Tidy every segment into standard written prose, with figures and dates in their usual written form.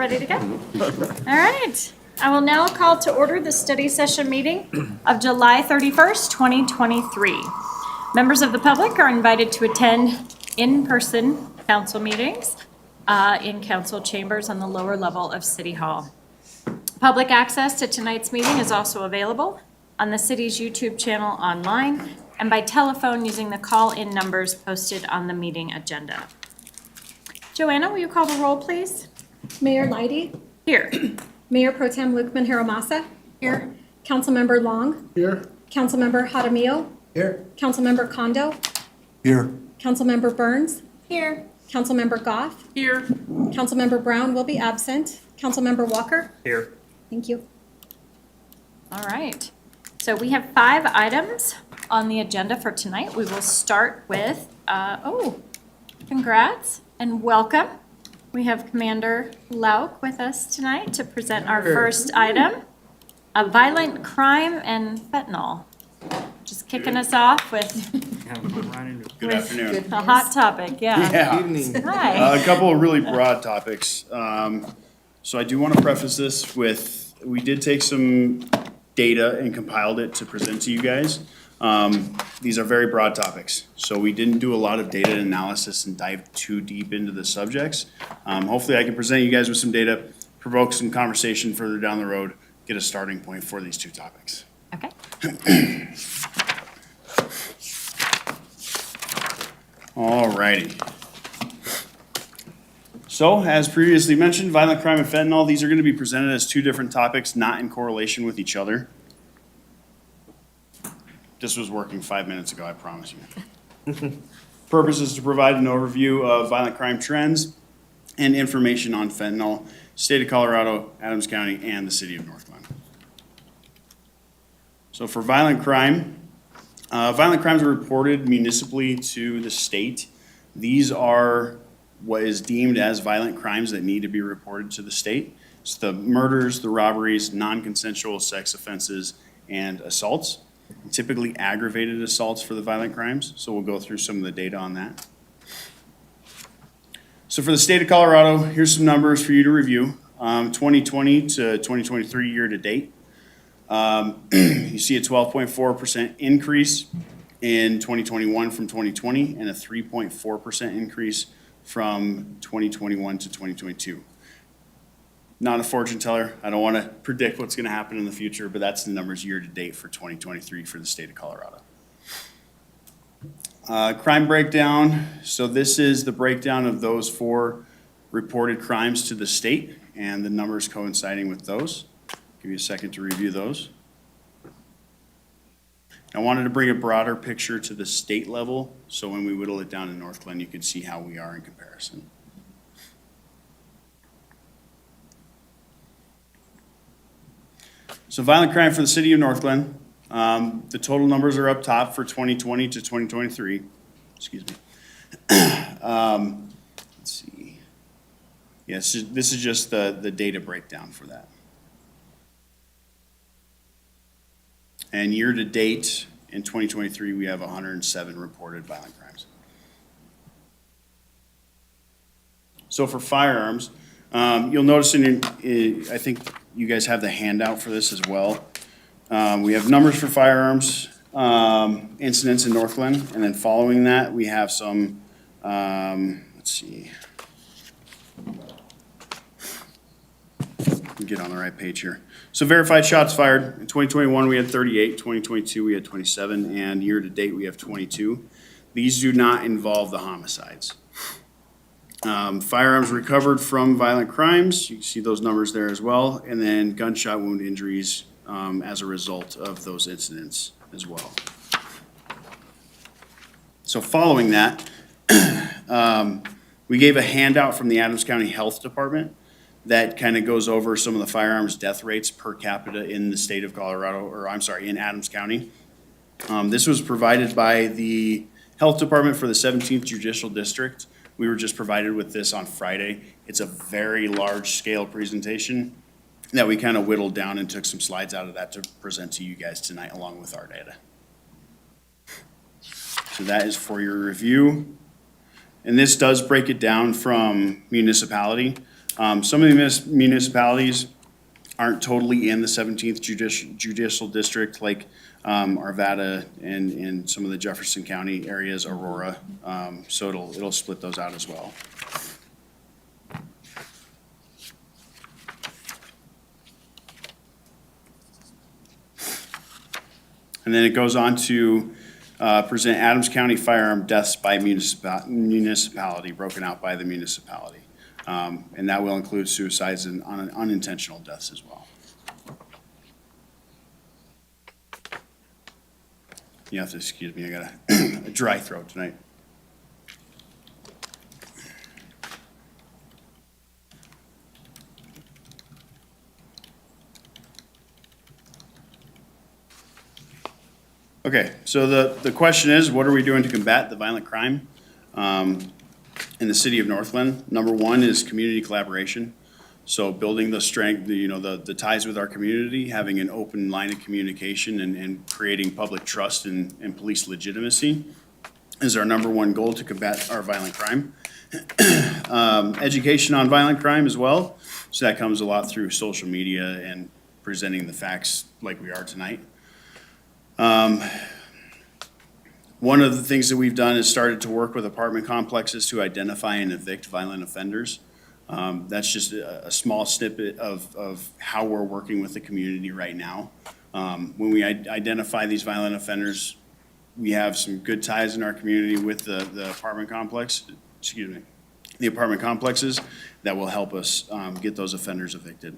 ready to go? All right. I will now call to order the study session meeting of July 31st, 2023. Members of the public are invited to attend in-person council meetings in council chambers on the lower level of City Hall. Public access to tonight's meeting is also available on the city's YouTube channel online and by telephone using the call-in numbers posted on the meeting agenda. Joanna, will you call the roll, please? Mayor Leidy, Here. Mayor Pro Tem Lukeman Hiramasa. Here. Councilmember Long. Here. Councilmember Jaramillo. Here. Councilmember Kondo. Here. Councilmember Burns. Here. Councilmember Goff. Here. Councilmember Brown will be absent. Councilmember Walker. Here. Thank you. All right. So we have 5 items on the agenda for tonight. We will start with, congrats and welcome. We have Commander Lauk with us tonight to present our first item, violent crime and fentanyl. Just kicking us off with Good afternoon. a hot topic, yeah. Yeah, Hi. a couple of really broad topics. So I do want to preface this with, we did take some data and compiled it to present to you guys. These are very broad topics, so we didn't do a lot of data analysis and dive too deep into the subjects. Hopefully I can present you guys with some data, provoke some conversation further down the road, get a starting point for these 2 topics. Okay. Alrighty. So, as previously mentioned, violent crime and fentanyl, these are going to be presented as 2 different topics, not in correlation with each other. This was working 5 minutes ago, I promise you. Purpose is to provide an overview of violent crime trends and information on fentanyl, state of Colorado, Adams County, and the city of Northglenn. So for violent crimes are reported municipally to the state. These are what is deemed as violent crimes that need to be reported to the state. It's the murders, the robberies, non-consensual sex offenses, and assaults. Typically aggravated assaults for the violent crimes, so we'll go through some of the data on that. So for the state of Colorado, here's some numbers for you to review. 2020 to 2023 year to date. You see a 12.4% increase in 2021 from 2020 and a 3.4% increase from 2021 to 2022. Not a fortune teller. I don't want to predict what's going to happen in the future, but that's the numbers year to date for 2023 for the state of Colorado. Crime breakdown. So this is the breakdown of those 4 reported crimes to the state and the numbers coinciding with those. Give you a second to review those. I wanted to bring a broader picture to the state level, so when we whittle it down to Northglenn, you could see how we are in comparison. So violent crime for the city of Northglenn. The total numbers are up top for 2020 to 2023. Excuse me. Let's see. Yes, this is just the data breakdown for that. And year to date in 2023, we have 107 reported violent crimes. So for firearms, you'll notice I think you guys have the handout for this as well. We have numbers for firearms incidents in Northglenn, and then following that, we have some, let's see. Get on the right page here. So verified shots fired. In 2021, we had 38. 2022, we had 27. And year to date, we have 22. These do not involve the homicides. Firearms recovered from violent crimes. You can see those numbers there as well. And then gunshot wound injuries as a result of those incidents as well. So following that, we gave a handout from the Adams County Health Department that kind of goes over some of the firearms death rates per capita in the state of Colorado, or I'm sorry, in Adams County. This was provided by the Health Department for the 17th Judicial District. We were just provided with this on Friday. It's a very large scale presentation that we kind of whittled down and took some slides out of that to present to you guys tonight along with our data. So that is for your review. And this does break it down from municipality. Some of the municipalities aren't totally in the 17th judicial district, like Arvada and some of the Jefferson County areas, Aurora. So it'll split those out as well. And then it goes on to present Adams County firearm deaths by municipality, broken out by the municipality. And that will include suicides and unintentional deaths as well. You have to excuse me, I got a dry throat tonight. Okay, so the question is, what are we doing to combat the violent crime in the city of Northland? Number one is community collaboration. So building the strength, the ties with our community, having an open line of communication and creating public trust and police legitimacy is our number one goal to combat our violent crime. Education on violent crime as well. So that comes a lot through social media and presenting the facts like we are tonight. One of the things that we've done is started to work with apartment complexes to identify and evict violent offenders. That's just a small snippet of how we're working with the community right now. When we identify these violent offenders, we have some good ties in our community with the apartment complexes that will help us get those offenders evicted.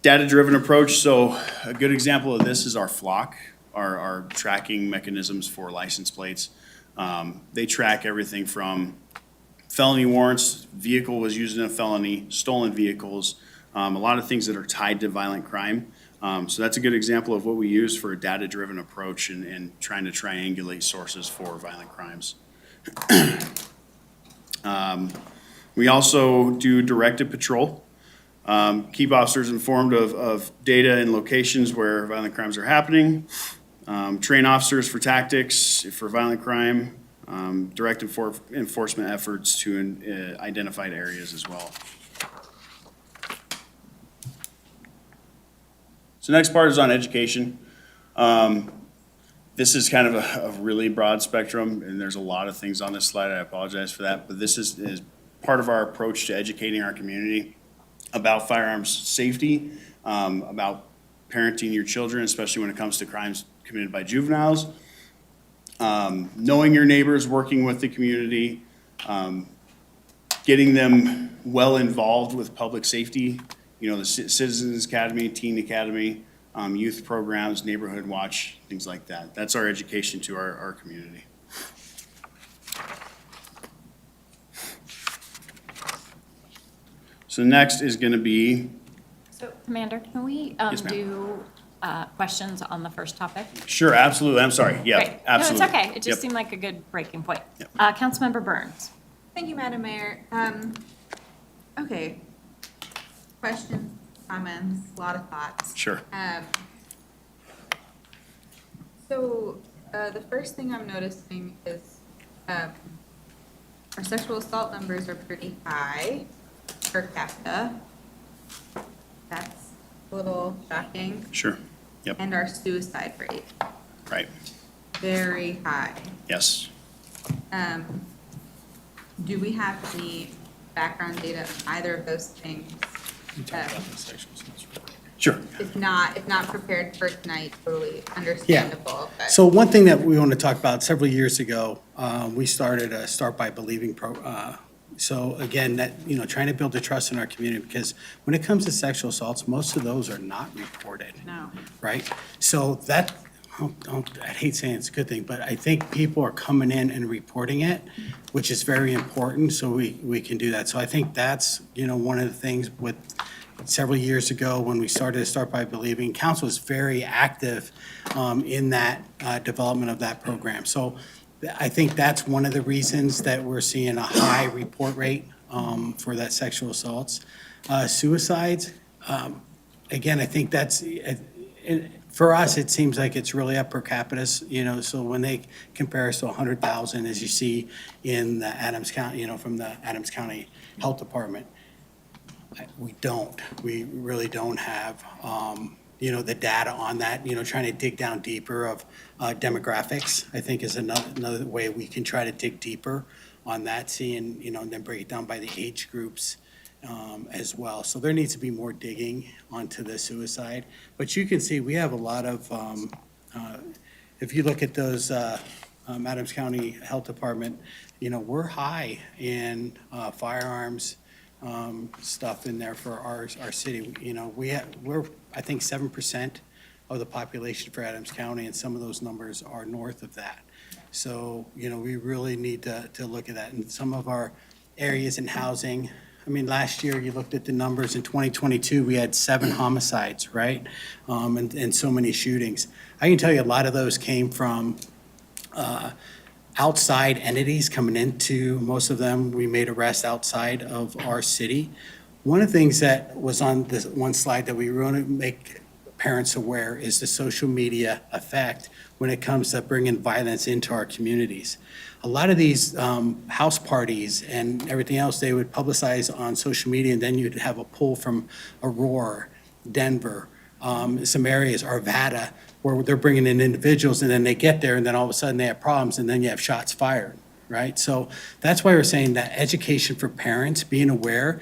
Data-driven approach, so a good example of this is our flock, our tracking mechanisms for license plates. They track everything from felony warrants, vehicle was used in a felony, stolen vehicles, a lot of things that are tied to violent crime. So that's a good example of what we use for a data-driven approach and trying to triangulate sources for violent crimes. We also do directed patrol. Keep officers informed of data and locations where violent crimes are happening. Train officers for tactics for violent crime. Direct enforcement efforts to identified areas as well. So next part is on education. This is kind of a really broad spectrum, and there's a lot of things on this slide. I apologize for that, but this is part of our approach to educating our community about firearms safety, about parenting your children, especially when it comes to crimes committed by juveniles, knowing your neighbors, working with the community, getting them well involved with public safety, the Citizens Academy, Teen Academy, youth programs, Neighborhood Watch, things like that. That's our education to our community. So next is going to be, So Commander, can we Yes, ma'am. do questions on the first topic? sure, absolutely, I'm sorry, yeah, Great. absolutely. No, it's okay. It just Yep. seemed like a good breaking point. Yep. Councilmember Burns. Thank you, Madam Mayor. Okay. Questions, comments, a lot of thoughts. Sure, So the first thing I'm noticing is our sexual assault numbers are pretty high per capita. That's a little shocking. sure, yep, And our suicide rate, right, very high. yes. Do we have any background data on either of those things? Sure, If not prepared for tonight, totally understandable, but. So one thing that we want to talk about, several years ago, we started a Start by Believing so again, that, trying to build the trust in our community, because when it comes to sexual assaults, most of those are not reported, No. right? So that, I hate saying it's a good thing, but I think people are coming in and reporting it, which is very important, so we can do that. So I think that's, one of the things with several years ago when we started to Start by Believing, council was very active in that development of that program. So I think that's one of the reasons that we're seeing a high report rate for that sexual assaults. Suicides, again, I think that's, for us, it seems like it's really up per capita, so when they compare us to 100,000, as you see in the Adams County, from the Adams County Health Department, we really don't have, the data on that, trying to dig down deeper of demographics, I think is another way we can try to dig deeper on that, seeing, and then break it down by the age groups as well. So there needs to be more digging onto the suicide. But you can see, we have a lot of, if you look at those Adams County Health Department, we're high in firearms stuff in there for our city. We're, I think, 7% of the population for Adams County, and some of those numbers are north of that. So, we really need to look at that. And some of our areas in housing, last year, you looked at the numbers, in 2022, we had 7 homicides, right? And so many shootings. I can tell you a lot of those came from outside entities coming into, most of them, we made arrests outside of our city. One of the things that was on this one slide that we want to make parents aware is the social media effect when it comes to bringing violence into our communities. A lot of these house parties and everything else, they would publicize on social media, and then you'd have a pull from Aurora, Denver, some areas, Arvada, where they're bringing in individuals, and then they get there, and then all of a sudden they have problems, and then you have shots fired, right? So that's why we're saying that education for parents, being aware,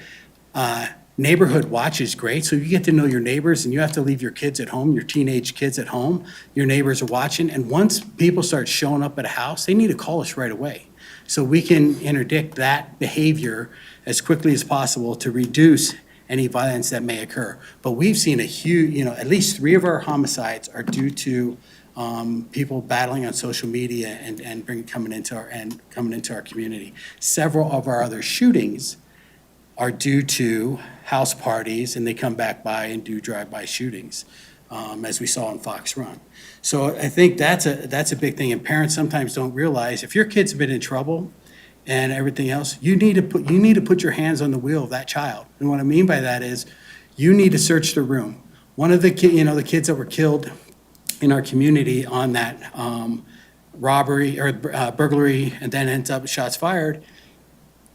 neighborhood watch is great. So you get to know your neighbors, and you have to leave your kids at home, your teenage kids at home. Your neighbors are watching. And once people start showing up at a house, they need to call us right away. So we can interdict that behavior as quickly as possible to reduce any violence that may occur. But we've seen a huge, at least 3 of our homicides are due to people battling on social media and coming into our community. Several of our other shootings are due to house parties, and they come back by and do drive-by shootings, as we saw in Fox Run. So I think that's a big thing, and parents sometimes don't realize, if your kid's been in trouble and everything else, you need to put your hands on the wheel of that child. And what I mean by that is, you need to search the room. One of the the kids that were killed in our community on that robbery or burglary, and then ends up shots fired,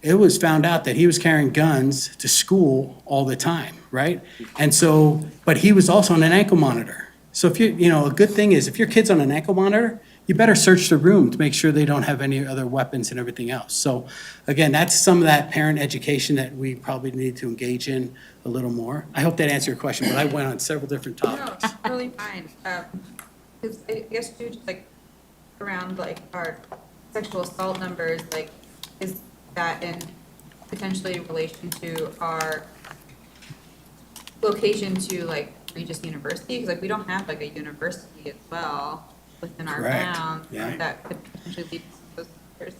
it was found out that he was carrying guns to school all the time, right? And so, but he was also on an ankle monitor. So if a good thing is, if your kid's on an ankle monitor, you better search the room to make sure they don't have any other weapons and everything else. So again, that's some of that parent education that we probably need to engage in a little more. I hope that answered your question, but I went on several different No, topics. it's totally fine. Because I guess too, just like around like our sexual assault numbers, like is that in potentially in relation to our location to like Regis University? Because like we don't have like a university as well within our Correct. town Yeah. that could potentially lead to those numbers.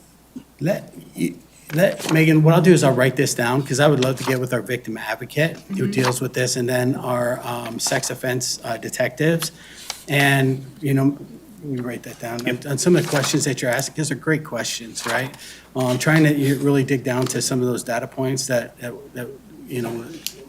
Let Megan, what I'll do is I'll write this down, because I would love to get with our victim advocate who deals with this, and then our sex offense detectives. And, let me write that down. And some of the questions that you're asking, those are great questions, right? Trying to really dig down to some of those data points that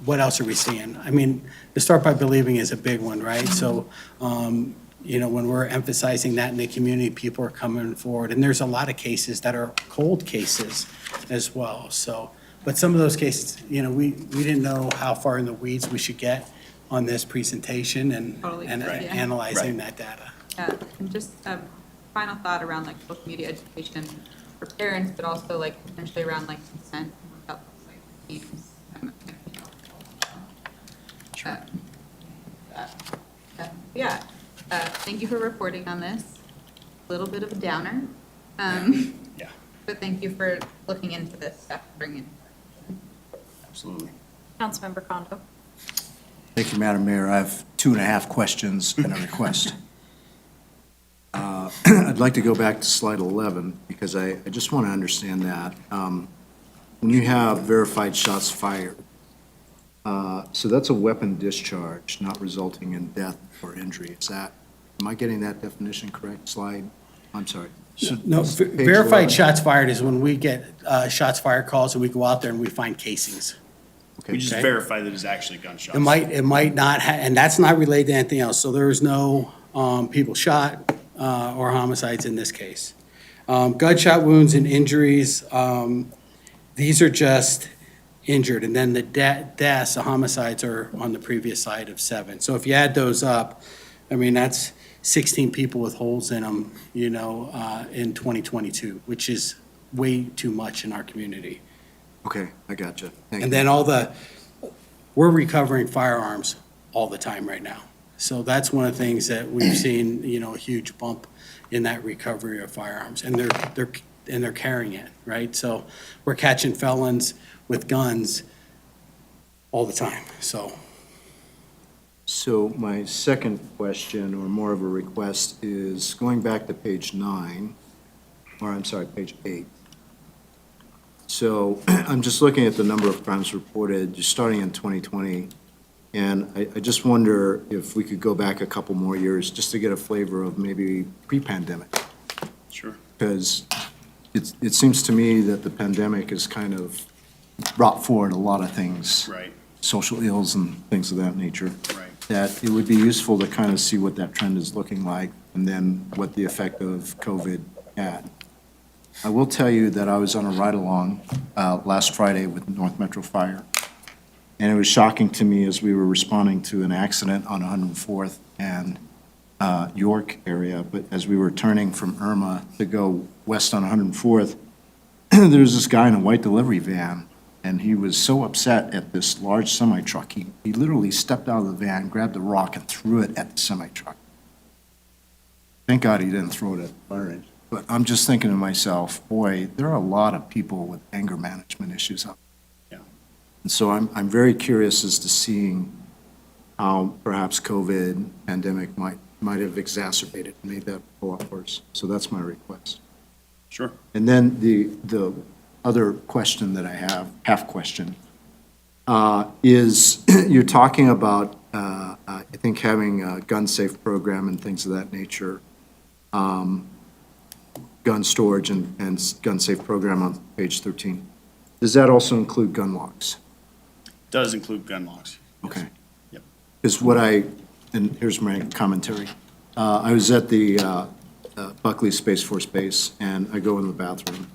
what else are we seeing? The Start by Believing is a big one, right? So, when we're emphasizing that in the community, people are coming forward. And there's a lot of cases that are cold cases as well. So, but some of those cases, we didn't know how far in the weeds we should get on this presentation and Totally, and right. analyzing that data. And just final thought around like social media education for parents, but also like potentially around like consent and what that looks like for teams. Yeah, thank you for reporting on this. A little bit of a downer. Yeah, But thank you for looking into this stuff, bringing. absolutely. Councilmember Condo. Thank you, Madam Mayor. I have 2.5 questions and a request. I'd like to go back to slide 11, because I just want to understand that. When you have verified shots fired, so that's a weapon discharge, not resulting in death or injury. Am I getting that definition correct? I'm sorry. No, Page verified 11. shots fired is when we get shots fired calls and we go out there and we find casings. We just Okay. verify that it's actually gunshots. It might not, and that's not related to anything else. So there was no people shot or homicides in this case. Gunshot wounds and injuries, these are just injured. And then the deaths, the homicides are on the previous side of 7. So if you add those up, I mean, that's 16 people with holes in them, in 2022, which is way too much in our community. Okay, I gotcha. Thank you. And then we're recovering firearms all the time right now. So that's one of the things that we've seen, a huge bump in that recovery of firearms. And they're carrying it, right? So we're catching felons with guns all the time, so. So my second question, or more of a request, is going back to page 9, or I'm sorry, page 8. So I'm just looking at the number of crimes reported, just starting in 2020, and I just wonder if we could go back a couple more years just to get a flavor of maybe pre-pandemic. Sure. Because it seems to me that the pandemic has kind of brought forward a lot of things. Right, Social ills and things of that nature. right. That it would be useful to kind of see what that trend is looking like, and then what the effect of COVID had. I will tell you that I was on a ride-along last Friday with North Metro Fire, and it was shocking to me as we were responding to an accident on 104th and York area, but as we were turning from Irma to go west on 104th, there was this guy in a white delivery van, and he was so upset at this large semi-truck, he literally stepped out of the van, grabbed a rock, and threw it at the semi-truck. Thank God he didn't throw it at the fire engine. But I'm just thinking to myself, boy, there are a lot of people with anger management issues out there. Yeah. And so I'm very curious as to seeing how perhaps COVID pandemic might have exacerbated, made that a lot worse. So that's my request. Sure. And then the other question that I have, half question, is you're talking about, I think, having a gun-safe program and things of that nature, gun storage and gun-safe program on page 13. Does that also include gun locks? Does include gun locks. Yes. Okay. Yep. Is and here's my commentary. I was at the Buckley Space Force Base, and I go in the bathroom.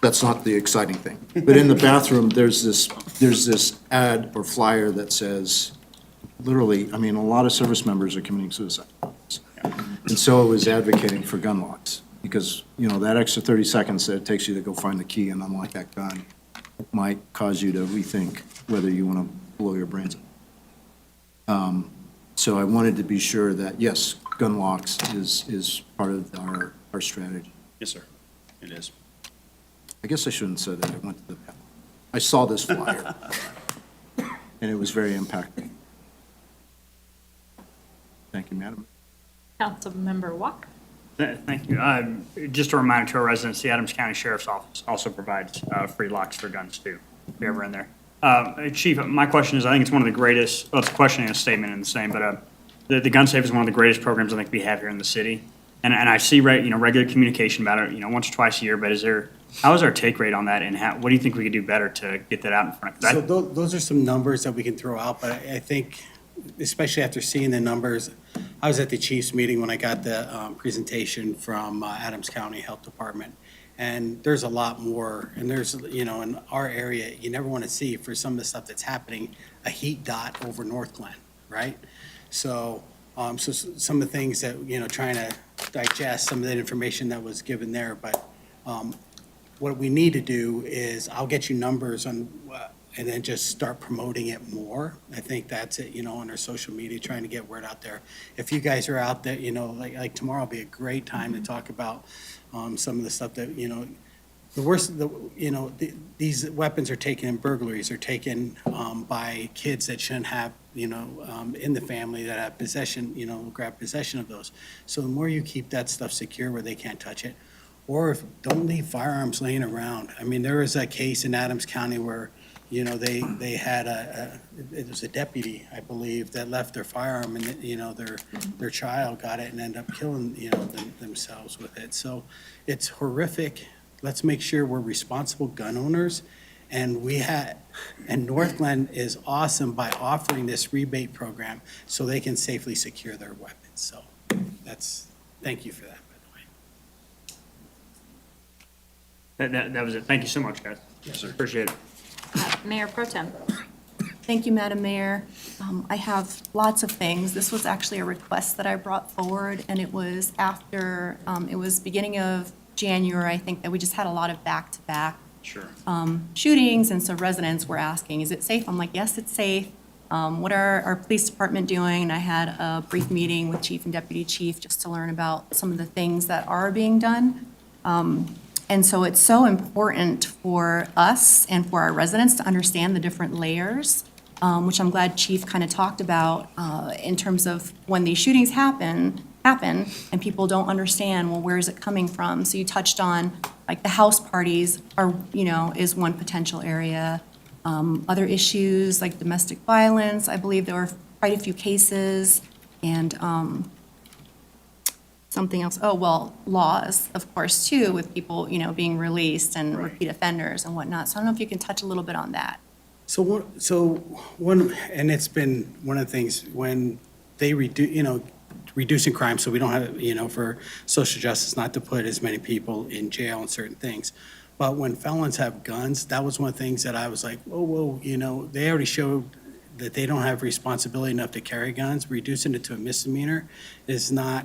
That's not the exciting thing. But in the bathroom, there's this ad or flyer that says, literally, I mean, a lot of service members are committing suicide. And so it was advocating for gun locks, because, that extra 30 seconds that it takes you to go find the key and unlock that gun might cause you to rethink whether you want to blow your brains out. So I wanted to be sure that, yes, gun locks is part of our strategy. Yes, sir. It is. I guess I shouldn't say that. I went to the bathroom. I saw this flyer, and it was very impactful. Thank you, Madam. Councilmember Walker. Thank you. Just a reminder to our residents, the Adams County Sheriff's Office also provides free locks for guns too, if you're ever in there. Chief, my question is, I think it's one of the greatest, well, it's a question and a statement in the same, but the Gun Safe is one of the greatest programs I think we have here in the city. And I see, regular communication about it, once or twice a year, but how is our take rate on that, and what do you think we could do better to get that out in front? 'Cause So those are some numbers that we can throw out, but I think, especially after seeing the numbers, I was at the chief's meeting when I got the presentation from Adams County Health Department, and there's a lot more, and there's, in our area, you never want to see, for some of the stuff that's happening, a heat dot over North Glen, right? So, some of the things that, trying to digest some of that information that was given there, but what we need to do is, I'll get you numbers on, and then just start promoting it more. I think that's it, on our social media, trying to get word out there. If you guys are out there, like tomorrow will be a great time to talk about some of the stuff that, the worst, these weapons are taken in burglaries, are taken by kids that shouldn't have, in the family that have possession, grab possession of those. So the more you keep that stuff secure where they can't touch it, or don't leave firearms laying around. I mean, there was a case in Adams County where, they had it was a deputy, I believe, that left their firearm, and, their child got it and ended up killing, themselves with it. So it's horrific. Let's make sure we're responsible gun owners, And and North Glen is awesome by offering this rebate program so they can safely secure their weapons. So thank you for that, by the way. That was it. Thank you so much, guys. Yes, sir. Appreciate it. Mayor Pro Tem. Thank you, Madam Mayor. I have lots of things. This was actually a request that I brought forward, and it was after, it was beginning of January, I think, that we just had a lot of back-to-back Sure. shootings, and so residents were asking, is it safe? I'm like, yes, it's safe. What are our police department doing? And I had a brief meeting with chief and deputy chief just to learn about some of the things that are being done. And so it's so important for us and for our residents to understand the different layers, which I'm glad Chief kind of talked about in terms of when these shootings happen, and people don't understand, well, where is it coming from? So you touched on, like, the house parties are, is one potential area. Other issues like domestic violence, I believe there were quite a few cases, and something else, laws, of course, too, with people, being released and Right. repeat offenders and whatnot. So I don't know if you can touch a little bit on that. And it's been one of the things when they reducing crime, so we don't have, for social justice, not to put as many people in jail and certain things. But when felons have guns, that was one of the things that I was like, whoa, they already showed that they don't have responsibility enough to carry guns. Reducing it to a misdemeanor is not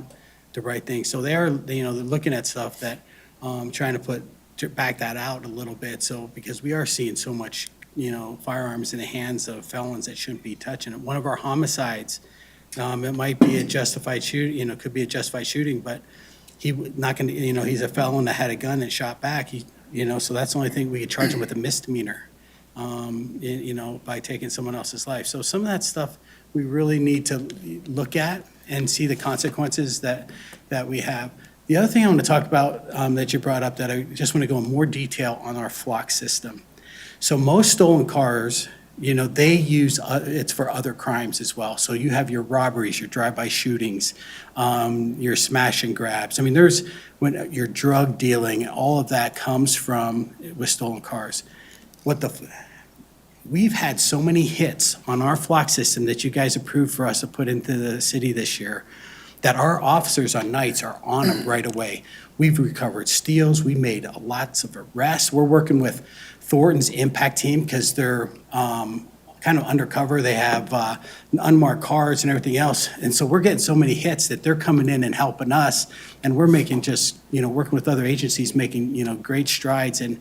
the right thing. So they're looking at stuff that, trying to back that out a little bit. So, because we are seeing so much, firearms in the hands of felons that shouldn't be touching it. One of our homicides, it might be a justified shoot, could be a justified shooting, but he's a felon that had a gun and shot back. So that's the only thing we could charge him with, a misdemeanor, by taking someone else's life. So some of that stuff we really need to look at and see the consequences that we have. The other thing I want to talk about that you brought up, that I just want to go in more detail on our flock system. So most stolen cars, they use, it's for other crimes as well. So you have your robberies, your drive-by shootings, your smash and grabs. I mean, when your drug dealing, all of that comes with stolen cars. We've had so many hits on our flock system that you guys approved for us to put into the city this year, that our officers on nights are on them right away. We've recovered steals, we made lots of arrests. We're working with Thornton's impact team because they're kind of undercover. They have unmarked cars and everything else. And so we're getting so many hits that they're coming in and helping us. And we're making working with other agencies, making, great strides and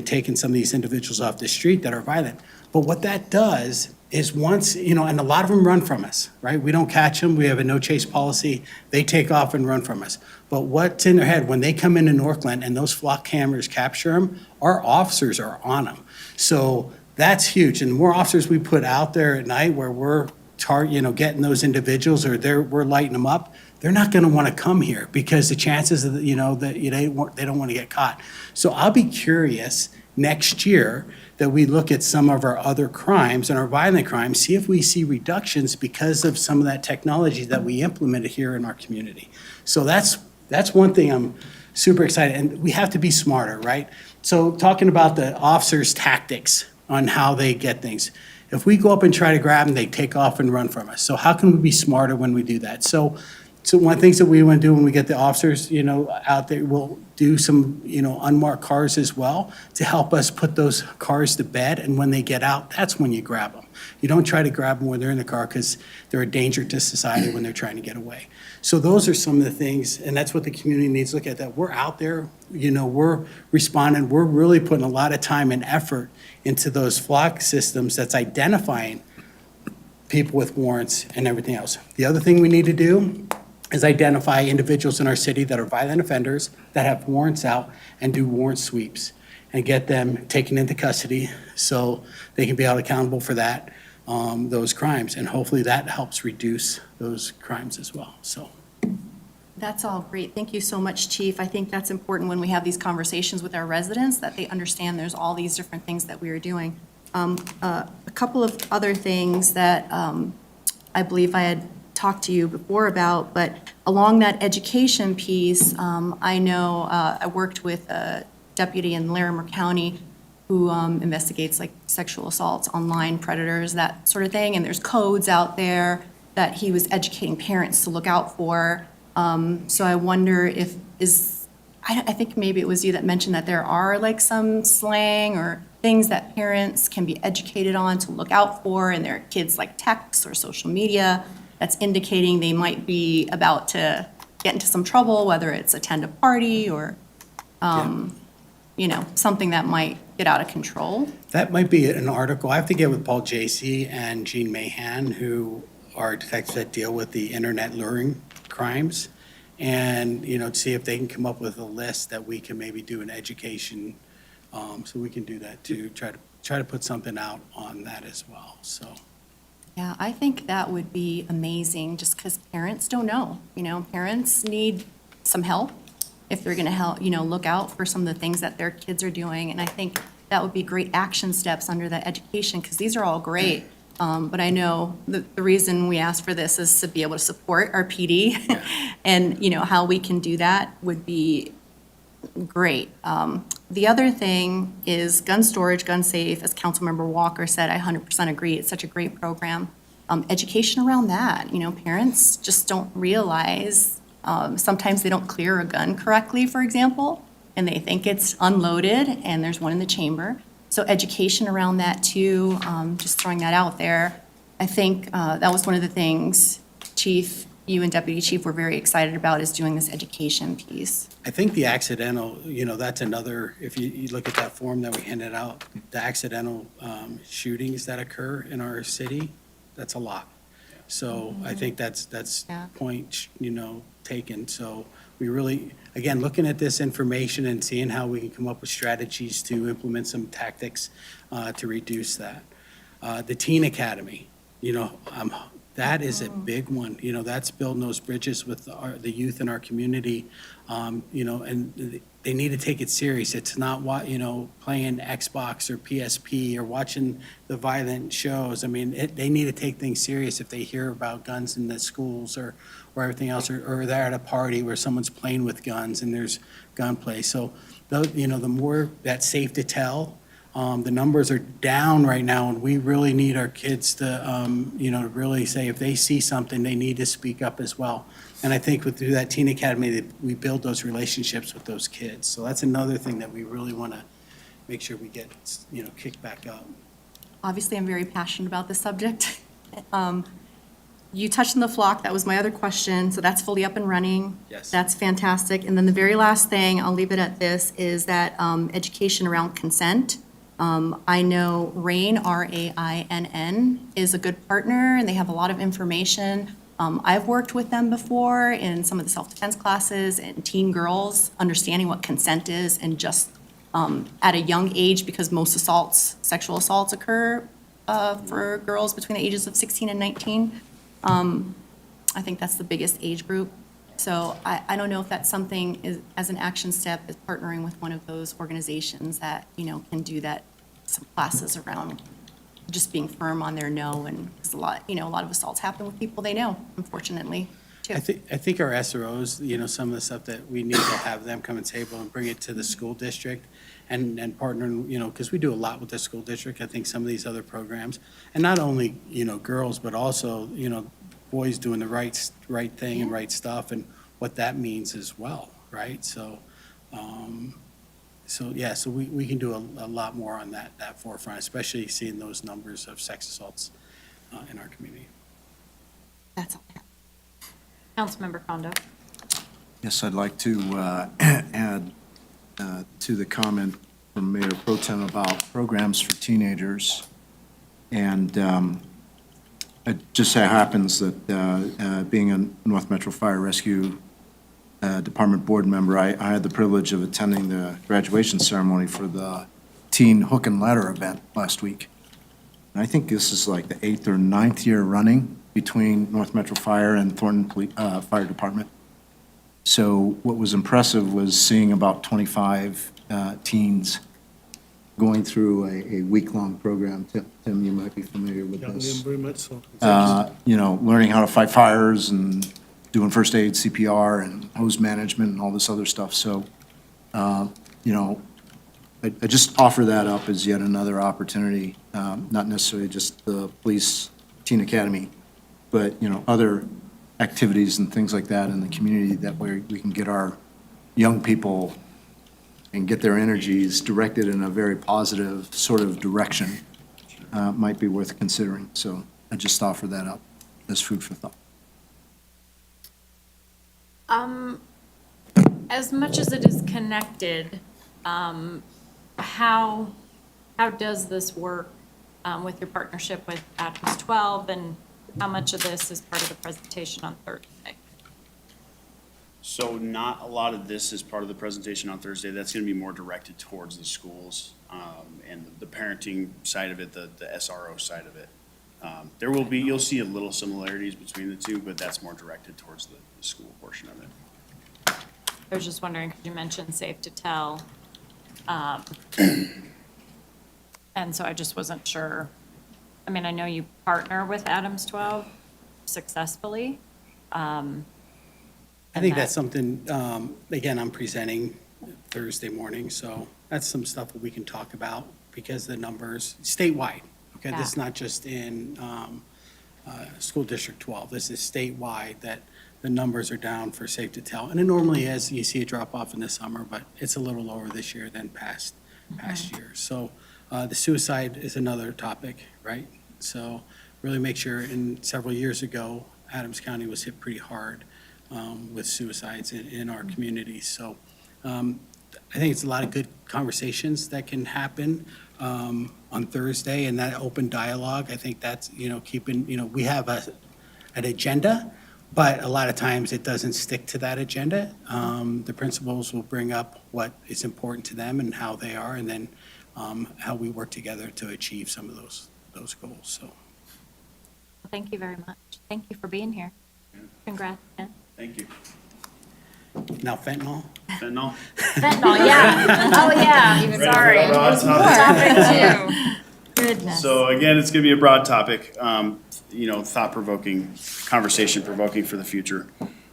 taking some of these individuals off the street that are violent. But what that does is once, and a lot of them run from us, right? We don't catch them. We have a no chase policy. They take off and run from us. But what's in their head, when they come into North Glen and those flock cameras capture them, our officers are on them. So that's huge. And the more officers we put out there at night where we're getting those individuals, or we're lighting them up, they're not going to want to come here because the chances of, they don't want to get caught. So I'll be curious next year that we look at some of our other crimes and our violent crimes, see if we see reductions because of some of that technology that we implemented here in our community. So that's one thing I'm super excited, and we have to be smarter, right? So talking about the officers' tactics on how they get things. If we go up and try to grab them, they take off and run from us. So how can we be smarter when we do that? So one of the things that we want to do when we get the officers, out there, we'll do some, unmarked cars as well to help us put those cars to bed. And when they get out, that's when you grab them. You don't try to grab them when they're in the car because they're a danger to society when they're trying to get away. So those are some of the things, and that's what the community needs to look at, that we're out there, we're responding, we're really putting a lot of time and effort into those flock systems that's identifying people with warrants and everything else. The other thing we need to do is identify individuals in our city that are violent offenders, that have warrants out, and do warrant sweeps, and get them taken into custody so they can be held accountable for that, those crimes. And hopefully that helps reduce those crimes as well, so. That's all great. Thank you so much, Chief. I think that's important when we have these conversations with our residents, that they understand there's all these different things that we are doing. A couple of other things that I believe I had talked to you before about, but along that education piece, I know I worked with a deputy in Larimer County who investigates like sexual assaults, online predators, that sort of thing. And there's codes out there that he was educating parents to look out for. So I wonder if, I think maybe it was you that mentioned that there are like some slang or things that parents can be educated on to look out for in their kids' like texts or social media that's indicating they might be about to get into some trouble, whether it's attend a party or, you know, something that might get out of control. That might be an article. I have to get with Paul Jacy and Gene Mahan, who are detectives that deal with the internet luring crimes. And, you know, to see if they can come up with a list that we can maybe do an education. So we can do that too, try to put something out on that as well, so. Yeah, I think that would be amazing, just because parents don't know. You know, parents need some help if they're going to help, you know, look out for some of the things that their kids are doing. And I think that would be great action steps under that education, because these are all great. But I know the reason we asked for this is to be able to support our PD. And, you know, how we can do that would be great. The other thing is gun storage, gun safe, as Councilmember Walker said, I 100% agree. It's such a great program. Education around that, you know, parents just don't realize, sometimes they don't clear a gun correctly, for example, and they think it's unloaded and there's one in the chamber. So education around that too, just throwing that out there. I think that was one of the things Chief, you and Deputy Chief were very excited about, is doing this education piece. I think the accidental, you know, that's another, if you look at that form that we handed out, the accidental shootings that occur in our city, that's a lot. So I think that's Yeah. point, you know, taken. So we really, again, looking at this information and seeing how we can come up with strategies to implement some tactics to reduce that. The Teen Academy, you know, that is a big one. You know, that's building those bridges with the youth in our community. You know, and they need to take it serious. It's not you know, playing Xbox or PSP or watching the violent shows. I mean, they need to take things serious if they hear about guns in the schools or everything else, or they're at a party where someone's playing with guns and there's gunplay. So, you know, the more that's safe to tell, the numbers are down right now, and we really need our kids to, you know, really say if they see something, they need to speak up as well. And I think through that Teen Academy, that we build those relationships with those kids. So that's another thing that we really want to make sure we get, you know, kicked back up. Obviously, I'm very passionate about this subject. You touched on the flock, that was my other question, so that's fully up and running. Yes. That's fantastic. And then the very last thing, I'll leave it at this, is that education around consent. I know RAINN, RAINN, is a good partner, and they have a lot of information. I've worked with them before in some of the self-defense classes and teen girls, understanding what consent is, and just at a young age, because most assaults, sexual assaults occur for girls between the ages of 16 and 19. I think that's the biggest age group. So I don't know if that's something, as an action step, is partnering with one of those organizations that, you know, can do that, some classes around just being firm on their no, and there's a lot of assaults happen with people they know, unfortunately, too. I think our SROs, you know, some of the stuff that we need to have them come and table and bring it to the school district and partner, you know, because we do a lot with the school district. I think some of these other programs, and not only, you know, girls, but also, you know, boys doing the right thing and right stuff, and what that means as well, right? So, so we can do a lot more on that forefront, especially seeing those numbers of sex assaults in our community. That's all I have. Councilmember Kondo. Yes, I'd like to add to the comment from Mayor Pro Tem about programs for teenagers. And it just so happens that being a North Metro Fire Rescue Department board member, I had the privilege of attending the graduation ceremony for the teen hook and ladder event last week. And I think this is like the 8th or 9th year running between North Metro Fire and Thornton Fire Department. So what was impressive was seeing about 25 teens going through a week-long program. Tim, you might be familiar with this. Very much so. You know, learning how to fight fires and doing first aid, CPR, and hose management and all this other stuff. So, you know, I just offer that up as yet another opportunity, not necessarily just the police teen academy, but, other activities and things like that in the community that way we can get our young people and get their energies directed in a very positive sort of direction, might be worth considering. So I just offer that up as food for thought. As much as it is connected, how does this work with your partnership with Adams 12, and how much of this is part of the presentation on Thursday? So not a lot of this is part of the presentation on Thursday. That's going to be more directed towards the schools and the parenting side of it, the SRO side of it. There will be, you'll see a little similarities between the two, but that's more directed towards the school portion of it. I was just wondering, because you mentioned Safe to Tell. And so I just wasn't sure. I mean, I know you partner with Adams 12 successfully. I think that's something, again, I'm presenting Thursday morning, so that's some stuff that we can talk about because the numbers statewide, okay? This is not just in School District 12. This is statewide that the numbers are down for Safe to Tell. And it normally is, you see a drop off in the summer, but it's a little lower this year than past years. So the suicide is another topic, right? So really make sure, and several years ago, Adams County was hit pretty hard with suicides in our communities. So I think it's a lot of good conversations that can happen on Thursday, and that open dialogue. I think that's, keeping, we have an agenda, but a lot of times it doesn't stick to that agenda. The principals will bring up what is important to them and how they are, and then how we work together to achieve some of those goals. So Thank you very much. Thank you for being here. Congrats, Ken. Thank you. now fentanyl. Fentanyl? Fentanyl, yeah. Oh, yeah, sorry. Ready for that broad topic? Topic two. Goodness. So again, it's going to be a broad topic, thought-provoking, conversation-provoking for the future.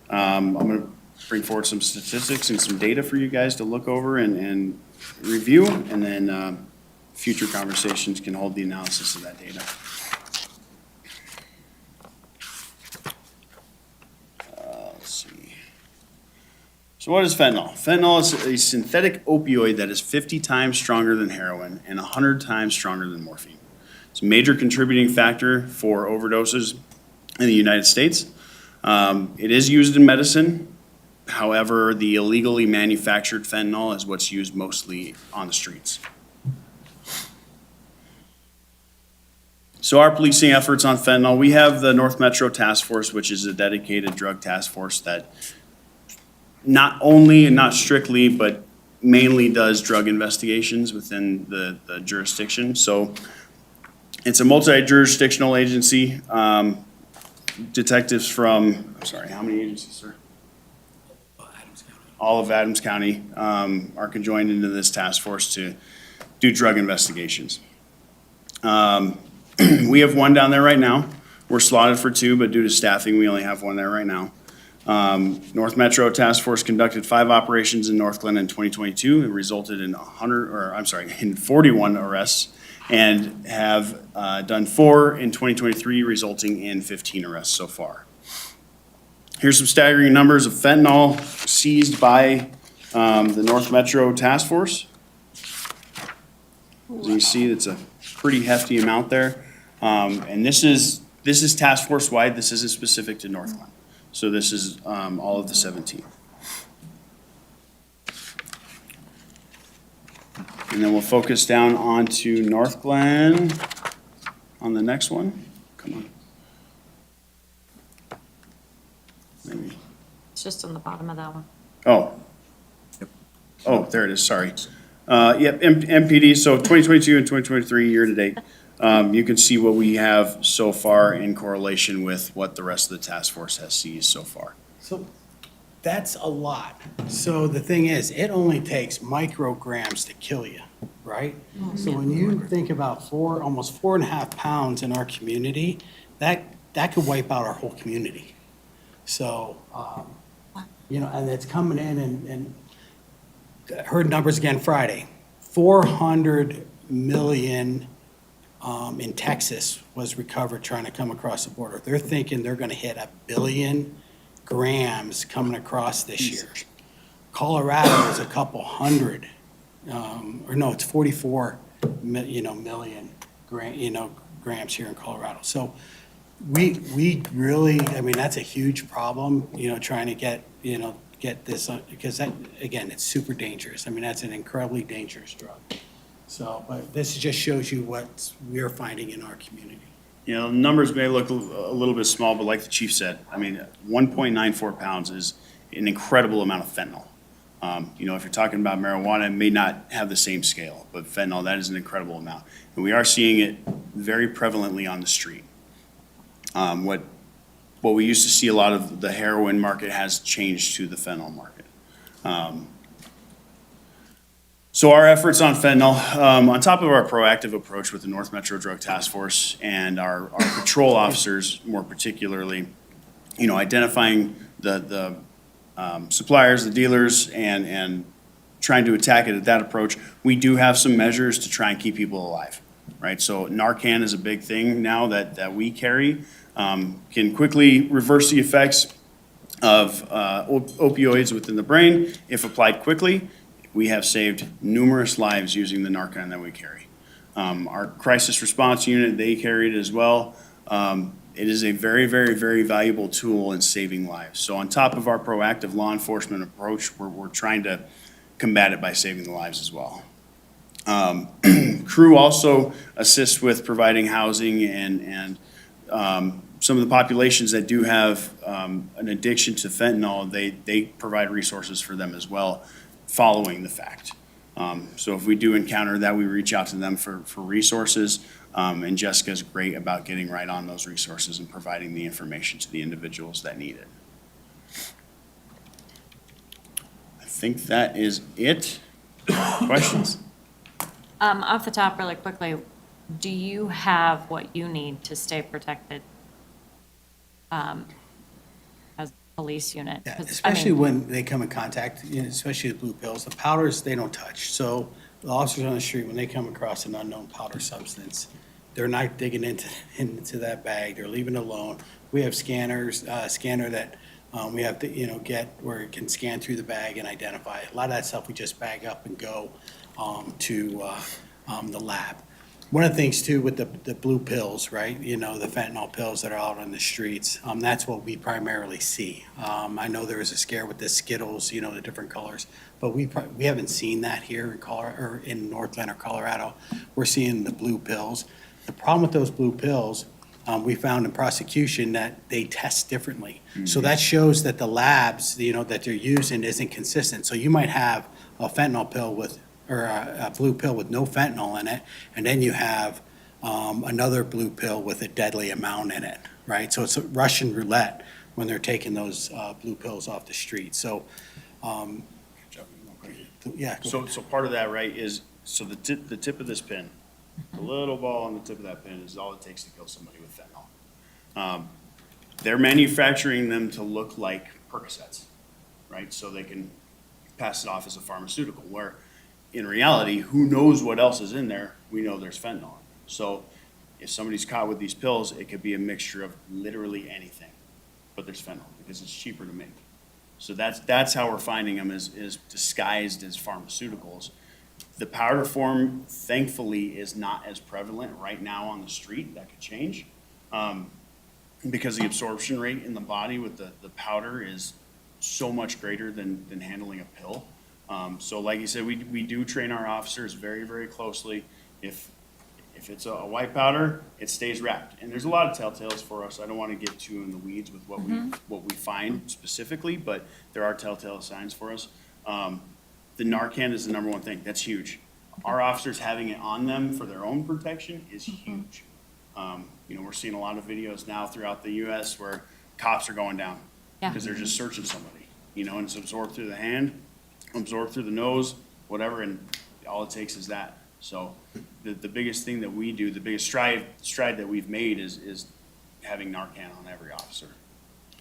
I'm going to bring forward some statistics and some data for you guys to look over and review, and then future conversations can hold the analysis of that data. Let's see. So what is fentanyl? Fentanyl is a synthetic opioid that is 50 times stronger than heroin and 100 times stronger than morphine. It's a major contributing factor for overdoses in the United States. It is used in medicine. However, the illegally manufactured fentanyl is what's used mostly on the streets. So our policing efforts on fentanyl, we have the North Metro Task Force, which is a dedicated drug task force that not only and not strictly, but mainly does drug investigations within the jurisdiction. So it's a multi-jurisdictional agency. Detectives from, I'm sorry, how many agencies, sir? All of Adams County are conjoined into this task force to do drug investigations. We have one down there right now. We're slotted for two, but due to staffing, we only have one there right now. North Metro Task Force conducted 5 operations in North Glen in 2022. It resulted in 41 arrests, and have done 4 in 2023, resulting in 15 arrests so far. Here's some staggering numbers of fentanyl seized by the North Metro Task Force. As you see, it's a pretty hefty amount there. And this is task force wide. This isn't specific to North Glen. So this is all of the 17. And then we'll focus down onto North Glen on the next one. Come on. Maybe. It's just on the bottom of that one. Oh. Oh, there it is, sorry. MPD, so 2022 and 2023 year-to-date. You can see what we have so far in correlation with what the rest of the task force has seized so far. So that's a lot. So the thing is, it only takes micrograms to kill you, right? So when you think about almost 4.5 pounds in our community, that could wipe out our whole community. So, and it's coming in and heard numbers again Friday. 400 million in Texas was recovered trying to come across the border. They're thinking they're going to hit 1 billion grams coming across this year. Colorado is a couple hundred, or no, it's 44 million grams here in Colorado. So we really, I mean, that's a huge problem, trying to get this, because that, again, it's super dangerous. I mean, that's an incredibly dangerous drug. So, but this just shows you what we're finding in our community. Numbers may look a little bit small, but like the chief said, I mean, 1.94 pounds is an incredible amount of fentanyl. If you're talking about marijuana, it may not have the same scale, but fentanyl, that is an incredible amount. And we are seeing it very prevalently on the street. What we used to see, a lot of the heroin market has changed to the fentanyl market. So our efforts on fentanyl, on top of our proactive approach with the North Metro Drug Task Force and our patrol officers more particularly, identifying the suppliers, the dealers, and trying to attack it at that approach, we do have some measures to try and keep people alive, right? So Narcan is a big thing now that we carry. Can quickly reverse the effects of opioids within the brain if applied quickly. We have saved numerous lives using the Narcan that we carry. Our crisis response unit, they carry it as well. It is a very, very, very valuable tool in saving lives. So on top of our proactive law enforcement approach, we're trying to combat it by saving the lives as well. Crew also assists with providing housing and some of the populations that do have an addiction to fentanyl, they provide resources for them as well following the fact. So if we do encounter that, we reach out to them for resources. And Jessica's great about getting right on those resources and providing the information to the individuals that need it. I think that is it. Questions? Off the top, really quickly, do you have what you need to stay protected as a police unit? Yeah, 'Cause, I especially mean, when they come in contact, especially the blue pills, the powders, they don't touch. So the officers on the street, when they come across an unknown powder substance, they're not digging into that bag, they're leaving it alone. We have scanners, scanner that we have to, get where it can scan through the bag and identify. A lot of that stuff we just bag up and go to the lab. One of the things too with the blue pills, right, the fentanyl pills that are out on the streets, that's what we primarily see. I know there was a scare with the Skittles, the different colors, but we haven't seen that here in Colorado, or in Northland or Colorado. We're seeing the blue pills. The problem with those blue pills, we found in prosecution that they test differently. So that shows that the labs, that they're using isn't consistent. So you might have a fentanyl pill or a blue pill with no fentanyl in it, and then you have another blue pill with a deadly amount in it, right? So it's a Russian roulette when they're taking those blue pills off the street. So, yeah. So part of that, right, is, so the tip of this pin, the little ball on the tip of that pin is all it takes to kill somebody with fentanyl. They're manufacturing them to look like Percocets, right? So they can pass it off as a pharmaceutical, where in reality, who knows what else is in there? We know there's fentanyl. So if somebody's caught with these pills, it could be a mixture of literally anything, but there's fentanyl because it's cheaper to make. So that's how we're finding them, is disguised as pharmaceuticals. The powder form, thankfully, is not as prevalent right now on the street. That could change. Because the absorption rate in the body with the powder is so much greater than handling a pill. So like you said, we do train our officers very, very closely. If it's a white powder, it stays wrapped. And there's a lot of telltales for us. I don't want to get too in the weeds with what we find specifically, but there are telltale signs for us. The Narcan is the number one thing. That's huge. Our officers having it on them for their own protection is huge. We're seeing a lot of videos now throughout the U.S. where cops are going down Yeah. because they're just searching somebody, and it's absorbed through the hand, absorbed through the nose, whatever, and all it takes is that. So the biggest thing that we do, the biggest stride that we've made is having Narcan on every officer.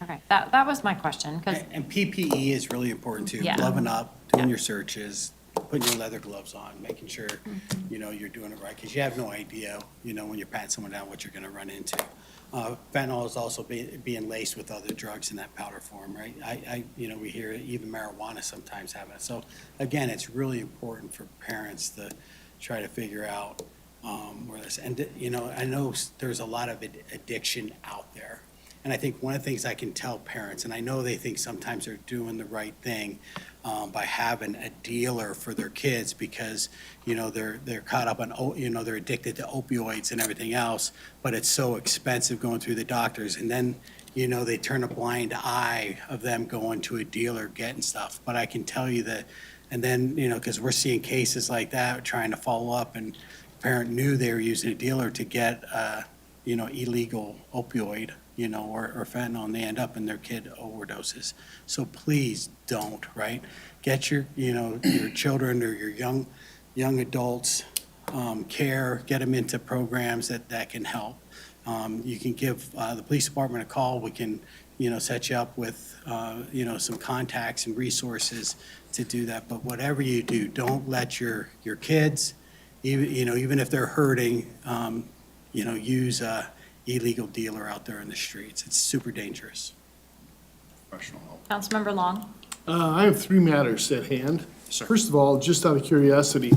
Okay, that was my question, because, And PPE is really important too. Yeah. Gloving up, doing your searches, putting your leather gloves on, making sure, you know, you're doing it right, because you have no idea, you know, when you're patting someone down, what you're gonna run into. Fentanyl is also being laced with other drugs in that powder form, right? You know, we hear even marijuana sometimes having it. So again, it's really important for parents to try to figure out where this, and, you know, I know there's a lot of addiction out there. And I think one of the things I can tell parents, and I know they think sometimes they're doing the right thing by having a dealer for their kids because, you know, they're caught up on, you know, they're addicted to opioids and everything else, but it's so expensive going through the doctors. And then, you know, they turn a blind eye of them going to a dealer, getting stuff. But I can tell you that, and then, you know, because we're seeing cases like that, trying to follow up, and the parent knew they were using a dealer to get, you know, illegal opioid, you know, or fentanyl, and they end up in their kid overdoses. So please don't, right? Get your, you know, your children or your young adults care, get them into programs that can help. You can give the police department a call. We can, you know, set you up with, you know, some contacts and resources to do that. But whatever you do, don't let your kids, even, you know, even if they're hurting, you know, use a illegal dealer out there in the streets. It's super dangerous. Professional help. Councilmember Long? I have three matters at hand. Sir. First of all, just out of curiosity,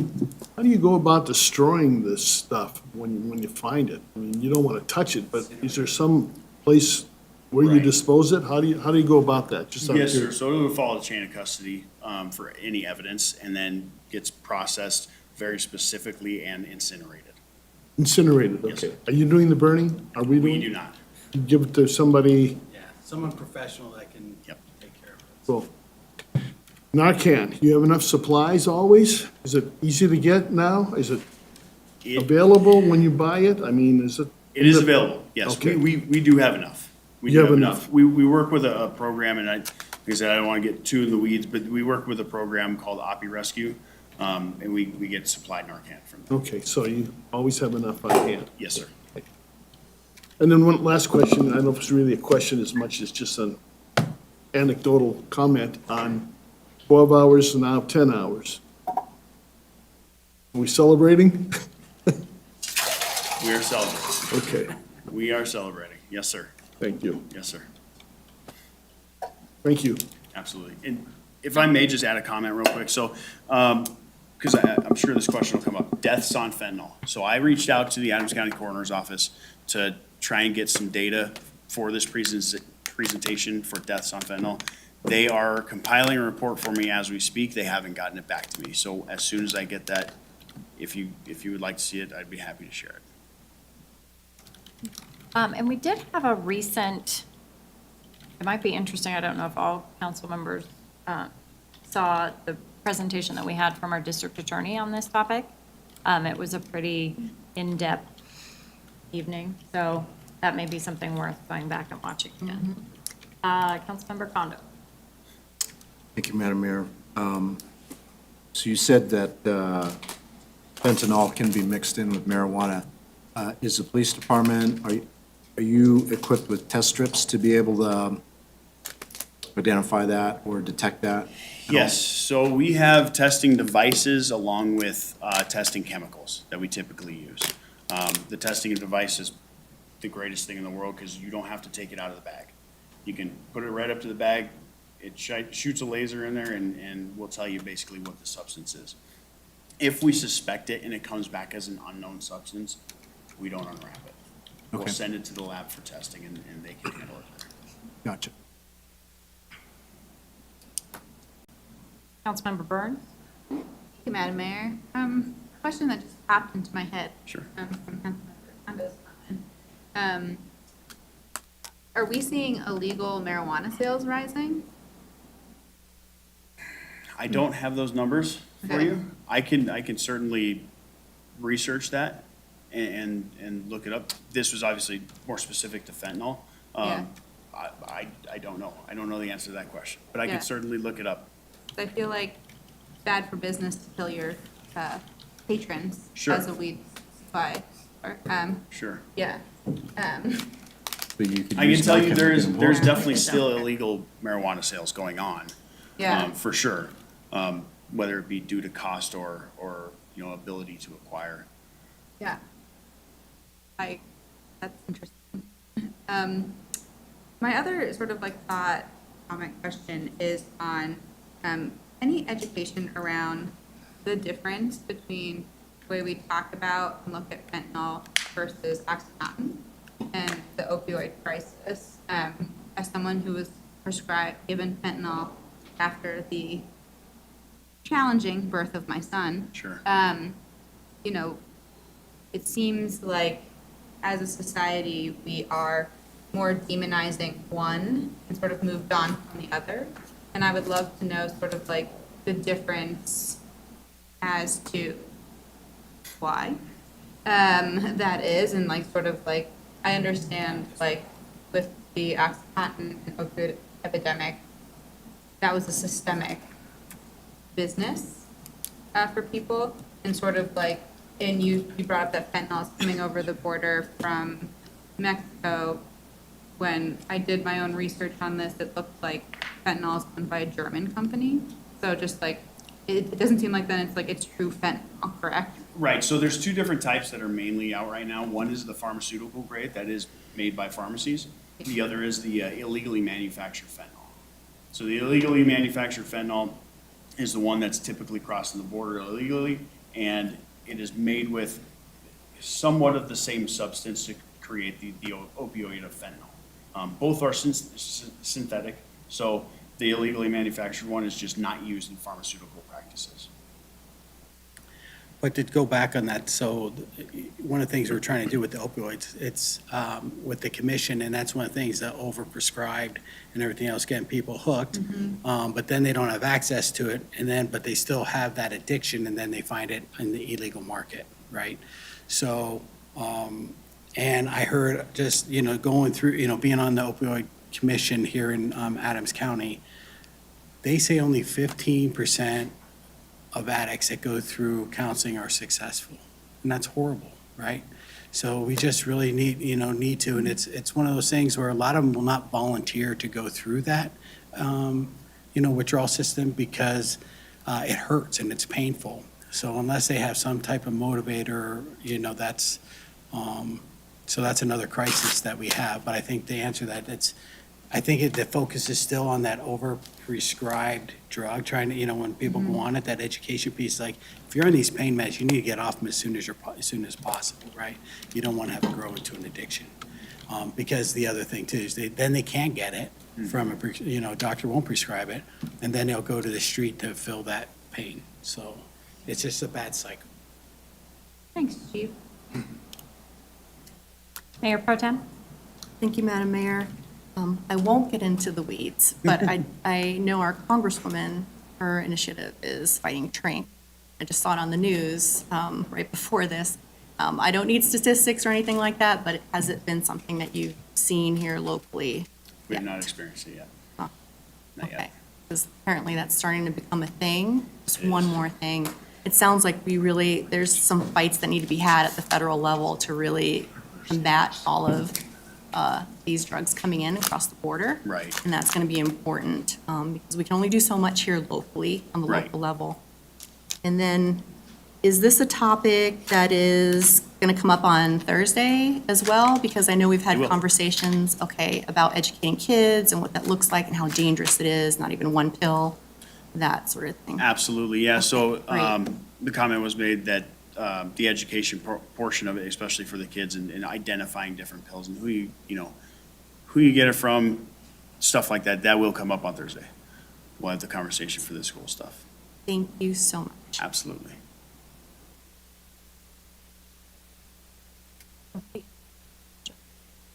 how do you go about destroying this stuff when you find it? I mean, you don't want to touch it, but is there some place where you Right. dispose it? How do you go about that? Just out of Yes, sir. curiosity. So it would follow the chain of custody for any evidence and then gets processed very specifically and incinerated. Incinerated, Yes, okay. sir. Are you doing the burning? Are we We doing? do not. You give it to somebody, Yeah, someone professional that can Yep. take care of it. well, Narcan, you have enough supplies always? Is it easy to get now? Is it It, available when you buy it? I mean, is it? it is available, yes. Okay. We do have enough. We You do have enough. We work with a program, and like I said, I don't want to get too in the weeds, but we work with a program called Oppie Rescue, and we get supplied Narcan from them. Okay, so you always have enough on hand? Yes, sir. And then one last question, I don't know if it's really a question as much as just an anecdotal comment on 12 hours and now 10 hours. Are we celebrating? We are celebrating. Okay, We are celebrating. Yes, sir. thank you. Yes, sir. Thank you. Absolutely. And if I may just add a comment real quick, so, because I'm sure this question will come up, deaths on fentanyl. So I reached out to the Adams County Coroner's Office to try and get some data for this presentation for deaths on fentanyl. They are compiling a report for me as we speak. They haven't gotten it back to me. So as soon as I get that, if you would like to see it, I'd be happy to share it. And we did have a recent, it might be interesting, I don't know if all council members saw the presentation that we had from our district attorney on this topic. It was a pretty in-depth evening, so that may be something worth going back and watching again. Councilmember Condo? Thank you, Madam Mayor. So you said that fentanyl can be mixed in with marijuana. Is the police department, are you equipped with test strips to be able to identify that or detect that? Yes, so we have testing devices along with testing chemicals that we typically use. The testing device is the greatest thing in the world because you don't have to take it out of the bag. You can put it right up to the bag, it shoots a laser in there and will tell you basically what the substance is. If we suspect it and it comes back as an unknown substance, we don't unwrap it. We'll Okay. send it to the lab for testing and they can handle it there. Gotcha. Councilmember Burns? Thank you, Madam Mayor. Question that just popped into my head. Sure. From Councilmember Condo's comment. Are we seeing illegal marijuana sales rising? I don't have those numbers for Okay. you. I can certainly research that and look it up. This was obviously more specific to fentanyl. Yeah. I don't know. I don't know the answer to that question, but I Yeah. can certainly look it up. I feel like it's bad for business to kill your patrons Sure. as a weed supply. Or, Sure. yeah. But you could I can use tell you Narcan to there's get involved. definitely still illegal marijuana sales going on. Yeah. For sure. whether it be due to cost or, ability to acquire. Yeah. That's interesting. My other sort of like thought, comment, question is on, any education around the difference between the way we talk about and look at fentanyl versus OxyContin and the opioid crisis. As someone who was given fentanyl after the challenging birth of my son. Sure. It seems like as a society, we are more demonizing one and sort of moved on from the other. And I would love to know sort of like the difference as to why that is, and like sort of like, I understand like with the OxyContin and opioid epidemic, that was a systemic business for people, and sort of like, and you brought up that fentanyl is coming over the border from Mexico. When I did my own research on this, it looked like fentanyl is owned by a German company. So just like, it doesn't seem like then it's true fentanyl, correct? Right, so there's two different types that are mainly out right now. One is the pharmaceutical grade that is made by pharmacies. The other is the illegally manufactured fentanyl. So the illegally manufactured fentanyl is the one that's typically crossing the border illegally, and it is made with somewhat of the same substance to create the opioid of fentanyl. Both are synthetic, so the illegally manufactured one is just not used in pharmaceutical practices. But to go back on that, so one of the things we're trying to do with the opioids, it's with the commission, and that's one of the things that overprescribed and everything else, getting people hooked. But then they don't have access to it, but they still have that addiction, and then they find it in the illegal market, right? So, and I heard just, going through, being on the opioid commission here in Adams County, they say only 15% of addicts that go through counseling are successful. And that's horrible, right? So we just really need to, and it's one of those things where a lot of them will not volunteer to go through that, withdrawal system because it hurts and it's painful. So unless they have some type of motivator, so that's another crisis that we have. But I think to answer that, I think the focus is still on that over-prescribed drug, trying to, when people go on it, that education piece, like, if you're on these pain meds, you need to get off them as soon as possible, right? You don't want to have it grow into an addiction. Because the other thing too is then they can't get it from a doctor won't prescribe it, and then they'll go to the street to fill that pain. So it's just a bad cycle. Thanks, Chief. Mayor Pro Tem? Thank you, Madam Mayor. I won't get into the weeds, but I know our Congresswoman, her initiative is fighting trink. I just saw it on the news right before this. I don't need statistics or anything like that, but has it been something that you've seen here locally? We have yet? not experienced it yet. Huh. Not yet. Okay, because apparently that's starting to become a thing. Just It one is. more thing. It sounds like there's some fights that need to be had at the federal level to really combat all of these drugs coming in across the border. Right. And that's going to be important because we can only do so much here locally, on the Right. local level. And then, is this a topic that is going to come up on Thursday as well? Because I know we've It had will. conversations, about educating kids and what that looks like and how dangerous it is, not even one pill, that sort of thing. Absolutely, yeah. So great. the comment was made that the education portion of it, especially for the kids and identifying different pills and who you get it from, stuff like that, that will come up on Thursday. We'll have the conversation for the school stuff. Thank you so much. Absolutely.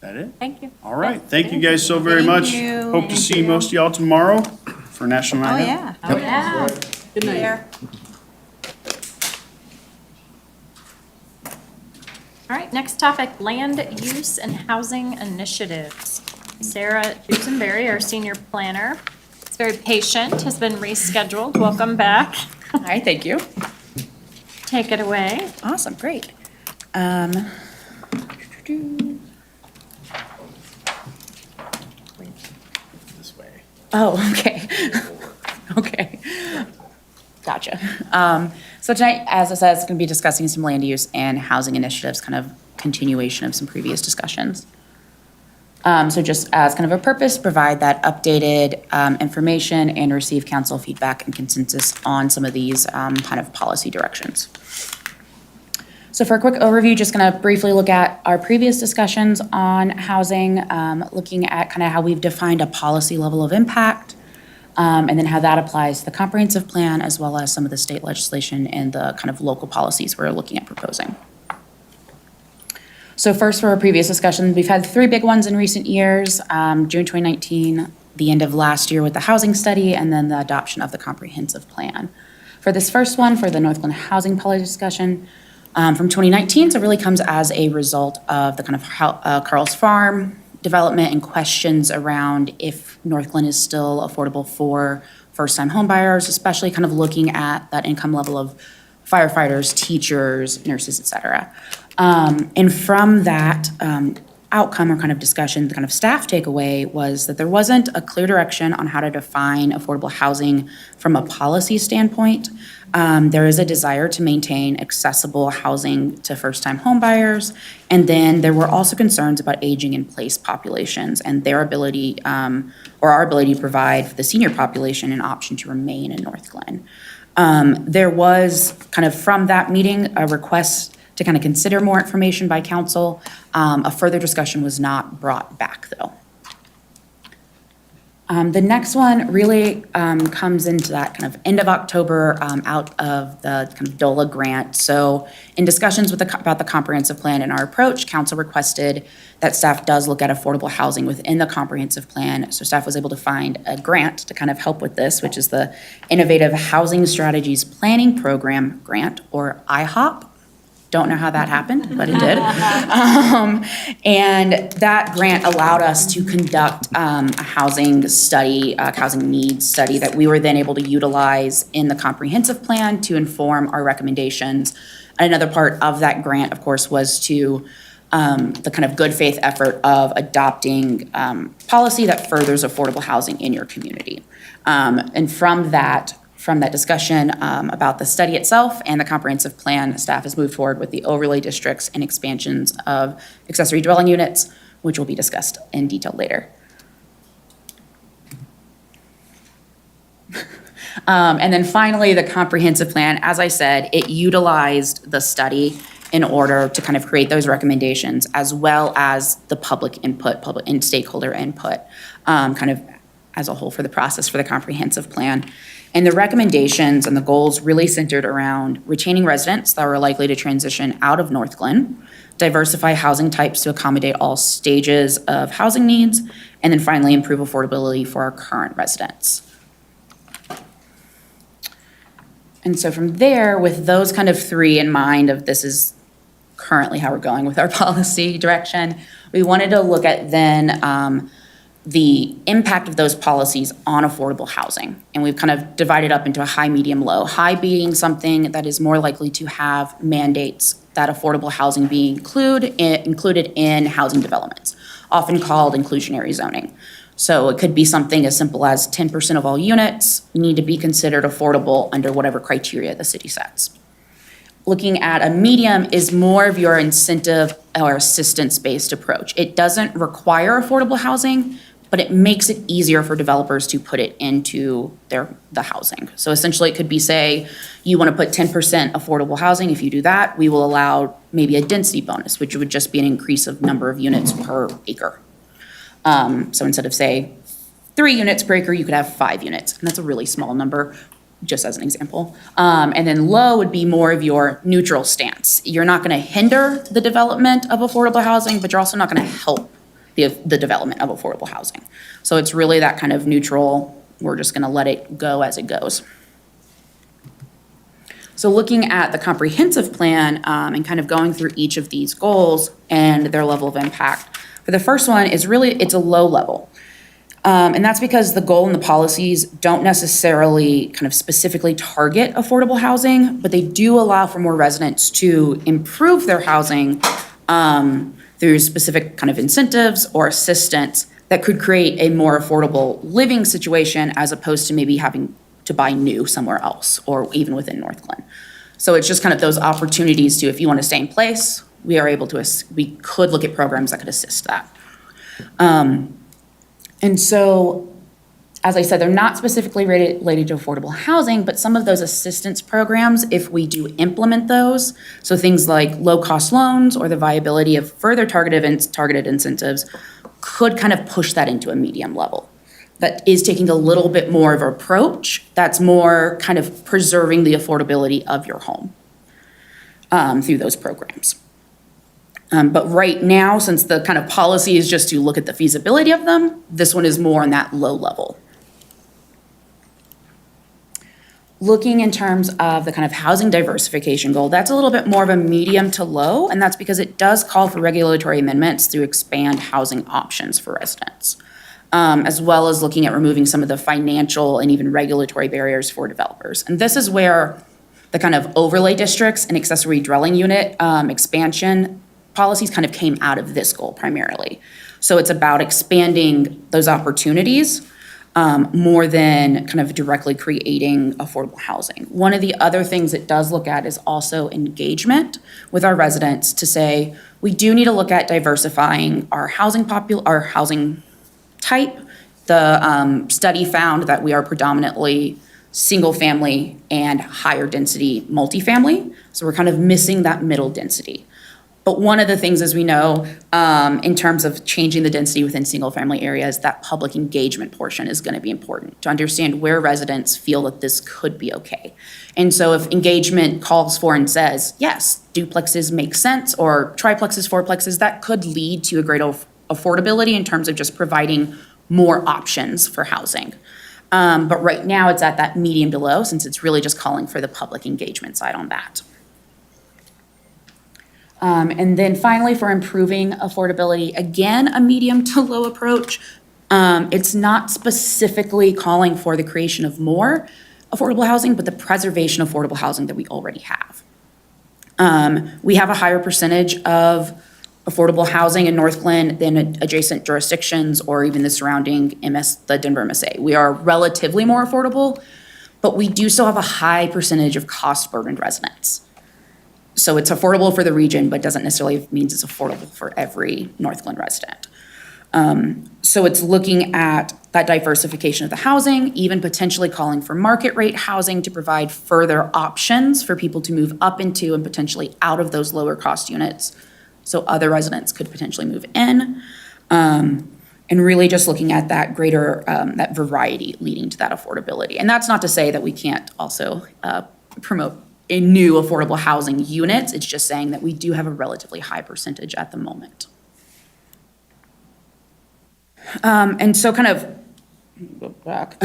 That it? Thank you. All right. Thank you guys so very Thank much. you. Hope to Thank see you. most of y'all tomorrow for National Oh, Night Out. yeah. Oh, yeah. Good night. All right, next topic, land use and housing initiatives. Sarah Dusenberry, our senior planner, is very patient, has been rescheduled. Welcome back. Hi, thank you. Take it away. Awesome, great. This way. Oh, okay. Okay. Gotcha. So tonight, as I said, it's going to be discussing some land use and housing initiatives, kind of continuation of some previous discussions. So just as kind of a purpose, provide that updated information and receive council feedback and consensus on some of these kind of policy directions. So for a quick overview, just going to briefly look at our previous discussions on housing, looking at kind of how we've defined a policy level of impact, and then how that applies to the comprehensive plan, as well as some of the state legislation and the kind of local policies we're looking at proposing. So first, for our previous discussion, we've had 3 big ones in recent years, June 2019, the end of last year with the housing study, and then the adoption of the comprehensive plan. For this first one, for the North Glen housing policy discussion, from 2019, so it really comes as a result of the kind of Carl's Farm development and questions around if North Glen is still affordable for first-time homebuyers, especially kind of looking at that income level of firefighters, teachers, nurses, et cetera. And from that outcome or kind of discussion, the kind of staff takeaway was that there wasn't a clear direction on how to define affordable housing from a policy standpoint. There is a desire to maintain accessible housing to first-time homebuyers. And then there were also concerns about aging in place populations and their ability, or our ability to provide for the senior population an option to remain in North Glen. There was kind of from that meeting, a request to kind of consider more information by council. A further discussion was not brought back, though. The next one really comes into that kind of end of October out of the kind of DOLA grant. So in discussions with about the comprehensive plan and our approach, council requested that staff does look at affordable housing within the comprehensive plan. So staff was able to find a grant to kind of help with this, which is the Innovative Housing Strategies Planning Program grant, or IHOP. Don't know how that happened, but it did. And that grant allowed us to conduct a housing study, housing needs study that we were then able to utilize in the comprehensive plan to inform our recommendations. Another part of that grant, of course, was to the kind of good faith effort of adopting policy that furthers affordable housing in your community. And from that discussion about the study itself and the comprehensive plan, staff has moved forward with the overlay districts and expansions of accessory dwelling units, which will be discussed in detail later. And then finally, the comprehensive plan, as I said, it utilized the study in order to kind of create those recommendations, as well as the public input, public and stakeholder input, kind of as a whole for the process for the comprehensive plan. And the recommendations and the goals really centered around retaining residents that were likely to transition out of North Glen, diversify housing types to accommodate all stages of housing needs, and then finally improve affordability for our current residents. And so from there, with those kind of 3 in mind of this is currently how we're going with our policy direction, we wanted to look at then the impact of those policies on affordable housing. And we've kind of divided up into a high, medium, low. High being something that is more likely to have mandates that affordable housing be included in housing developments, often called inclusionary zoning. So it could be something as simple as 10% of all units need to be considered affordable under whatever criteria the city sets. Looking at a medium is more of your incentive or assistance-based approach. It doesn't require affordable housing, but it makes it easier for developers to put it into the housing. So essentially, it could be, say, you want to put 10% affordable housing. If you do that, we will allow maybe a density bonus, which would just be an increase of number of units per acre. So instead of, say, 3 units per acre, you could have 5 units. And that's a really small number, just as an example. And then low would be more of your neutral stance. You're not going to hinder the development of affordable housing, but you're also not going to help the development of affordable housing. So it's really that kind of neutral, we're just going to let it go as it goes. So looking at the comprehensive plan and kind of going through each of these goals and their level of impact. For the first one is really, it's a low level. And that's because the goal and the policies don't necessarily kind of specifically target affordable housing, but they do allow for more residents to improve their housing through specific kind of incentives or assistance that could create a more affordable living situation as opposed to maybe having to buy new somewhere else or even within Northglenn. So it's just kind of those opportunities to, if you want to stay in place, we are able to, we could look at programs that could assist that. And so, as I said, they're not specifically related to affordable housing, but some of those assistance programs, if we do implement those, so things like low-cost loans or the viability of further targeted incentives, could kind of push that into a medium level. That is taking a little bit more of an approach that's more kind of preserving the affordability of your home through those programs. But right now, since the kind of policy is just to look at the feasibility of them, this one is more on that low level. Looking in terms of the kind of housing diversification goal, that's a little bit more of a medium to low, and that's because it does call for regulatory amendments to expand housing options for residents, as well as looking at removing some of the financial and even regulatory barriers for developers. And this is where the kind of overlay districts and accessory dwelling unit expansion policies kind of came out of this goal primarily. So it's about expanding those opportunities more than kind of directly creating affordable housing. One of the other things it does look at is also engagement with our residents to say, we do need to look at diversifying our housing type. The study found that we are predominantly single family and higher density multifamily. So we're kind of missing that middle density. But one of the things, as we know, in terms of changing the density within single-family areas, that public engagement portion is going to be important to understand where residents feel that this could be okay. And so if engagement calls for and says, yes, duplexes make sense, or triplexes, fourplexes, that could lead to a greater affordability in terms of just providing more options for housing. But right now, it's at that medium to low, since it's really just calling for the public engagement side on that. And then finally, for improving affordability, again, a medium to low approach. It's not specifically calling for the creation of more affordable housing, but the preservation of affordable housing that we already have. We have a higher percentage of affordable housing in Northglenn than adjacent jurisdictions or even the surrounding the Denver MSA. We are relatively more affordable, but we do still have a high percentage of cost-burdened residents. So it's affordable for the region, but doesn't necessarily mean it's affordable for every Northglenn resident. So it's looking at that diversification of the housing, even potentially calling for market rate housing to provide further options for people to move up into and potentially out of those lower cost units. So other residents could potentially move in. And really just looking at that greater, that variety leading to that affordability. And that's not to say that we can't also promote in new affordable housing units. It's just saying that we do have a relatively high percentage at the moment. And so kind of go back.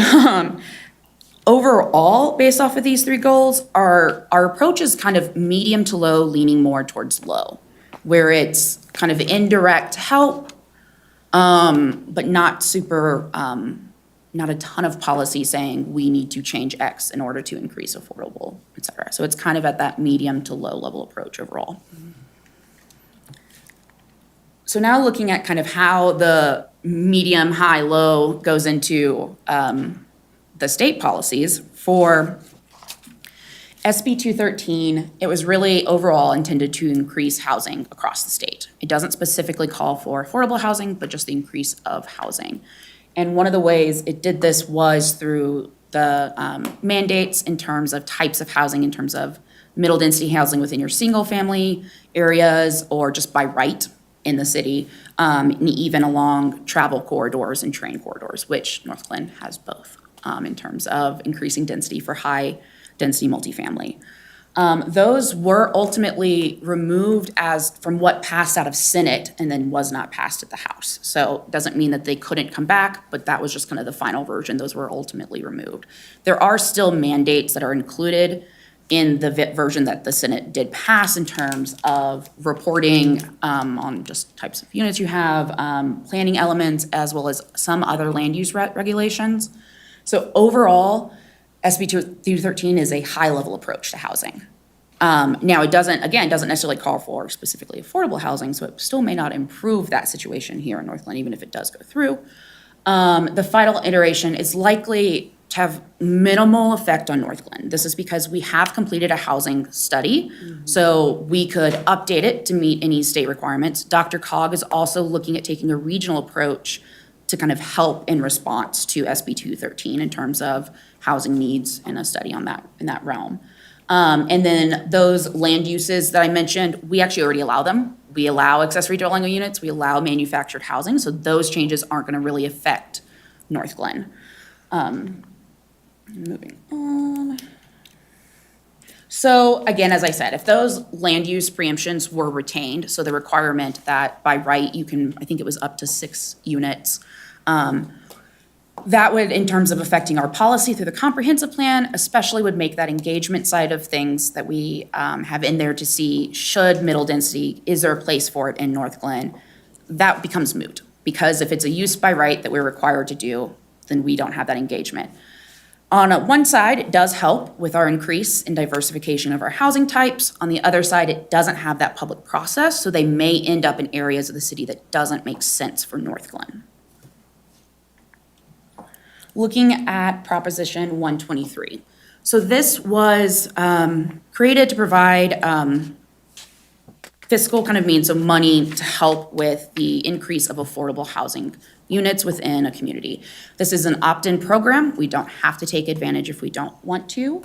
Overall, based off of these three goals, our approach is kind of medium to low, leaning more towards low, where it's kind of indirect help, but not super, not a ton of policy saying we need to change X in order to increase affordable, et cetera. So it's kind of at that medium to low level approach overall. So now looking at kind of how the medium, high, low goes into the state policies for SB 213, it was really overall intended to increase housing across the state. It doesn't specifically call for affordable housing, but just the increase of housing. And one of the ways it did this was through the mandates in terms of types of housing, in terms of middle density housing within your single family areas or just by right in the city, and even along travel corridors and train corridors, which Northglenn has both in terms of increasing density for high density multifamily. Those were ultimately removed as from what passed out of Senate and then was not passed at the House. So it doesn't mean that they couldn't come back, but that was just kind of the final version. Those were ultimately removed. There are still mandates that are included in the version that the Senate did pass in terms of reporting on just types of units you have, planning elements, as well as some other land use regulations. So overall, SB 213 is a high-level approach to housing. Now, it doesn't necessarily call for specifically affordable housing, so it still may not improve that situation here in Northglenn, even if it does go through. The final iteration is likely to have minimal effect on North Glen. This is because we have completed a housing study, so we could update it to meet any state requirements. DRCOG is also looking at taking a regional approach to kind of help in response to SB 213 in terms of housing needs and a study on that, in that realm. And then those land uses that I mentioned, we actually already allow them. We allow accessory dwelling units, we allow manufactured housing, so those changes aren't gonna really affect North Glen. Moving on. So again, as I said, if those land use preemptions were retained, so the requirement that by right you can, I think it was up to 6 units, that would, in terms of affecting our policy through the comprehensive plan, especially would make that engagement side of things that we have in there to see, should middle density, is there a place for it in North Glen? That becomes moot, because if it's a use by right that we're required to do, then we don't have that engagement. On one side, it does help with our increase in diversification of our housing types. On the other side, it doesn't have that public process, so they may end up in areas of the city that doesn't make sense for North Glen. Looking at Proposition 123. So this was created to provide fiscal kind of means, so money to help with the increase of affordable housing units within a community. This is an opt-in program. We don't have to take advantage if we don't want to.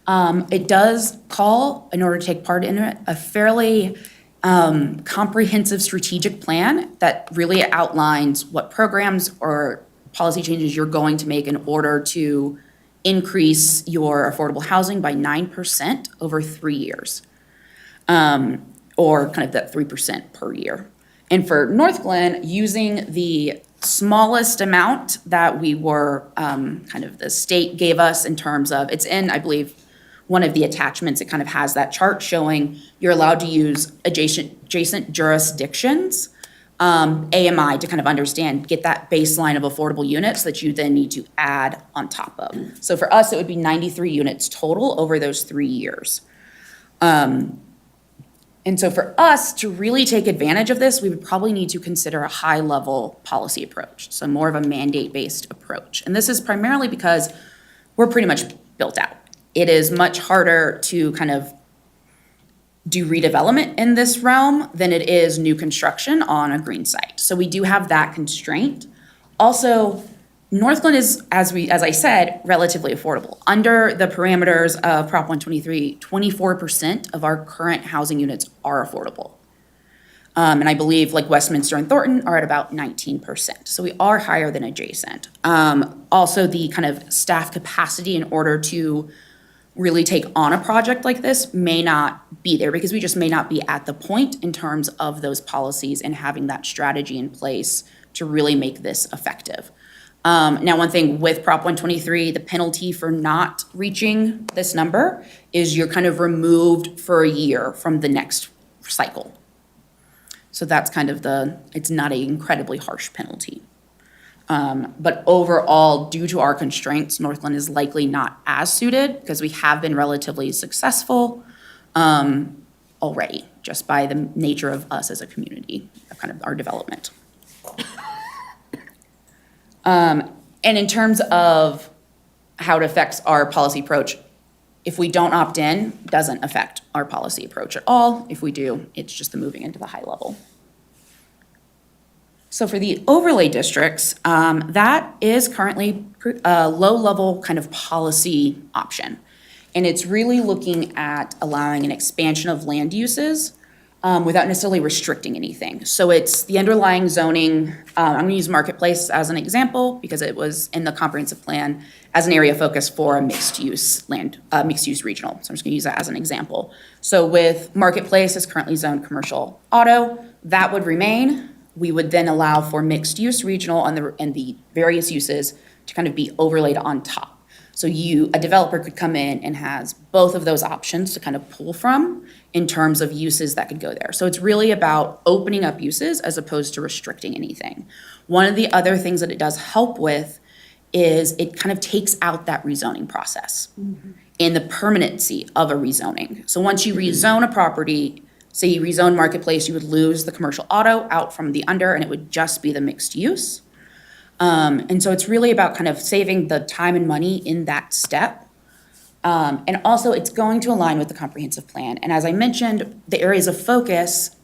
It does call, in order to take part in it, a fairly comprehensive strategic plan that really outlines what programs or policy changes you're going to make in order to increase your affordable housing by 9% over 3 years. Or kind of that 3% per year. And for North Glen, using the smallest amount that we were, kind of the state gave us in terms of, it's in, I believe, one of the attachments, it kind of has that chart showing you're allowed to use adjacent jurisdictions, AMI, to kind of understand, get that baseline of affordable units that you then need to add on top of. So for us, it would be 93 units total over those 3 years. And so for us to really take advantage of this, we would probably need to consider a high-level policy approach, so more of a mandate-based approach. And this is primarily because we're pretty much built out. It is much harder to kind of do redevelopment in this realm than it is new construction on a green site. So we do have that constraint. Also, North Glen is, as I said, relatively affordable. Under the parameters of Prop 123, 24% of our current housing units are affordable. And I believe like Westminster and Thornton are at about 19%. So we are higher than adjacent. Also, the kind of staff capacity in order to really take on a project like this may not be there, because we just may not be at the point in terms of those policies and having that strategy in place to really make this effective. Now, one thing with Prop 123, the penalty for not reaching this number is you're kind of removed for a year from the next cycle. So that's kind of it's not an incredibly harsh penalty. But overall, due to our constraints, North Glen is likely not as suited, because we have been relatively successful already, just by the nature of us as a community, kind of our development. And in terms of how it affects our policy approach, if we don't opt in, it doesn't affect our policy approach at all. If we do, it's just the moving into the high level. So for the overlay districts, that is currently a low-level kind of policy option. And it's really looking at allowing an expansion of land uses without necessarily restricting anything. So it's the underlying zoning, I'm gonna use Marketplace as an example because it was in the comprehensive plan as an area of focus for a mixed-use regional. So I'm just gonna use that as an example. So with Marketplace, it's currently zoned commercial auto, that would remain. We would then allow for mixed-use regional and the various uses to kind of be overlaid on top. So a developer could come in and has both of those options to kind of pull from in terms of uses that could go there. So it's really about opening up uses as opposed to restricting anything. One of the other things that it does help with is it kind of takes out that rezoning process and the permanency of a rezoning. So once you rezone a property, say you rezone Marketplace, you would lose the commercial auto out from the under and it would just be the mixed use. And so it's really about kind of saving the time and money in that step. And also, it's going to align with the comprehensive plan. And as I mentioned, the areas of focus,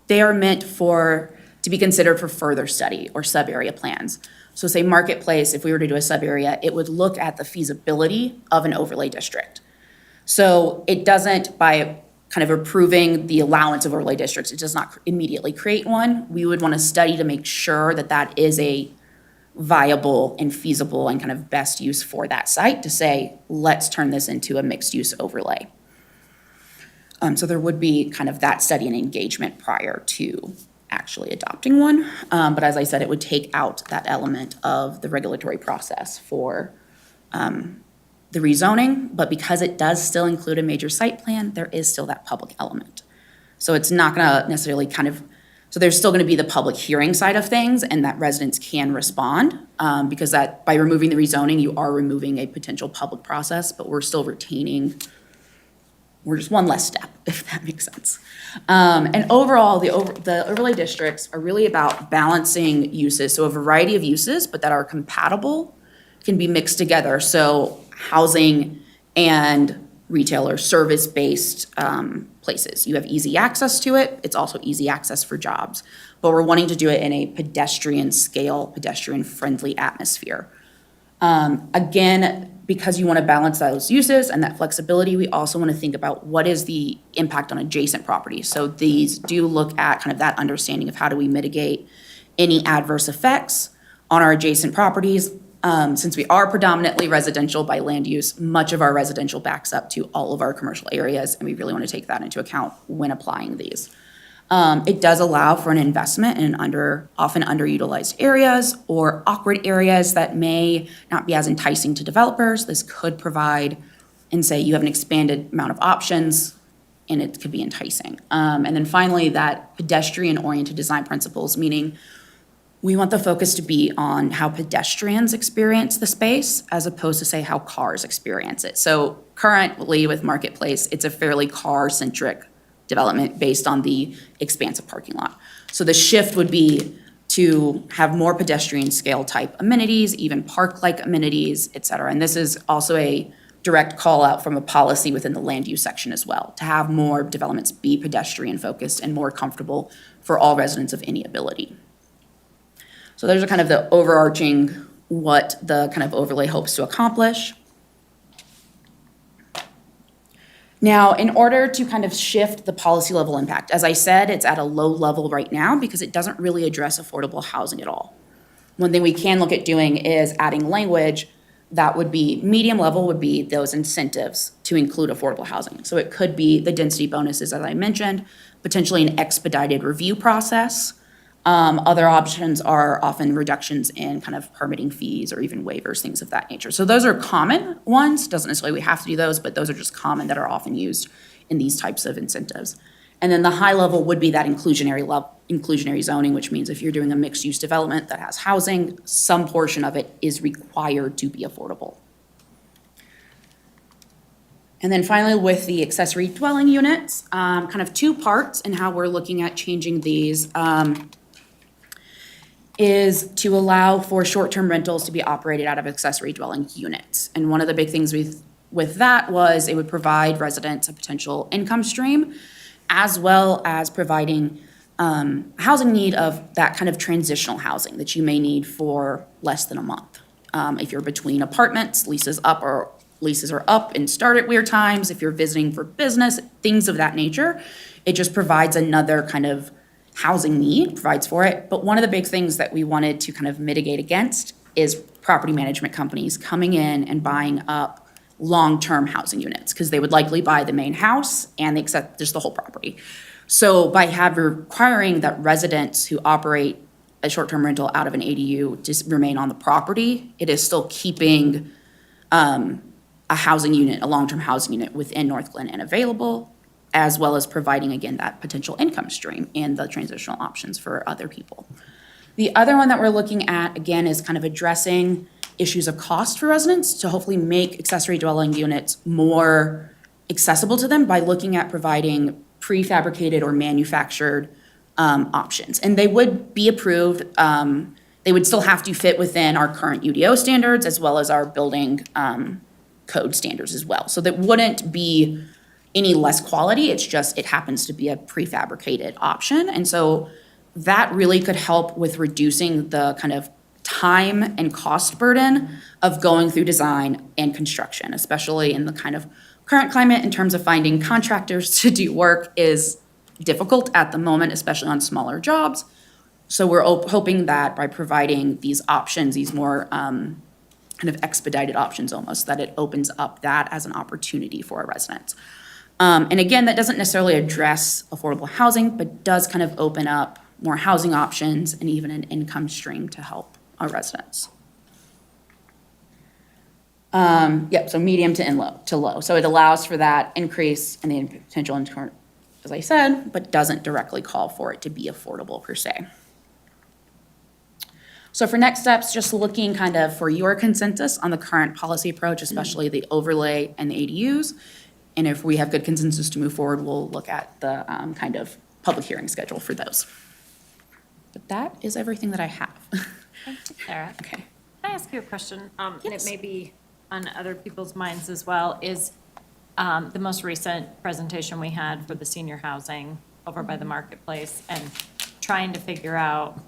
they are meant to be considered for further study or sub-area plans. So say Marketplace, if we were to do a sub-area, it would look at the feasibility of an overlay district. So it doesn't, by kind of approving the allowance of overlay districts, it does not immediately create one. We would want to study to make sure that that is a viable and feasible and kind of best use for that site to say, let's turn this into a mixed-use overlay. So there would be kind of that study and engagement prior to actually adopting one. But as I said, it would take out that element of the regulatory process for the rezoning. But because it does still include a major site plan, there is still that public element. So it's not gonna necessarily so there's still gonna be the public hearing side of things and that residents can respond. Because that, by removing the rezoning, you are removing a potential public process, but we're still retaining, we're just one less step, if that makes sense. And overall, the overlay districts are really about balancing uses. So a variety of uses, but that are compatible, can be mixed together. So housing and retail or service-based places. You have easy access to it. It's also easy access for jobs. But we're wanting to do it in a pedestrian scale, pedestrian-friendly atmosphere. Again, because you want to balance those uses and that flexibility, we also want to think about what is the impact on adjacent properties. So these do look at kind of that understanding of how do we mitigate any adverse effects on our adjacent properties. Since we are predominantly residential by land use, much of our residential backs up to all of our commercial areas, and we really want to take that into account when applying these. It does allow for an investment in often underutilized areas or awkward areas that may not be as enticing to developers. This could provide, and say you have an expanded amount of options, and it could be enticing. And then finally, that pedestrian-oriented design principles, meaning we want the focus to be on how pedestrians experience the space as opposed to, say, how cars experience it. So currently with Marketplace, it's a fairly car-centric development based on the expansive parking lot. So the shift would be to have more pedestrian scale type amenities, even park-like amenities, et cetera. And this is also a direct call out from a policy within the land use section as well, to have more developments be pedestrian focused and more comfortable for all residents of any ability. So those are kind of the overarching, what the kind of overlay hopes to accomplish. Now, in order to kind of shift the policy level impact, as I said, it's at a low level right now because it doesn't really address affordable housing at all. One thing we can look at doing is adding language that would be, medium level would be those incentives to include affordable housing. So it could be the density bonuses, as I mentioned, potentially an expedited review process. Other options are often reductions in kind of permitting fees or even waivers, things of that nature. So those are common ones. Doesn't necessarily we have to do those, but those are just common that are often used in these types of incentives. And then the high level would be that inclusionary zoning, which means if you're doing a mixed use development that has housing, some portion of it is required to be affordable. And then finally, with the accessory dwelling units, kind of two parts in how we're looking at changing these. Is to allow for short-term rentals to be operated out of accessory dwelling units. And one of the big things with that was it would provide residents a potential income stream, as well as providing housing need of that kind of transitional housing that you may need for less than a month. If you're between apartments, leases are up and start at weird times. If you're visiting for business, things of that nature, it just provides another kind of housing need, provides for it. But one of the big things that we wanted to kind of mitigate against is property management companies coming in and buying up long-term housing units, because they would likely buy the main house and they accept just the whole property. So by requiring that residents who operate a short-term rental out of an ADU just remain on the property, it is still keeping a housing unit, a long-term housing unit within North Glen and available, as well as providing, again, that potential income stream and the transitional options for other people. The other one that we're looking at, again, is kind of addressing issues of cost for residents to hopefully make accessory dwelling units more accessible to them by looking at providing prefabricated or manufactured options. And they would be approved they would still have to fit within our current UDO standards as well as our building code standards as well. So that wouldn't be any less quality, it's just, it happens to be a prefabricated option. And so that really could help with reducing the kind of time and cost burden of going through design and construction, especially in the kind of current climate in terms of finding contractors to do work is difficult at the moment, especially on smaller jobs. So we're hoping that by providing these options, these more kind of expedited options almost, that it opens up that as an opportunity for our residents. And again, that doesn't necessarily address affordable housing, but does kind of open up more housing options and even an income stream to help our residents. Yep, so medium to low. So it allows for that increase in the potential, as I said, but doesn't directly call for it to be affordable per se. So for next steps, just looking kind of for your consensus on the current policy approach, especially the overlay and the ADUs. And if we have good consensus to move forward, we'll look at the kind of public hearing schedule for those. But that is everything that I have. Sarah, Okay. can I ask you a question? And it Yes. may be on other people's minds as well, is the most recent presentation we had for the senior housing over by the marketplace and trying to figure out,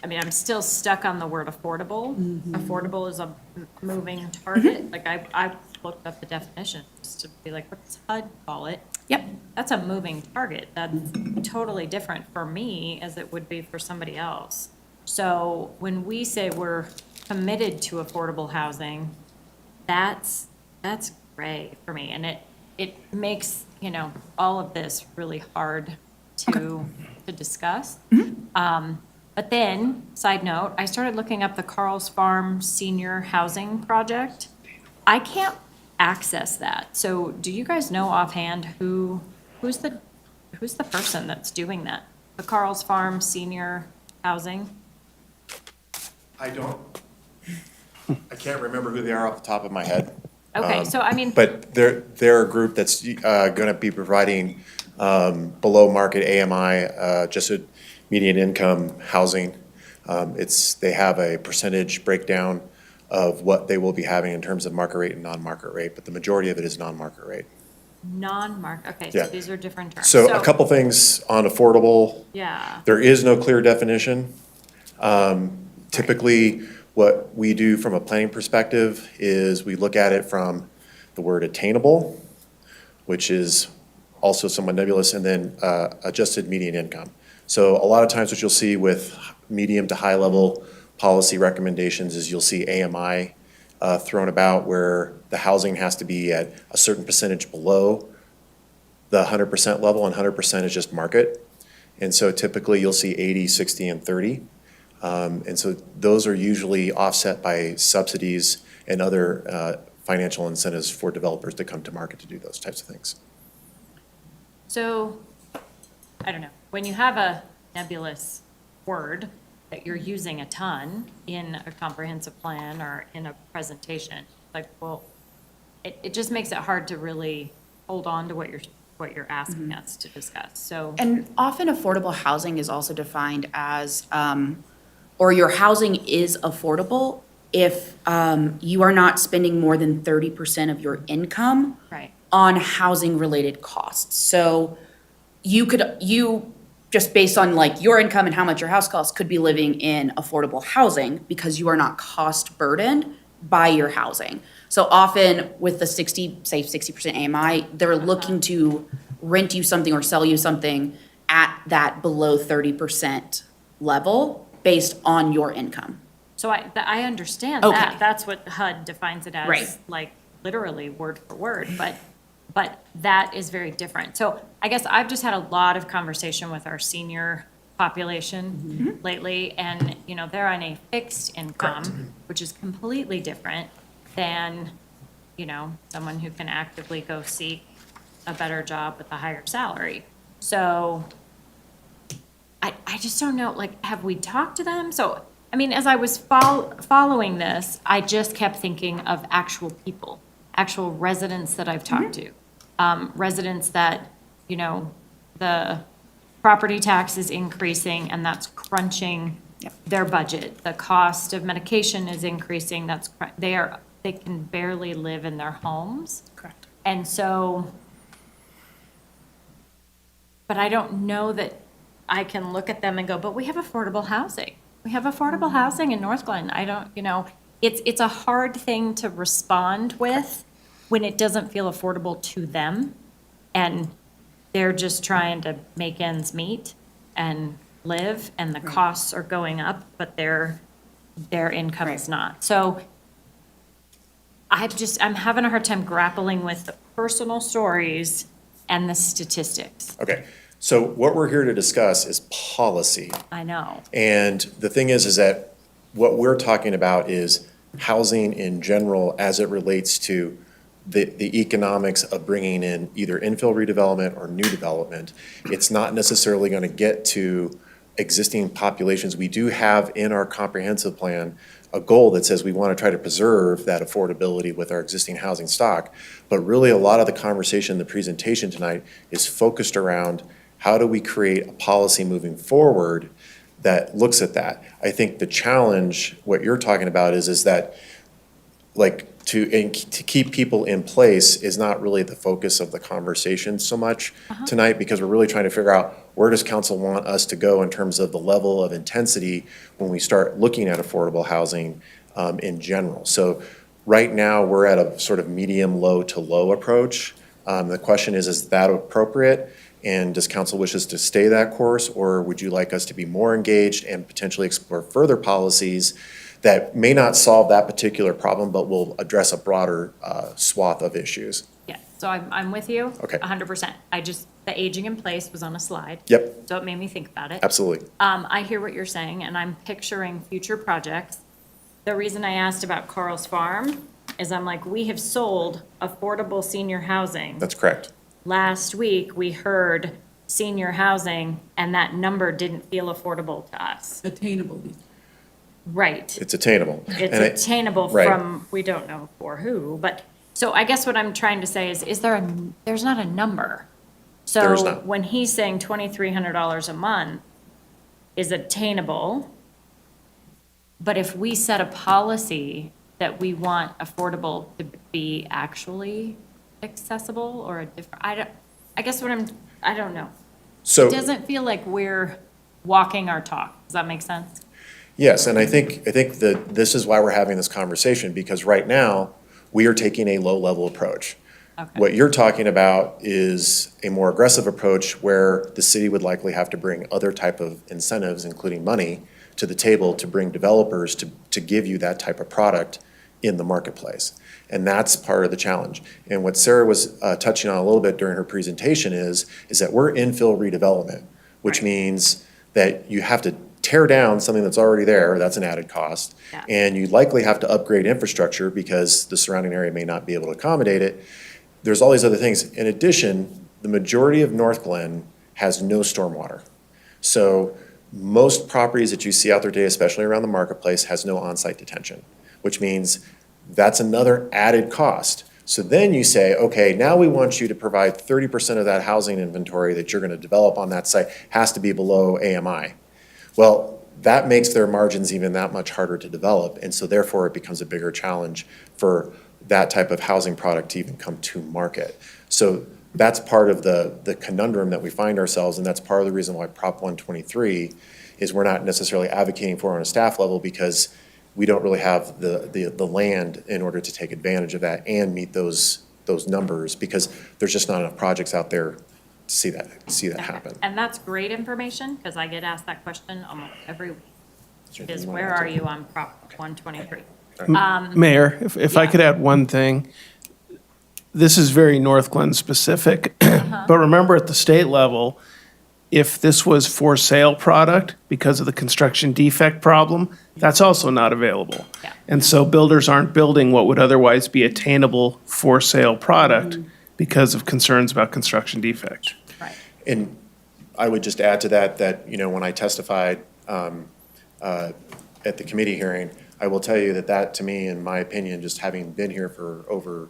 I mean, I'm still stuck on the word affordable. Affordable is a moving target. Like I looked up the definition just to be like, what does HUD call it? Yep. That's a moving target. That's totally different for me as it would be for somebody else. So when we say we're committed to affordable housing, that's gray for me. And it makes, all of this really hard to discuss. But then, side note, I started looking up the Carl's Farm Senior Housing Project. I can't access that. So do you guys know offhand who's the person that's doing that? The Carl's Farm Senior Housing? I can't remember who they are off the top of my head. Okay, so I mean, But they're a group that's gonna be providing below market AMI, just a median income housing. They have a percentage breakdown of what they will be having in terms of market rate and non-market rate, but the majority of it is non-market rate. non-market, okay, Yeah. so these are different terms. So a couple things on affordable. Yeah, There is no clear definition. Typically, what we do from a planning perspective is we look at it from the word attainable, which is also somewhat nebulous, and then adjusted median income. So a lot of times what you'll see with medium to high level policy recommendations is you'll see AMI thrown about where the housing has to be at a certain percentage below the 100% level, and 100% is just market. And so typically you'll see 80, 60, and 30. And so those are usually offset by subsidies and other financial incentives for developers to come to market to do those types of things. so, I don't know, when you have a nebulous word that you're using a ton in a comprehensive plan or in a presentation, like, well, it just makes it hard to really hold on to what you're asking us to discuss, so. And often affordable housing is also defined as, or your housing is affordable if you are not spending more than 30% of your income Right. on housing-related costs. So you, just based on like your income and how much your house costs, could be living in affordable housing because you are not cost burdened by your housing. So often with the 60% AMI, they're looking to rent you something or sell you something at that below 30% level based on your income. So I understand Okay. that, that's what HUD defines it Right. as, like, literally word for word, but that is very different. So I guess I've just had a lot of conversation with our senior population lately, and, they're on a fixed income, which is completely different than, someone who can actively go seek a better job with a higher salary. So I just don't know, like, have we talked to them? So, I mean, as I was following this, I just kept thinking of actual people, actual residents that I've talked to. Residents that, the property tax is increasing and that's crunching their budget. The cost of medication is increasing. They can barely live in their homes. Correct. And so, but I don't know that I can look at them and go, but we have affordable housing. We have affordable housing in North Glen. I don't, it's a hard thing to respond with when it doesn't feel affordable to them. And they're just trying to make ends meet and live, and the costs are going up, but their income is not. So I'm having a hard time grappling with the personal stories and the statistics. Okay, so what we're here to discuss is policy. I know. And the thing is that what we're talking about is housing in general as it relates to the economics of bringing in either infill redevelopment or new development. It's not necessarily going to get to existing populations. We do have in our comprehensive plan a goal that says we want to try to preserve that affordability with our existing housing stock. But really, a lot of the conversation, the presentation tonight is focused around how do we create a policy moving forward that looks at that. I think the challenge, what you're talking about is that like to keep people in place is not really the focus of the conversation so much tonight, because we're really trying to figure out where does council want us to go in terms of the level of intensity when we start looking at affordable housing in general. So right now, we're at a sort of medium, low to low approach. The question is that appropriate? And does council wishes to stay that course, or would you like us to be more engaged and potentially explore further policies that may not solve that particular problem, but will address a broader swath of issues? Yeah, so I'm with you. Okay. 100%. The aging in place was on a slide. Yep, So it made me think about it. absolutely. I hear what you're saying, and I'm picturing future projects. The reason I asked about Carl's Farm is I'm like, we have sold affordable senior housing. That's correct. Last week, we heard senior housing, and that number didn't feel affordable to us. Attainable. Right. It's attainable. It's And attainable right. from, we don't know for who, but, so I guess what I'm trying to say is there's not a number. There is So not. when he's saying $2,300 a month is attainable, but if we set a policy that we want affordable to be actually accessible or a different, I guess I don't know. So. It doesn't feel like we're walking our talk. Does that make sense? Yes, and I think that this is why we're having this conversation, because right now, we are taking a low-level approach. Okay. What you're talking about is a more aggressive approach where the city would likely have to bring other type of incentives, including money, to the table to bring developers to give you that type of product in the marketplace. And that's part of the challenge. And what Sarah was touching on a little bit during her presentation is that we're infill redevelopment, which Right. means that you have to tear down something that's already there, that's an added cost. Yeah. And you likely have to upgrade infrastructure because the surrounding area may not be able to accommodate it. There's all these other things. In addition, the majority of North Glen has no stormwater. So most properties that you see out there today, especially around the marketplace, has no on-site detention, which means that's another added cost. So then you say, okay, now we want you to provide 30% of that housing inventory that you're gonna develop on that site has to be below AMI. Well, that makes their margins even that much harder to develop, and so therefore it becomes a bigger challenge for that type of housing product to even come to market. So that's part of the conundrum that we find ourselves, and that's part of the reason why Prop 123 is we're not necessarily advocating for on a staff level, because we don't really have the land in order to take advantage of that and meet those numbers, because there's just not enough projects out there to see that happen. And that's great information, because I get asked that question almost every week, is where are you on Prop 123? Mayor, if I yeah. could add one thing. This is very North Glen specific, but remember at the state level, if this was for sale product, because of the construction defect problem, that's also not available. Yeah. And so builders aren't building what would otherwise be attainable for sale product because of concerns about construction defect. Right. And I would just add to that, when I testified at the committee hearing, I will tell you that to me, in my opinion, just having been here for over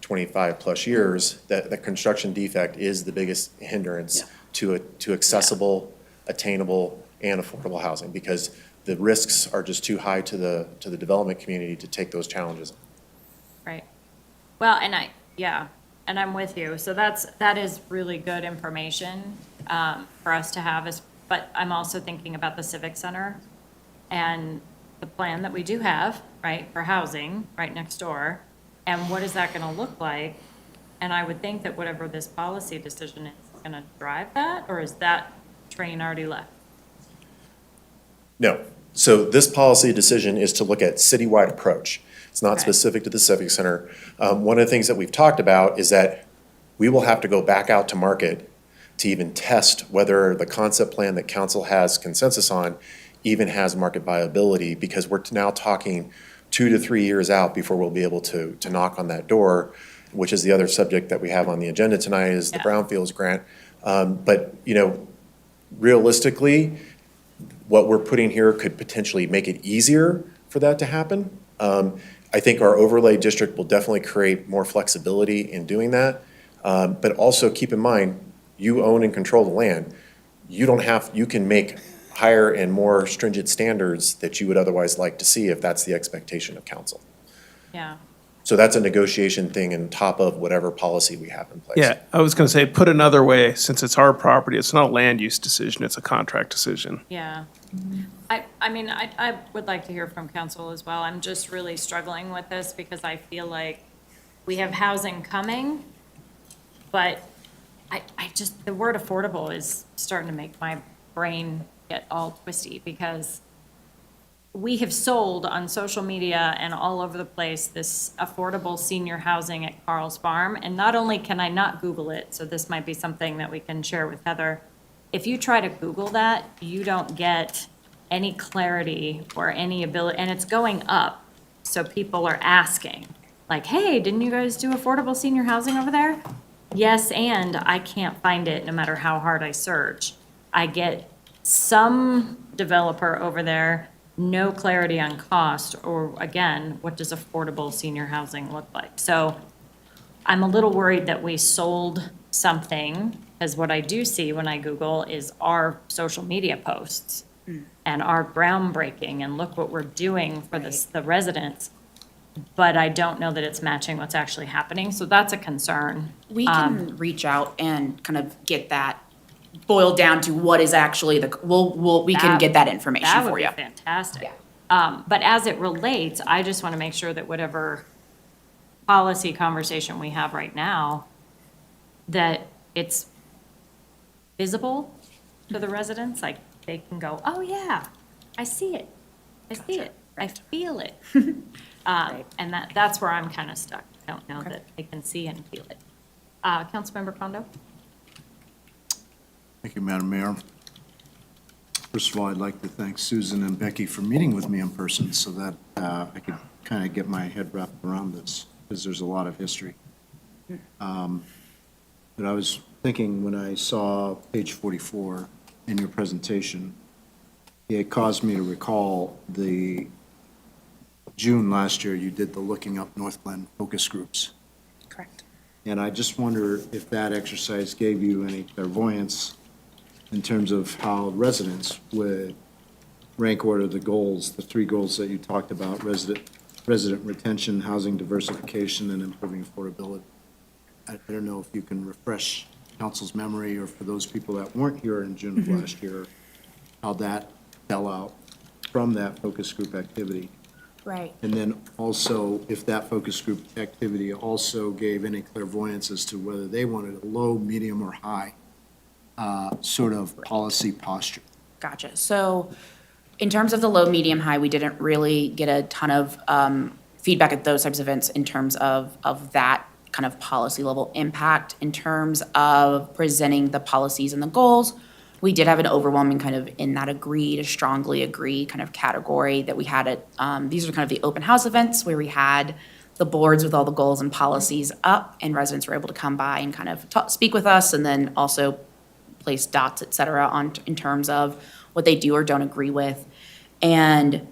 25-plus years, that the construction defect is the biggest hindrance to accessible, attainable, and affordable housing. Because the risks are just too high to the development community to take those challenges. Right. Well, and I'm with you. So that is really good information for us to have, but I'm also thinking about the Civic Center and the plan that we do have, right, for housing right next door. And what is that going to look like? And I would think that whatever this policy decision is going to drive that, or is that train already left? No. So this policy decision is to look at citywide approach. It's not Okay. specific to the Civic Center. One of the things that we've talked about is that we will have to go back out to market to even test whether the concept plan that council has consensus on even has market viability, because we're now talking 2 to 3 years out before we'll be able to knock on that door, which is the other subject that we have on the agenda tonight, is the Yeah. Brownfields grant. But, realistically, what we're putting here could potentially make it easier for that to happen. I think our overlay district will definitely create more flexibility in doing that. But also keep in mind, you own and control the land. You can make higher and more stringent standards that you would otherwise like to see if that's the expectation of council. Yeah. So that's a negotiation thing on top of whatever policy we have in place. Yeah, I was going to say, put another way, since it's our property, it's not a land use decision, it's a contract decision. Yeah. I would like to hear from council as well. I'm just really struggling with this because I feel like we have housing coming, but the word affordable is starting to make my brain get all twisty because we have sold on social media and all over the place this affordable senior housing at Carl's Farm. And not only can I not Google it, so this might be something that we can share with Heather. If you try to Google that, you don't get any clarity or any ability, and it's going up. So people are asking, like, hey, didn't you guys do affordable senior housing over there? Yes, and I can't find it no matter how hard I search. I get some developer over there, no clarity on cost, or again, what does affordable senior housing look like? So I'm a little worried that we sold something, because what I do see when I Google is our social media posts and our groundbreaking, and look what we're doing for the residents. But I don't know that it's matching what's actually happening, so that's a concern. We can reach out and kind of get that boiled down to what is actually we can get that information That for would you. be fantastic. But as it relates, I just want to make sure that whatever policy conversation we have right now, that it's visible to the residents, like they can go, oh yeah, I see it, I see it, I feel it. And that's where I'm kind of stuck. I don't know that they can see and feel it. Councilmember Kondo? Thank you, Madam Mayor. First of all, I'd like to thank Susan and Becky for meeting with me in person so that I could kind of get my head wrapped around this, because there's a lot of history. But I was thinking when I saw page 44 in your presentation, it caused me to recall the June last year, you did the Looking Up North Glen focus groups. Correct. And I just wonder if that exercise gave you any clairvoyance in terms of how residents would rank order the goals, the 3 goals that you talked about: resident retention, housing diversification, and improving affordability. I don't know if you can refresh council's memory, or for those people that weren't here in June of last year, how that fell out from that focus group activity. Right. And then also, if that focus group activity also gave any clairvoyance as to whether they wanted a low, medium, or high sort of policy posture. Gotcha. So in terms of the low, medium, high, we didn't really get a ton of feedback at those types of events in terms of that kind of policy level impact. In terms of presenting the policies and the goals, we did have an overwhelming kind of in that agree to strongly agree kind of category that we had at, these are kind of the open house events where we had the boards with all the goals and policies up, and residents were able to come by and kind of speak with us, and then also place dots, et cetera, in terms of what they do or don't agree with. And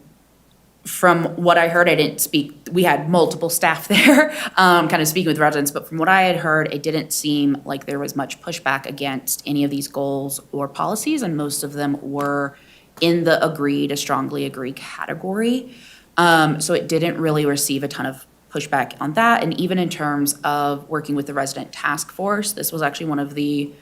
from what I heard, I didn't speak, we had multiple staff there, kind of speaking with residents, but from what I had heard, it didn't seem like there was much pushback against any of these goals or policies, and most of them were in the agree to strongly agree category. So it didn't really receive a ton of pushback on that. And even in terms of working with the resident task force, this was actually one of the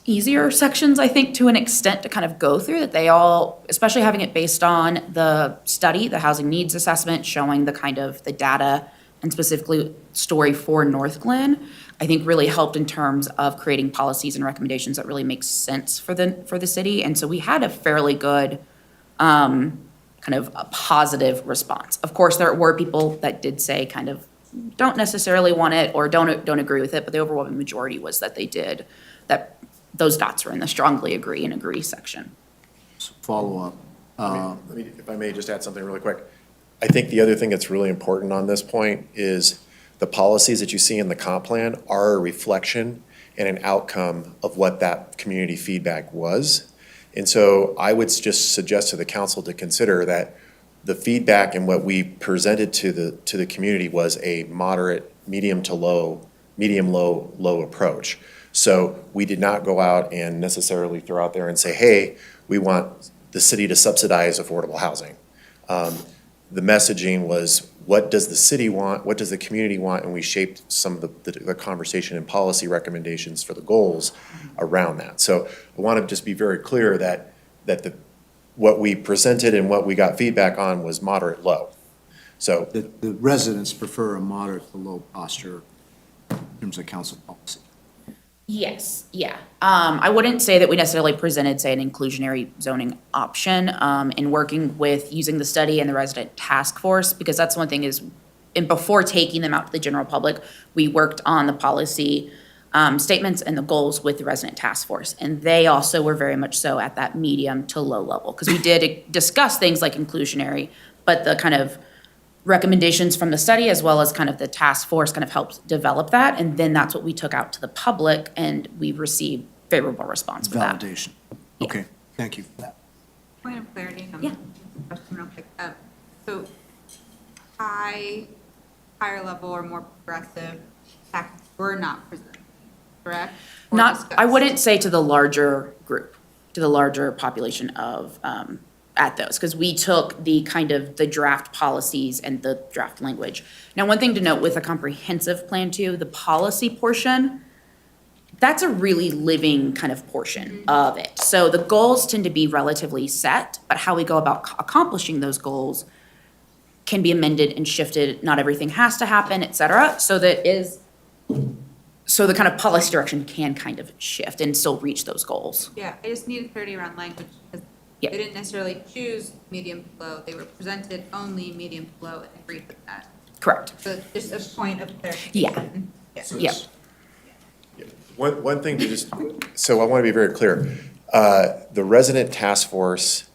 easier sections, I think, to an extent to kind of go through, that they all, especially having it based on the study, the housing needs assessment, showing the kind of the data and specifically story for North Glen, I think really helped in terms of creating policies and recommendations that really make sense for the city. And so we had a fairly good kind of a positive response. Of course, there were people that did say kind of don't necessarily want it or don't agree with it, but the overwhelming majority was that they did, that those dots were in the strongly agree and agree section. Follow-up. Let me, if I may just add something really quick. I think the other thing that's really important on this point is the policies that you see in the comp plan are a reflection and an outcome of what that community feedback was. And so I would just suggest to the council to consider that the feedback and what we presented to the community was a moderate, medium, low approach. So we did not go out and necessarily throw out there and say, hey, we want the city to subsidize affordable housing. The messaging was, what does the city want? What does the community want? And we shaped some of the conversation and policy recommendations for the goals around that. So I want to just be very clear that what we presented and what we got feedback on was moderate low. So The residents prefer a moderate to low posture in terms of council policy. Yes, yeah. I wouldn't say that we necessarily presented, say, an inclusionary zoning option in working with using the study and the resident task force, because that's one thing is, and before taking them out to the general public, we worked on the policy statements and the goals with the resident task force. And they also were very much so at that medium to low level, because we did discuss things like inclusionary, but the kind of recommendations from the study as well as kind of the task force kind of helped develop that. And then that's what we took out to the public and we received favorable response for that. Validation. Okay, thank you for that. Point of clarity on Yeah. the question real quick. So higher level or more progressive taxes were not presented, correct? Or Not, I discussed? wouldn't say to the larger group, to the larger population of, at those, because we took the kind of the draft policies and the draft language. Now, one thing to note with a comprehensive plan too, the policy portion, that's a really living kind of portion of it. So the goals tend to be relatively set, but how we go about accomplishing those goals can be amended and shifted. Not everything has to happen, et cetera. So the kind of policy direction can kind of shift and still reach those goals. Yeah, I just needed clarity around language because Yeah. they didn't necessarily choose medium to low. They were presented only medium to low and agreed with that. Correct. So just a point of clarification. Yeah. Yep. One thing to just, so I want to be very clear. The resident task force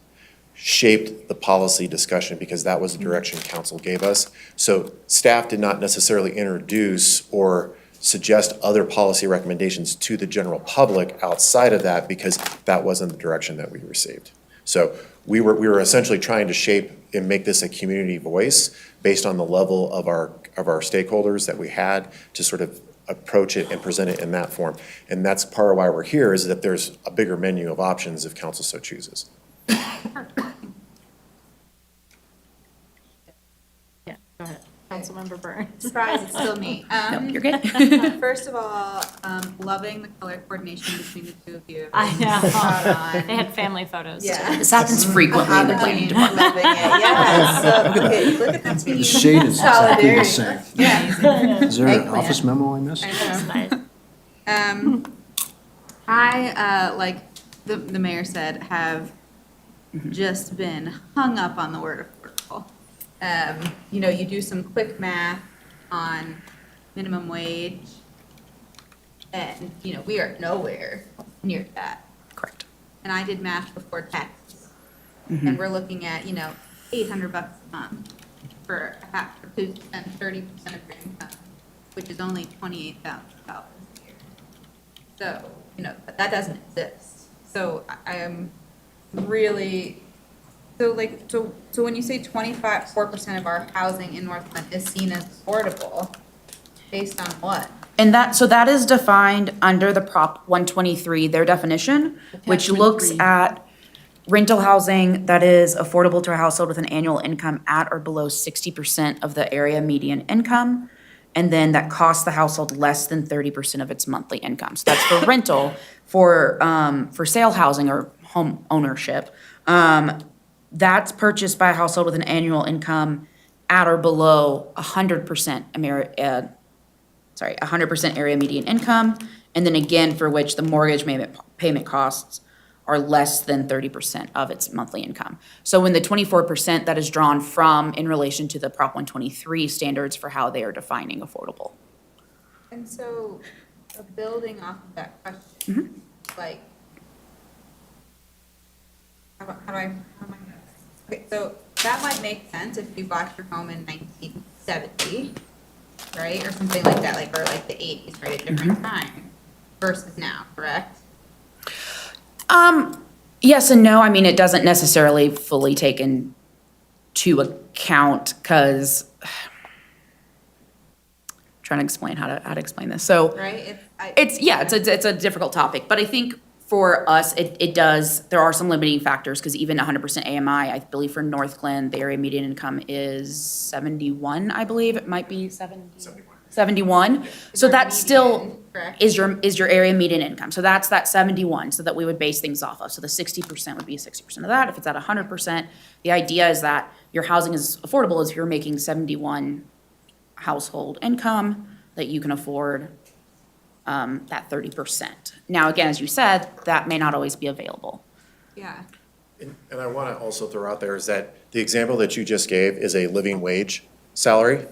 shaped the policy discussion because that was the direction council gave us. So staff did not necessarily introduce or suggest other policy recommendations to the general public outside of that because that wasn't the direction that we received. So we were essentially trying to shape and make this a community voice based on the level of our stakeholders that we had to sort of approach it and present it in that form. And that's part of why we're here, is that there's a bigger menu of options if council so chooses. Councilmember Burns. Surprise, it's still me. No, you're good. First of all, loving the color coordination between the two of you. I know. Spot on. They had family photos. Yeah. This happens frequently in the planning department. Loving it, yes. So, okay, look at that The team. shade is exactly the Solidarity. same. Yeah. Is there an Eggplant. office memo I missed? I know. I, like the mayor said, have just been hung up on the word affordable. You know, you do some quick math on minimum wage, and, you know, we are nowhere near that. Correct. And I did math before taxes, and we're looking at, you know, $800 a month for to spend 30% of your income, which is only $28,000 a year. So, you know, that doesn't exist. So I am really, so when you say 4% of our housing in North Glen is seen as affordable, based on what? And that is defined under the Prop 123, their definition, which looks at rental housing that is affordable to a household with an annual income at or below 60% of the area median income, and then that costs the household less than 30% of its monthly income. So that's for rental. For sale housing or home ownership, that's purchased by a household with an annual income at or below 100% 100% area median income, and then again, for which the mortgage payment costs are less than 30% of its monthly income. So when the 24% that is drawn from in relation to the Prop 123 standards for how they are defining affordable. And so, building off of that question, like, how am I, okay, so that might make sense if you bought your home in 1970, right, or something like that, like, or like the 80s, right, a different time versus now, correct? Yes and no. I mean, it doesn't necessarily fully take into account because trying to explain how to explain this. So Right, it's a difficult topic, but I think for us, it does, there are some limiting factors because even 100% AMI, I believe for Northglenn, the area median income is 71, I believe. It might be 71. So our that's still median, correct? is your area median income. So that's that 71, so that we would base things off of. So the 60% would be 60% of that. If it's at 100%, the idea is that your housing is affordable if you're making 71 household income, that you can afford that 30%. Now, again, as you said, that may not always be available. Yeah, And I want to also throw out there is that the example that you just gave is a living wage salary,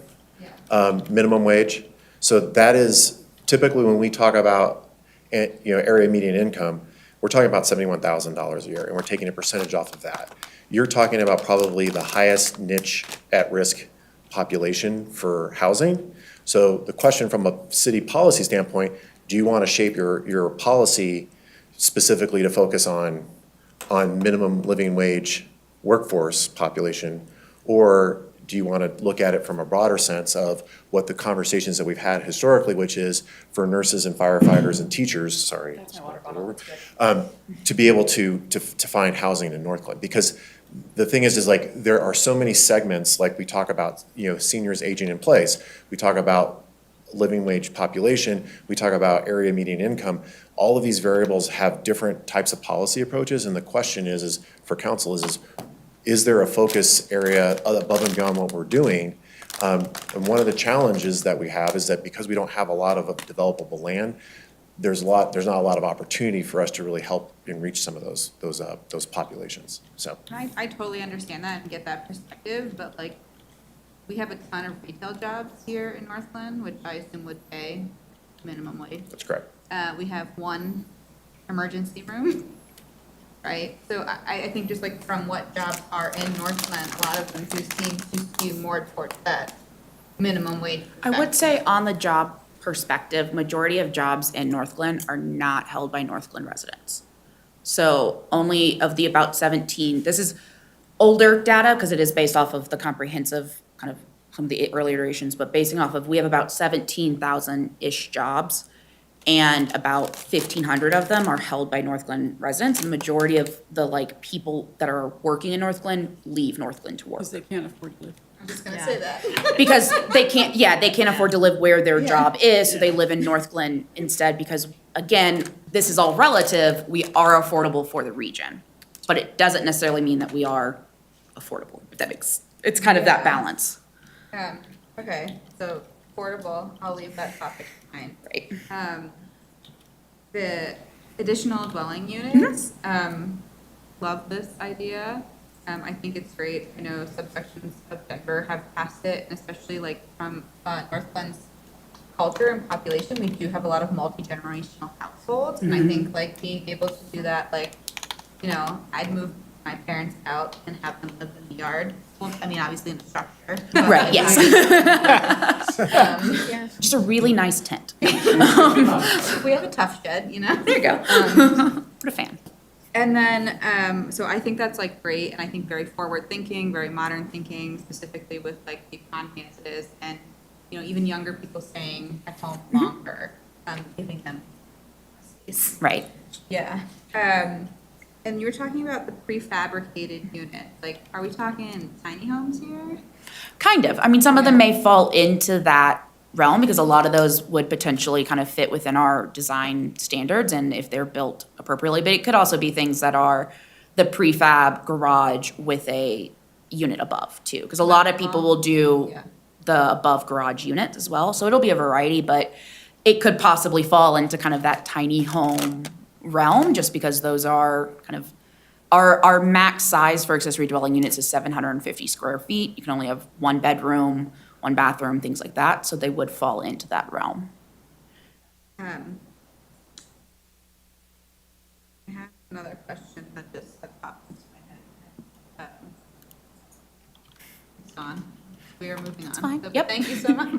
minimum wage. So that is typically when we talk about, area median income, we're talking about $71,000 a year, and we're taking a percentage off of that. You're talking about probably the highest niche at-risk population for housing. So the question from a city policy standpoint, do you want to shape your policy specifically to focus on minimum living wage workforce population? Or do you want to look at it from a broader sense of what the conversations that we've had historically, which is for nurses and firefighters and teachers, to be able to find housing in Northglenn? Because the thing is like, there are so many segments, like we talk about, seniors aging in place. We talk about living wage population. We talk about area median income. All of these variables have different types of policy approaches. And the question is for council is there a focus area above and beyond what we're doing? And one of the challenges that we have is that because we don't have a lot of developable land, there's not a lot of opportunity for us to really help and reach some of those populations, so. I totally understand that and get that perspective, but like, we have a ton of retail jobs here in Northglenn, which I assume would pay minimum wage. That's correct. We have one emergency room, right? So I think just like from what jobs are in Northglenn, a lot of them do seem to skew more towards that minimum wage. I would say on the job perspective, majority of jobs in Northglenn are not held by Northglenn residents. So only of the about 17, this is older data because it is based off of the comprehensive kind of some of the early iterations, but basing off of, we have about 17,000-ish jobs and about 1,500 of them are held by Northglenn residents. The majority of the people that are working in Northglenn leave Northglenn to work. Because they can't afford to live. I'm just gonna say that. Because they can't afford to live where their job is, so they live in Northglenn instead, because again, this is all relative, we are affordable for the region. But it doesn't necessarily mean that we are affordable, if that makes, it's kind of that balance. Okay, so affordable, I'll leave that topic behind. Right. The additional dwelling units, love this idea. I think it's great. I know subsections of Denver have passed it, and especially like from Northglenn's culture and population, we do have a lot of multi-generational households. And I think like being able to do that, like, I'd move my parents out and have them live in the yard. Well, I mean, obviously in the structure. Right, yes. Just a really nice tent. We have a tough shed, There you go. Put a fan. And then, so I think that's like great, and I think very forward thinking, very modern thinking, specifically with like the economy as it is, and even younger people staying at home longer, giving them space. Right. Yeah. And you were talking about the prefabricated unit, like, are we talking tiny homes here? Kind of. I mean, some of them may fall into that realm because a lot of those would potentially kind of fit within our design standards and if they're built appropriately. But it could also be things that are the prefab garage with a unit above too. Because a lot of people will do Yeah. the above garage unit as well. So it'll be a variety, but it could possibly fall into kind of that tiny home realm just because those are kind of, our max size for accessory dwelling units is 750 square feet. You can only have one bedroom, one bathroom, things like that. So they would fall into that realm. I have another question that just had popped into my head. It's on. We are moving on. fine. So Yep. Thank you so much.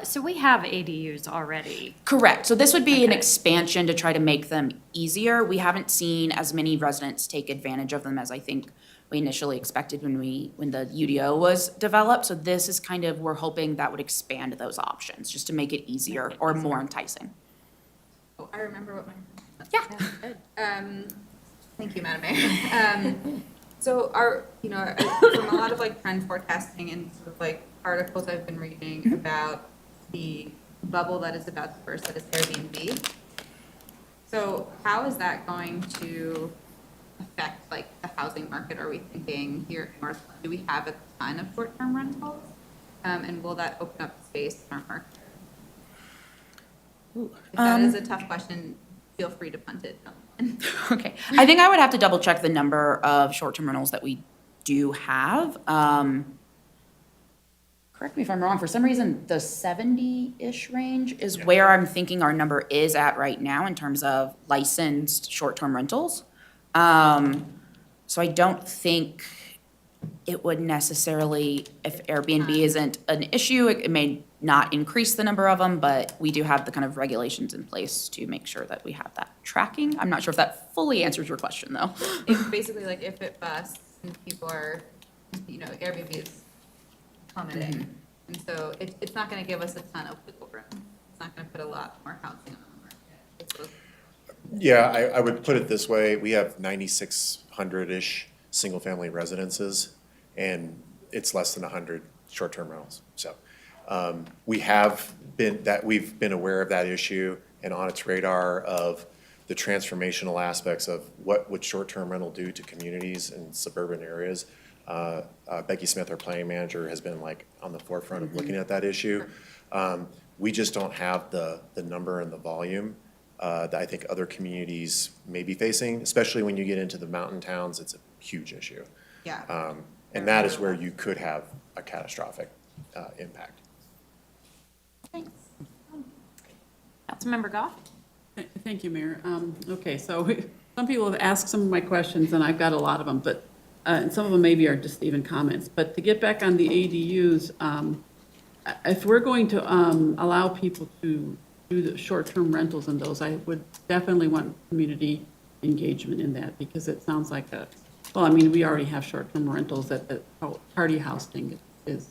So we have ADUs already. Correct. So this would be an Okay. expansion to try to make them easier. We haven't seen as many residents take advantage of them as I think we initially expected when the UDO was developed. So this is kind of, we're hoping that would expand those options, just to make it easier or more enticing. Oh, I remember what my. Yeah. Thank you, Madam Mayor. So from a lot of like trend forecasting and sort of like articles I've been reading about the bubble that is about to burst that is Airbnb. So how is that going to affect like the housing market? Are we thinking here in Northland, do we have a ton of short-term rentals? And will that open up space in our market? If that is a tough question, feel free to punt it. Okay. I think I would have to double check the number of short-term rentals that we do have. Correct me if I'm wrong, for some reason, the 70-ish range is where I'm thinking our number is at right now in terms of licensed short-term rentals. So I don't think it would necessarily, if Airbnb isn't an issue, it may not increase the number of them, but we do have the kind of regulations in place to make sure that we have that tracking. I'm not sure if that fully answers your question, though. It's basically like if it busts and people are, Airbnb is plummeting. And so it's not gonna give us a ton of wiggle room. It's not gonna put a lot more housing on the market. Yeah, I would put it this way, we have 9,600-ish single-family residences, and it's less than 100 short-term rentals. So we've been aware of that issue and on its radar of the transformational aspects of what would short-term rental do to communities in suburban areas. Becky Smith, our planning manager, has been like on the forefront of looking at that issue. We just don't have the number and the volume that I think other communities may be facing, especially when you get into the mountain towns. It's a huge issue. Yeah. And that is where you could have a catastrophic impact. Thanks. Councilmember Goff? Thank you, Mayor. Okay, so some people have asked some of my questions, and I've got a lot of them, but, and some of them maybe are just even comments. But to get back on the ADUs, if we're going to allow people to do the short-term rentals in those, I would definitely want community engagement in that, because it sounds like we already have short-term rentals that the party house thing is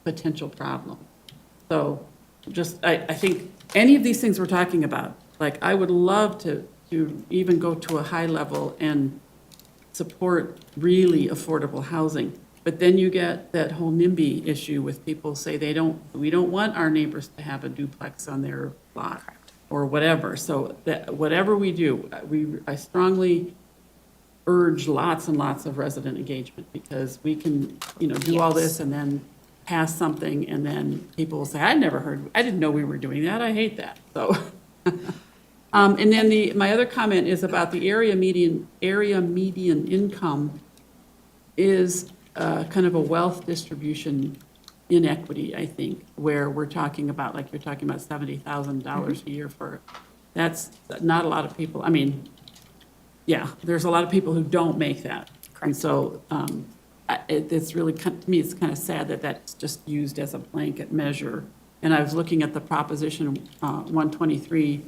a potential problem. So just, I think any of these things we're talking about, like, I would love to even go to a high level and support really affordable housing. But then you get that whole NIMBY issue with people say we don't want our neighbors to have a duplex on their lot or whatever. So that, whatever we do, I strongly urge lots and lots of resident engagement, because we can, do all this and then pass something, and then people will say, I didn't know we were doing that. I hate that. So. And then my other comment is about the area median income is kind of a wealth distribution inequity, I think, where we're talking about, like you're talking about $70,000 a year that's not a lot of people. I mean, yeah, there's a lot of people who don't make that. And so it's really, to me, it's kind of sad that that's just used as a blanket measure. And I was looking at the Proposition 123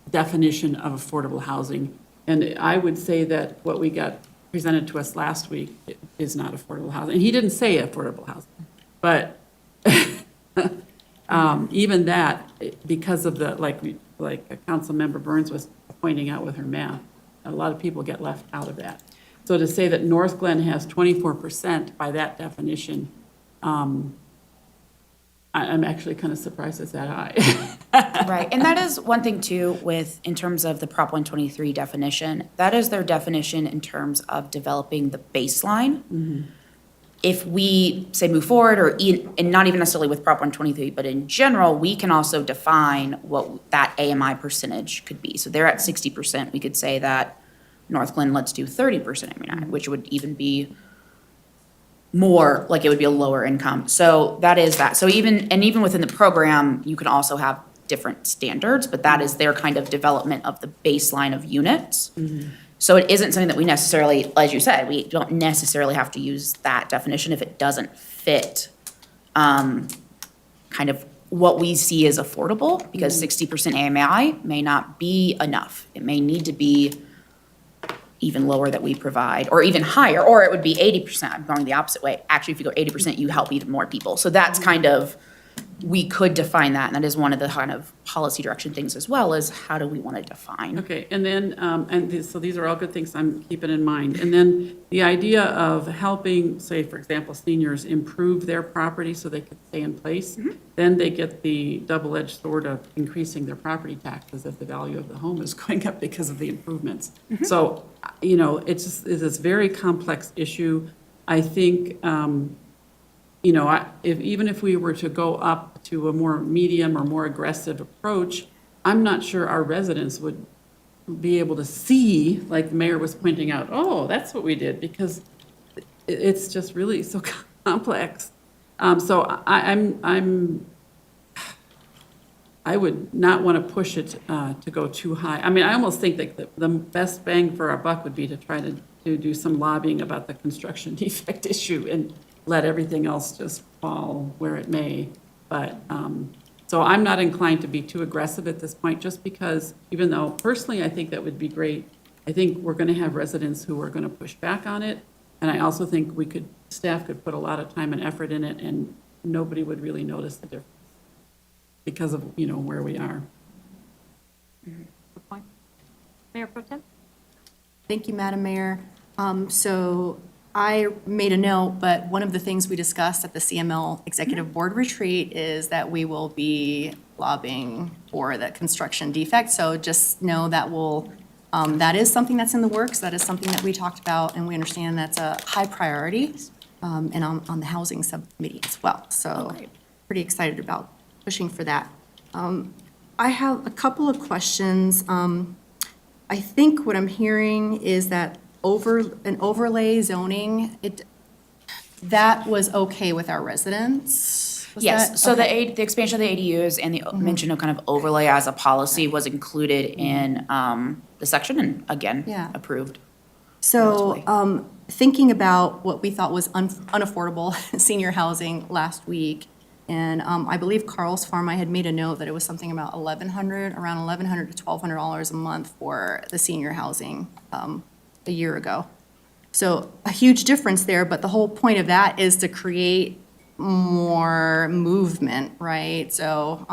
definition of affordable housing. And I would say that what we got presented to us last week is not affordable housing. And he didn't say affordable housing, but even that, because of the, like Councilmember Burns was pointing out with her math. A lot of people get left out of that. So to say that North Glen has 24% by that definition, I'm actually kind of surprised it's that high. Right, and that is one thing too with, in terms of the Prop 123 definition, that is their definition in terms of developing the baseline. If we say move forward, and not even necessarily with Prop 123, but in general, we can also define what that AMI percentage could be. So they're at 60%, we could say that North Glen, let's do 30% AMI, which would even be more, like it would be a lower income. So that is that. So even within the program, you can also have different standards, but that is their kind of development of the baseline of units. So it isn't something that we necessarily, as you said, we don't necessarily have to use that definition if it doesn't fit kind of what we see as affordable, because 60% AMI may not be enough. It may need to be even lower that we provide, or even higher, or it would be 80%. I'm going the opposite way. Actually, if you go 80%, you help even more people. So that's kind of, we could define that, and that is one of the kind of policy direction things as well, is how do we want to define? Okay, and then, so these are all good things I'm keeping in mind. And then the idea of helping, say, for example, seniors improve their property so they could stay in place, then they get the double-edged sword of increasing their property taxes if the value of the home is going up because of the improvements. So, you know, it's this very complex issue. I think, you know, even if we were to go up to a more medium or more aggressive approach, I'm not sure our residents would be able to see, like the mayor was pointing out, oh, that's what we did, because it's just really so complex. So I would not want to push it to go too high. I mean, I almost think that the best bang for our buck would be to try to do some lobbying about the construction defect issue and let everything else just fall where it may. But, so I'm not inclined to be too aggressive at this point, just because even though personally I think that would be great, I think we're going to have residents who are going to push back on it. And I also think staff could put a lot of time and effort in it, and nobody would really notice the difference because of, you know, where we are. Good point. Mayor Pro Tem? Thank you, Madam Mayor. So I made a note, but one of the things we discussed at the CML Executive Board Retreat is that we will be lobbying for the construction defect. So just know that that is something that's in the works. That is something that we talked about, and we understand that's a high priority, and on the housing subcommittee as well. So pretty excited about pushing for that. I have a couple of questions. I think what I'm hearing is that an overlay zoning, that was okay with our residents? Was that- Yes, so okay. the expansion of the ADUs and the mention of kind of overlay as a policy was included in the section, and again, Yeah. approved. So, thinking about what we thought was unaffordable senior housing last week, and I believe Carl's Farm, I had made a note that it was something about around $1,100 to $1,200 a month for the senior housing a year ago. So a huge difference there, but the whole point of that is to create more movement, right? So,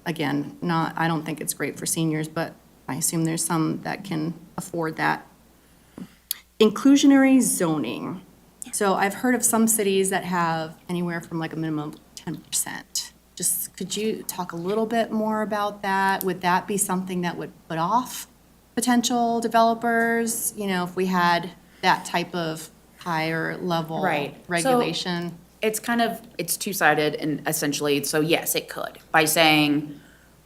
again, I don't think it's great for seniors, but I assume there's some that can afford that. Inclusionary zoning. So I've heard of some cities that have anywhere from like a minimum of 10%. Just, could you talk a little bit more about that? Would that be something that would put off potential developers, you know, if we had that type of higher level Right. So- regulation? It's two-sided, and essentially, so yes, it could. By saying,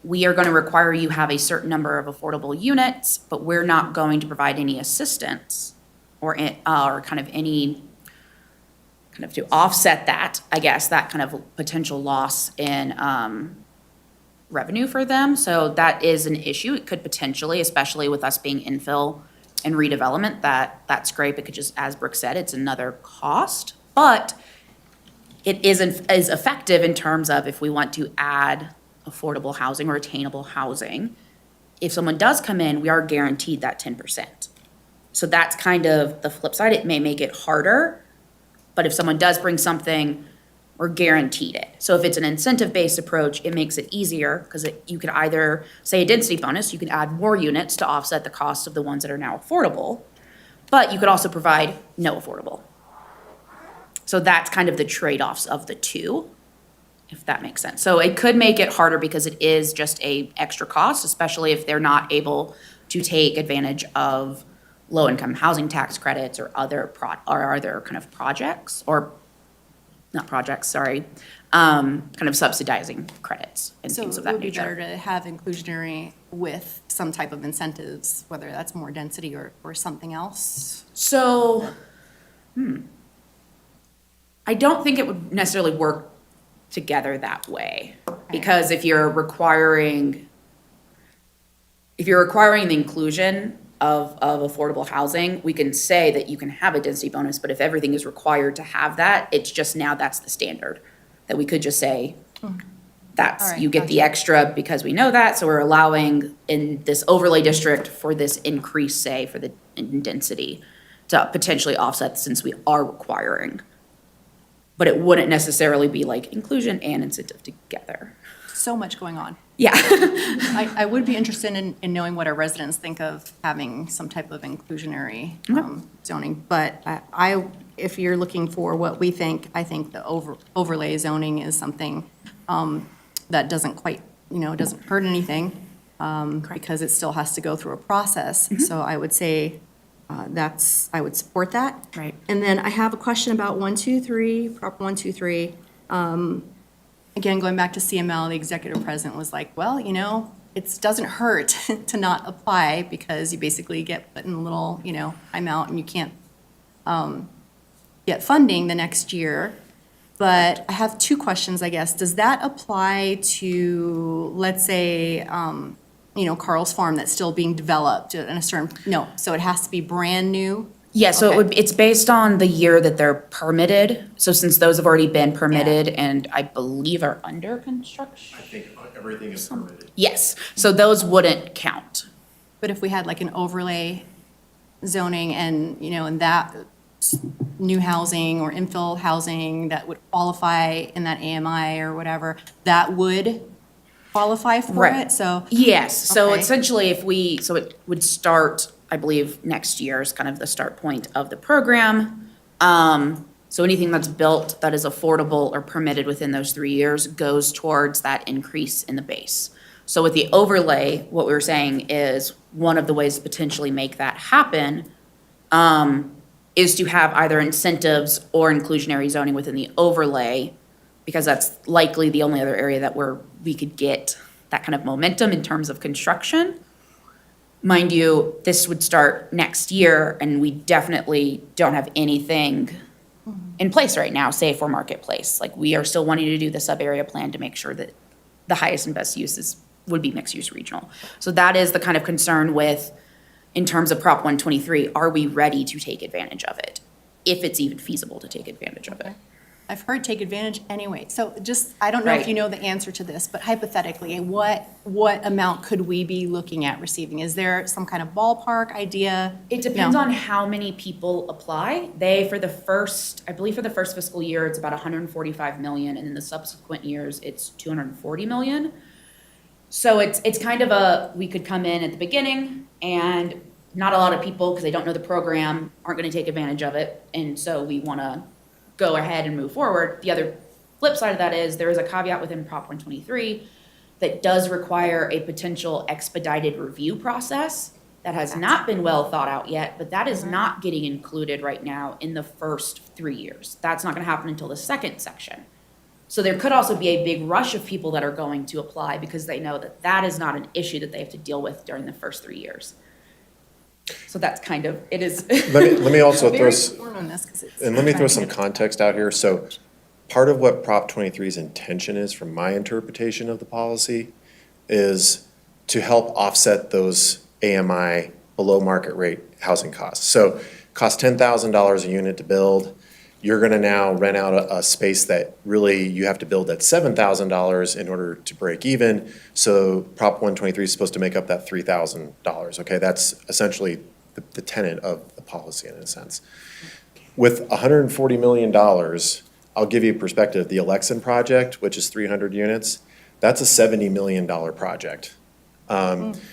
we are going to require you have a certain number of affordable units, but we're not going to provide any assistance or kind of any, kind of to offset that, I guess, that kind of potential loss in revenue for them. So that is an issue. It could potentially, especially with us being infill and redevelopment, that's great because just, as Brooke said, it's another cost. But it isn't as effective in terms of if we want to add affordable housing or attainable housing. If someone does come in, we are guaranteed that 10%. So that's kind of the flip side. It may make it harder, but if someone does bring something, or guaranteed it. So if it's an incentive-based approach, it makes it easier because you could either, say a density bonus, you could add more units to offset the cost of the ones that are now affordable, but you could also provide no affordable. So that's kind of the trade-offs of the two, if that makes sense. So it could make it harder because it is just a extra cost, especially if they're not able to take advantage of low-income housing tax credits or other other kind of projects, or not projects, sorry, kind of subsidizing credits and So things of it that would be better nature. to have inclusionary with some type of incentives, whether that's more density or something else? So, I don't think it would necessarily work together that way. Because if you're requiring the inclusion of affordable housing, we can say that you can have a density bonus, but if everything is required to have that, it's just now that's the standard. That we could just say, All that's, right, you get the gotcha. extra because we know that, so we're allowing in this overlay district for this increase, say, for the in density to potentially offset since we are requiring. But it wouldn't necessarily be like inclusion and incentive together. So much going on. Yeah. I would be interested in knowing what our residents think of having some type of inclusionary zoning. But if you're looking for what we think, I think the overlay zoning is something that doesn't quite, doesn't hurt anything because it still has to go through a process. So I would say I would support that. Right. And then I have a question about 123, Prop 123. Again, going back to CML, the executive president was like, well, it doesn't hurt to not apply because you basically get put in a little, timeout and you can't get funding the next year. But I have two questions, I guess. Does that apply to, let's say, Carl's Farm that's still being developed in a certain, no, so it has to be brand new? Yeah, so Okay. it's based on the year that they're permitted. So since those have already been permitted and I believe are under construction. I think everything is permitted. Yes, so those wouldn't count. But if we had like an overlay zoning and, and that new housing or infill housing that would qualify in that AMI or whatever, that would qualify for Right. it, so. Yes, so Okay. essentially so it would start, I believe, next year is kind of the start point of the program. So anything that's built that is affordable or permitted within those 3 years goes towards that increase in the base. So with the overlay, what we were saying is one of the ways to potentially make that happen is to have either incentives or inclusionary zoning within the overlay, because that's likely the only other area that we could get that kind of momentum in terms of construction. Mind you, this would start next year, and we definitely don't have anything in place right now, say for Marketplace. Like, we are still wanting to do the sub-area plan to make sure that the highest and best uses would be mixed-use regional. So that is the kind of concern with, in terms of Prop 123, are we ready to take advantage of it? If it's even feasible to take advantage of it. I've heard take advantage anyway. So just, I don't know if Right. you know the answer to this, but hypothetically, what amount could we be looking at receiving? Is there some kind of ballpark idea? It depends No. on how many people apply. For the first fiscal year, it's about 145 million, and in the subsequent years, it's 240 million. So it's kind of we could come in at the beginning, and not a lot of people, because they don't know the program, aren't gonna take advantage of it, and so we wanna go ahead and move forward. The other flip side of that is, there is a caveat within Prop 123 that does require a potential expedited review process that has not been well thought out yet, but that is not getting included right now in the first 3 years. That's not gonna happen until the second section. So there could also be a big rush of people that are going to apply because they know that that is not an issue that they have to deal with during the first 3 years. So that's kind of, it is. Let me also Very throw, torn on this 'cause it's- and let me throw some context out here. So part of what Prop 23's intention is, from my interpretation of the policy, is to help offset those AMI below market rate housing costs. So costs $10,000 a unit to build. You're gonna now rent out a space that really you have to build at $7,000 in order to break even. So Prop 123 is supposed to make up that $3,000, okay? That's essentially the tenet of the policy in a sense. With $140 million I'll give you perspective. The Alexan project, which is 300 units, that's a $70 million project.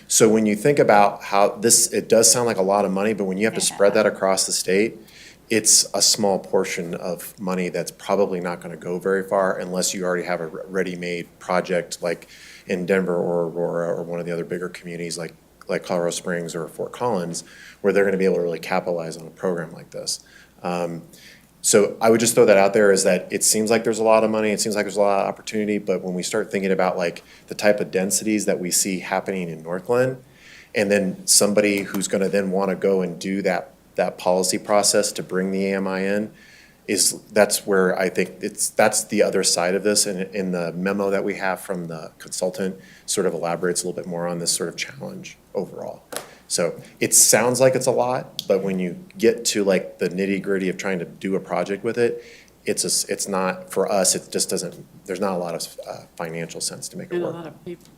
So when you think about how this, it does sound like a lot of money, but when you have to spread that across the state, it's a small portion of money that's probably not going to go very far unless you already have a ready-made project like in Denver or Aurora or one of the other bigger communities like Colorado Springs or Fort Collins, where they're going to be able to really capitalize on a program like this. So I would just throw that out there, is that it seems like there's a lot of money, it seems like there's a lot of opportunity, but when we start thinking about like the type of densities that we see happening in Northglenn, and then somebody who's going to then want to go and do that policy process to bring the AMI in, that's where I think that's the other side of this. And in the memo that we have from the consultant sort of elaborates a little bit more on this sort of challenge overall. So it sounds like it's a lot, but when you get to like the nitty gritty of trying to do a project with it, it's not, for us, it just doesn't, there's not a lot of financial sense to make it And a work. lot of people.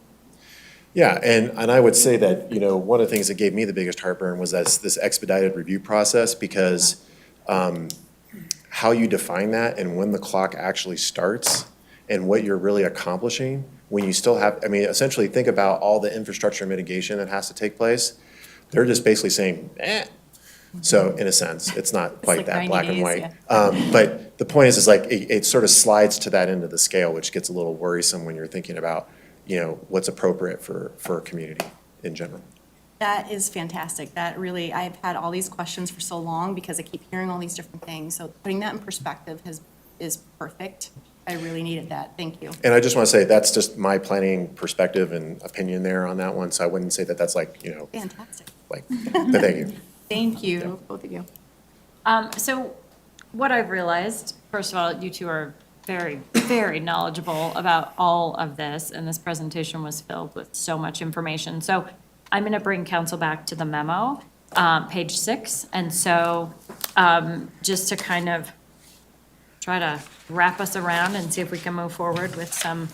Yeah, and I would say that, one of the things that gave me the biggest heartburn was this expedited review process, because how you define that and when the clock actually starts and what you're really accomplishing, when you still have, essentially think about all the infrastructure mitigation that has to take place. They're just basically saying, eh. So in a sense, it's not quite like that 90 black and days, white. yeah. But the point is like, it sort of slides to that end of the scale, which gets a little worrisome when you're thinking about what's appropriate for a community in general. That is fantastic. That really, I've had all these questions for so long because I keep hearing all these different things. So putting that in perspective is perfect. I really needed that. Thank you. And I just want to say, that's just my planning perspective and opinion there on that one, so I wouldn't say that that's like, Fantastic. but thank you. Thank you, both of you. So what I've realized, first of all, you two are very, very knowledgeable about all of this, and this presentation was filled with so much information. So I'm going to bring council back to the memo, page 6. And so just to kind of try to wrap us around and see if we can move forward with some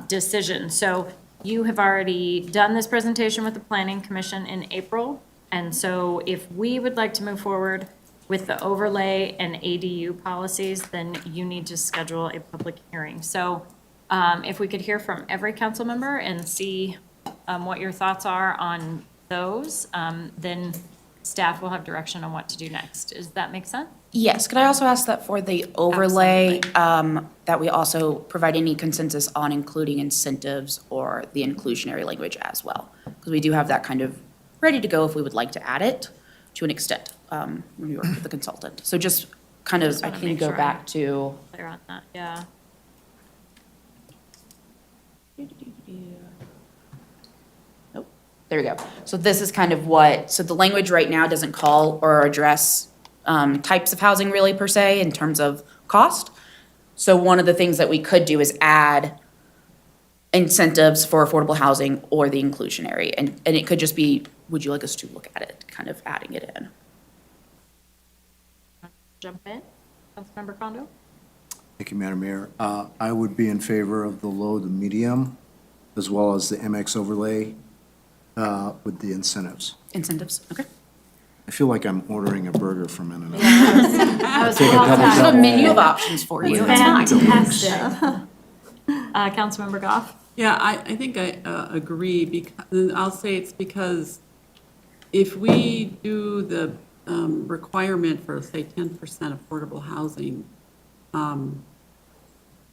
decisions. So you have already done this presentation with the Planning Commission in April. And so if we would like to move forward with the overlay and ADU policies, then you need to schedule a public hearing. So if we could hear from every council member and see what your thoughts are on those, then staff will have direction on what to do next. Does that make sense? Yes, could I also ask that for the overlay, that we also provide any consensus on including incentives or the inclusionary language as well? Because we do have that kind of ready to go if we would like to add it to an extent, when we work with the consultant. So just kind of, Just I wanna can make go sure back to. Clear on that, yeah. Nope, there we go. So this is kind of so the language right now doesn't call or address types of housing really per se in terms of cost. So one of the things that we could do is add incentives for affordable housing or the inclusionary. And it could just be, would you like us to look at it, kind of adding it in? Jump in, Councilmember Condo? Thank you, Madam Mayor. I would be in favor of the low to medium, as well as the MX overlay with the incentives. Incentives, okay. I feel like I'm ordering a burger from In-N-Out. I was Take a double We have a double. menu of options for you. It's fine. Fantastic. Councilmember Goff? Yeah, I think I agree, because, I'll say it's because if we do the requirement for, say, 10% affordable housing,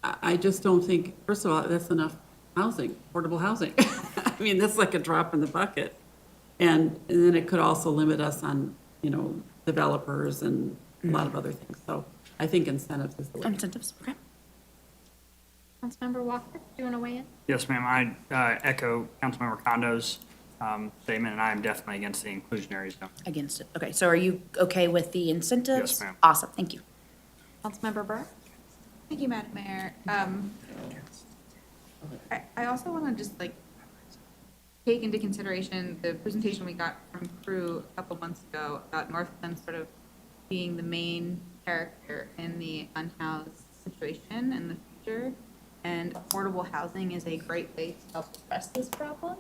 I just don't think, first of all, that's enough housing, affordable housing. I mean, that's like a drop in the bucket. And then it could also limit us on, developers and a lot of other things. So I think incentives is the way. Incentives, okay. Councilmember Walker, do you want to weigh in? Yes, ma'am. I echo Councilmember Condo's statement, and I am definitely against the inclusionary zone. Against it. Okay, so are you okay with the incentives? Yes, ma'am. Awesome, thank you. Councilmember Burr? Thank you, Madam Mayor. I also want to just take into consideration the presentation we got from Crew a couple months ago about Northglenn sort of being the main character in the unhoused situation in the future. And affordable housing is a great way to help address this problem.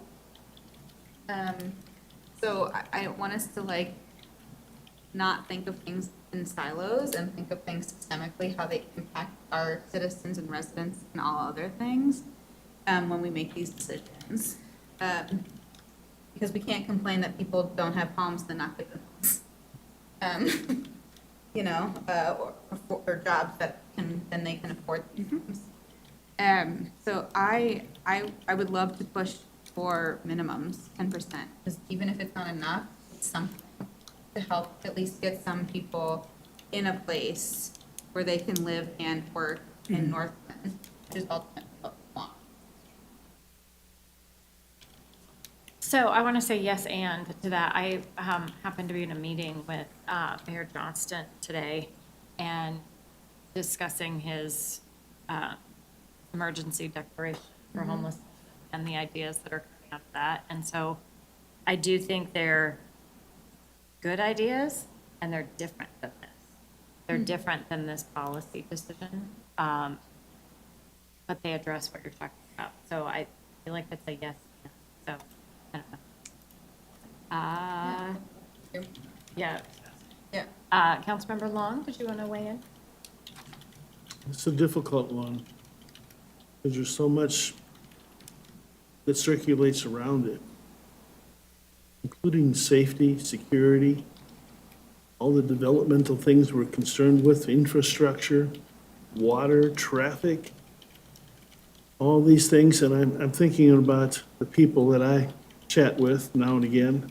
So I want us to not think of things in silos and think of things systemically, how they impact our citizens and residents and all other things when we make these decisions. Because we can't complain that people don't have homes and not good homes. You know, or jobs that then they can afford these homes. So I would love to push for minimums, 10%, because even if it's not enough, it's something to help at least get some people in a place where they can live and work in Northland, which is ultimately what we want. So I want to say yes and to that. I happened to be in a meeting with Mayor Johnston today and discussing his emergency declaration for homelessness and the ideas that are coming out of that. And so I do think they're good ideas and they're different than this. They're different than this policy decision, but they address what you're talking about. So I feel like that's a yes. So, I don't know. Yeah. Yeah. Councilmember Long, did you want to weigh in? It's a difficult one, because there's so much that circulates around it, including safety, security, all the developmental things we're concerned with, infrastructure, water, traffic, all these things, and I'm thinking about the people that I chat with now and again,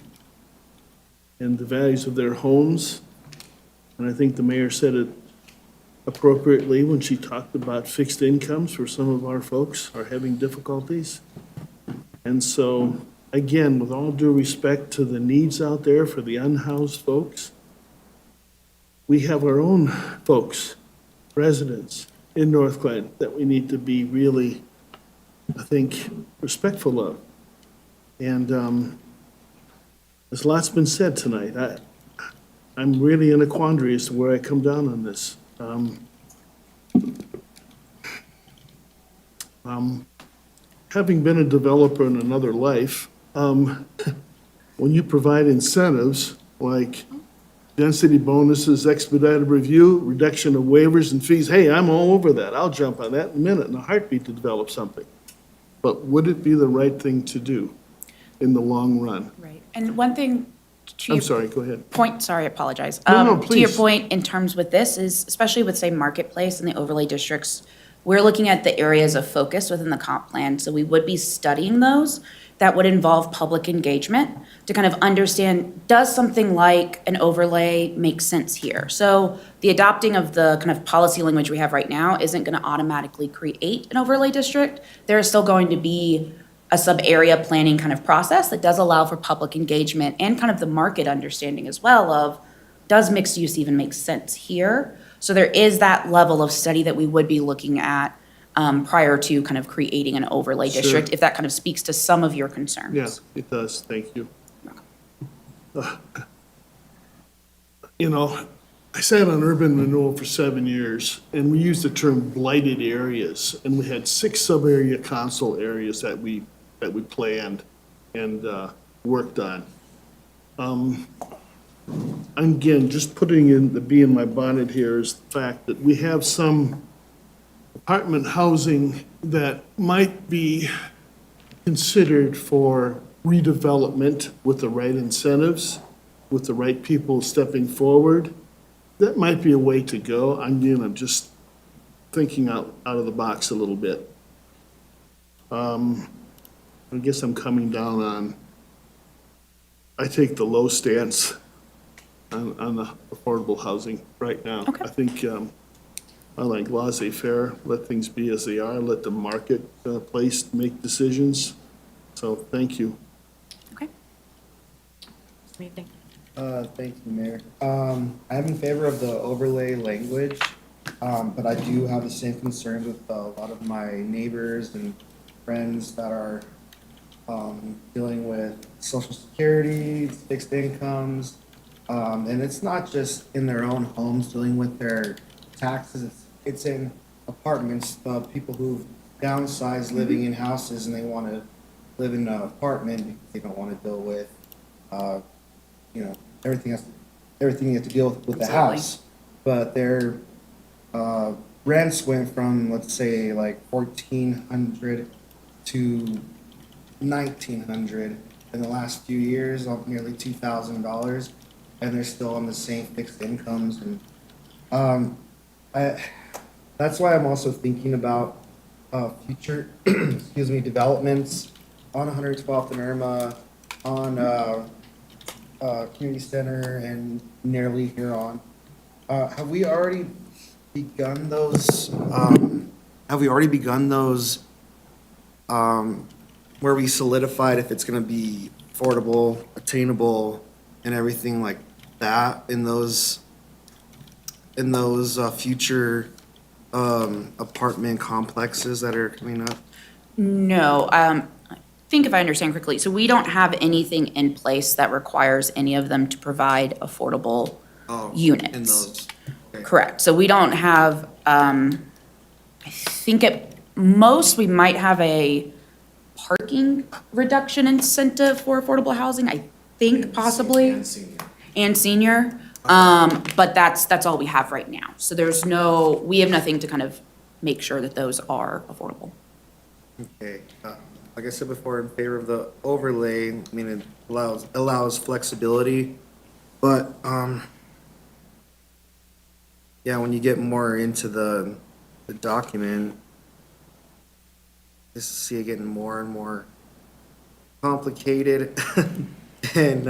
and the values of their homes, and I think the mayor said it appropriately when she talked about fixed incomes for some of our folks are having difficulties. And so, again, with all due respect to the needs out there for the unhoused folks, we have our own folks, residents in Northglenn that we need to be really, I think, respectful of. And there's lots been said tonight. I'm really in a quandary as to where I come down on this. Having been a developer in another life, when you provide incentives like density bonuses, expedited review, reduction of waivers and fees, hey, I'm all over that. I'll jump on that in a minute, in a heartbeat, to develop something. But would it be the right thing to do in the long run? Right. And one thing to I'm your sorry, go ahead. point, sorry, I apologize. No, To your please. point in terms with this is, especially with, say, Marketplace and the overlay districts, we're looking at the areas of focus within the comp plan. So we would be studying those. That would involve public engagement to kind of understand, does something like an overlay make sense here? So the adopting of the kind of policy language we have right now isn't going to automatically create an overlay district. There is still going to be a sub-area planning kind of process that does allow for public engagement and kind of the market understanding as well of, does mixed use even make sense here? So there is that level of study that we would be looking at prior to kind of creating an overlay Sure. district, if that kind of speaks to some of your concerns. Yeah, it does, thank you. You know, I sat on urban renewal for 7 years, and we used the term blighted areas, and we had 6 sub-area council areas that we planned and worked on. Again, just putting in the bee in my bonnet here is the fact that we have some apartment housing that might be considered for redevelopment with the right incentives, with the right people stepping forward. That might be a way to go. Again, I'm just thinking out of the box a little bit. I guess I'm coming down on, I take the low stance on the affordable housing right now. Okay. I think I like laissez-faire, let things be as they are, let the marketplace make decisions. So, thank you. Okay. What do you think? Thank you, Mayor. I'm in favor of the overlay language, but I do have the same concerns with a lot of my neighbors and friends that are dealing with Social Security, fixed incomes, and it's not just in their own homes dealing with their taxes, it's in apartments, people who've downsized living in houses and they want to live in an apartment because they don't want to deal with, everything you have to deal with the Absolutely. house. but their rents went from, let's say, like 1,400 to 1,900 in the last few years, of nearly $2,000, and they're still on the same fixed incomes. And that's why I'm also thinking about future, excuse me, developments on 112th and Irma, on Community Center, and nearly here on. Have we already begun those? Where we solidified if it's going to be affordable, attainable, and everything like that in those future apartment complexes that are coming up? No, I think if I understand correctly, so we don't have anything in place that requires any of them to provide affordable units. In those. Okay. Correct. So we don't have, I think at most, we might have a parking reduction incentive for affordable housing, I think possibly. And senior. But that's all we have right now. So we have nothing to kind of make sure that those are affordable. Okay, like I said before, in favor of the overlay. I mean, it allows flexibility, but, yeah, when you get more into the document, just see it getting more and more complicated. And,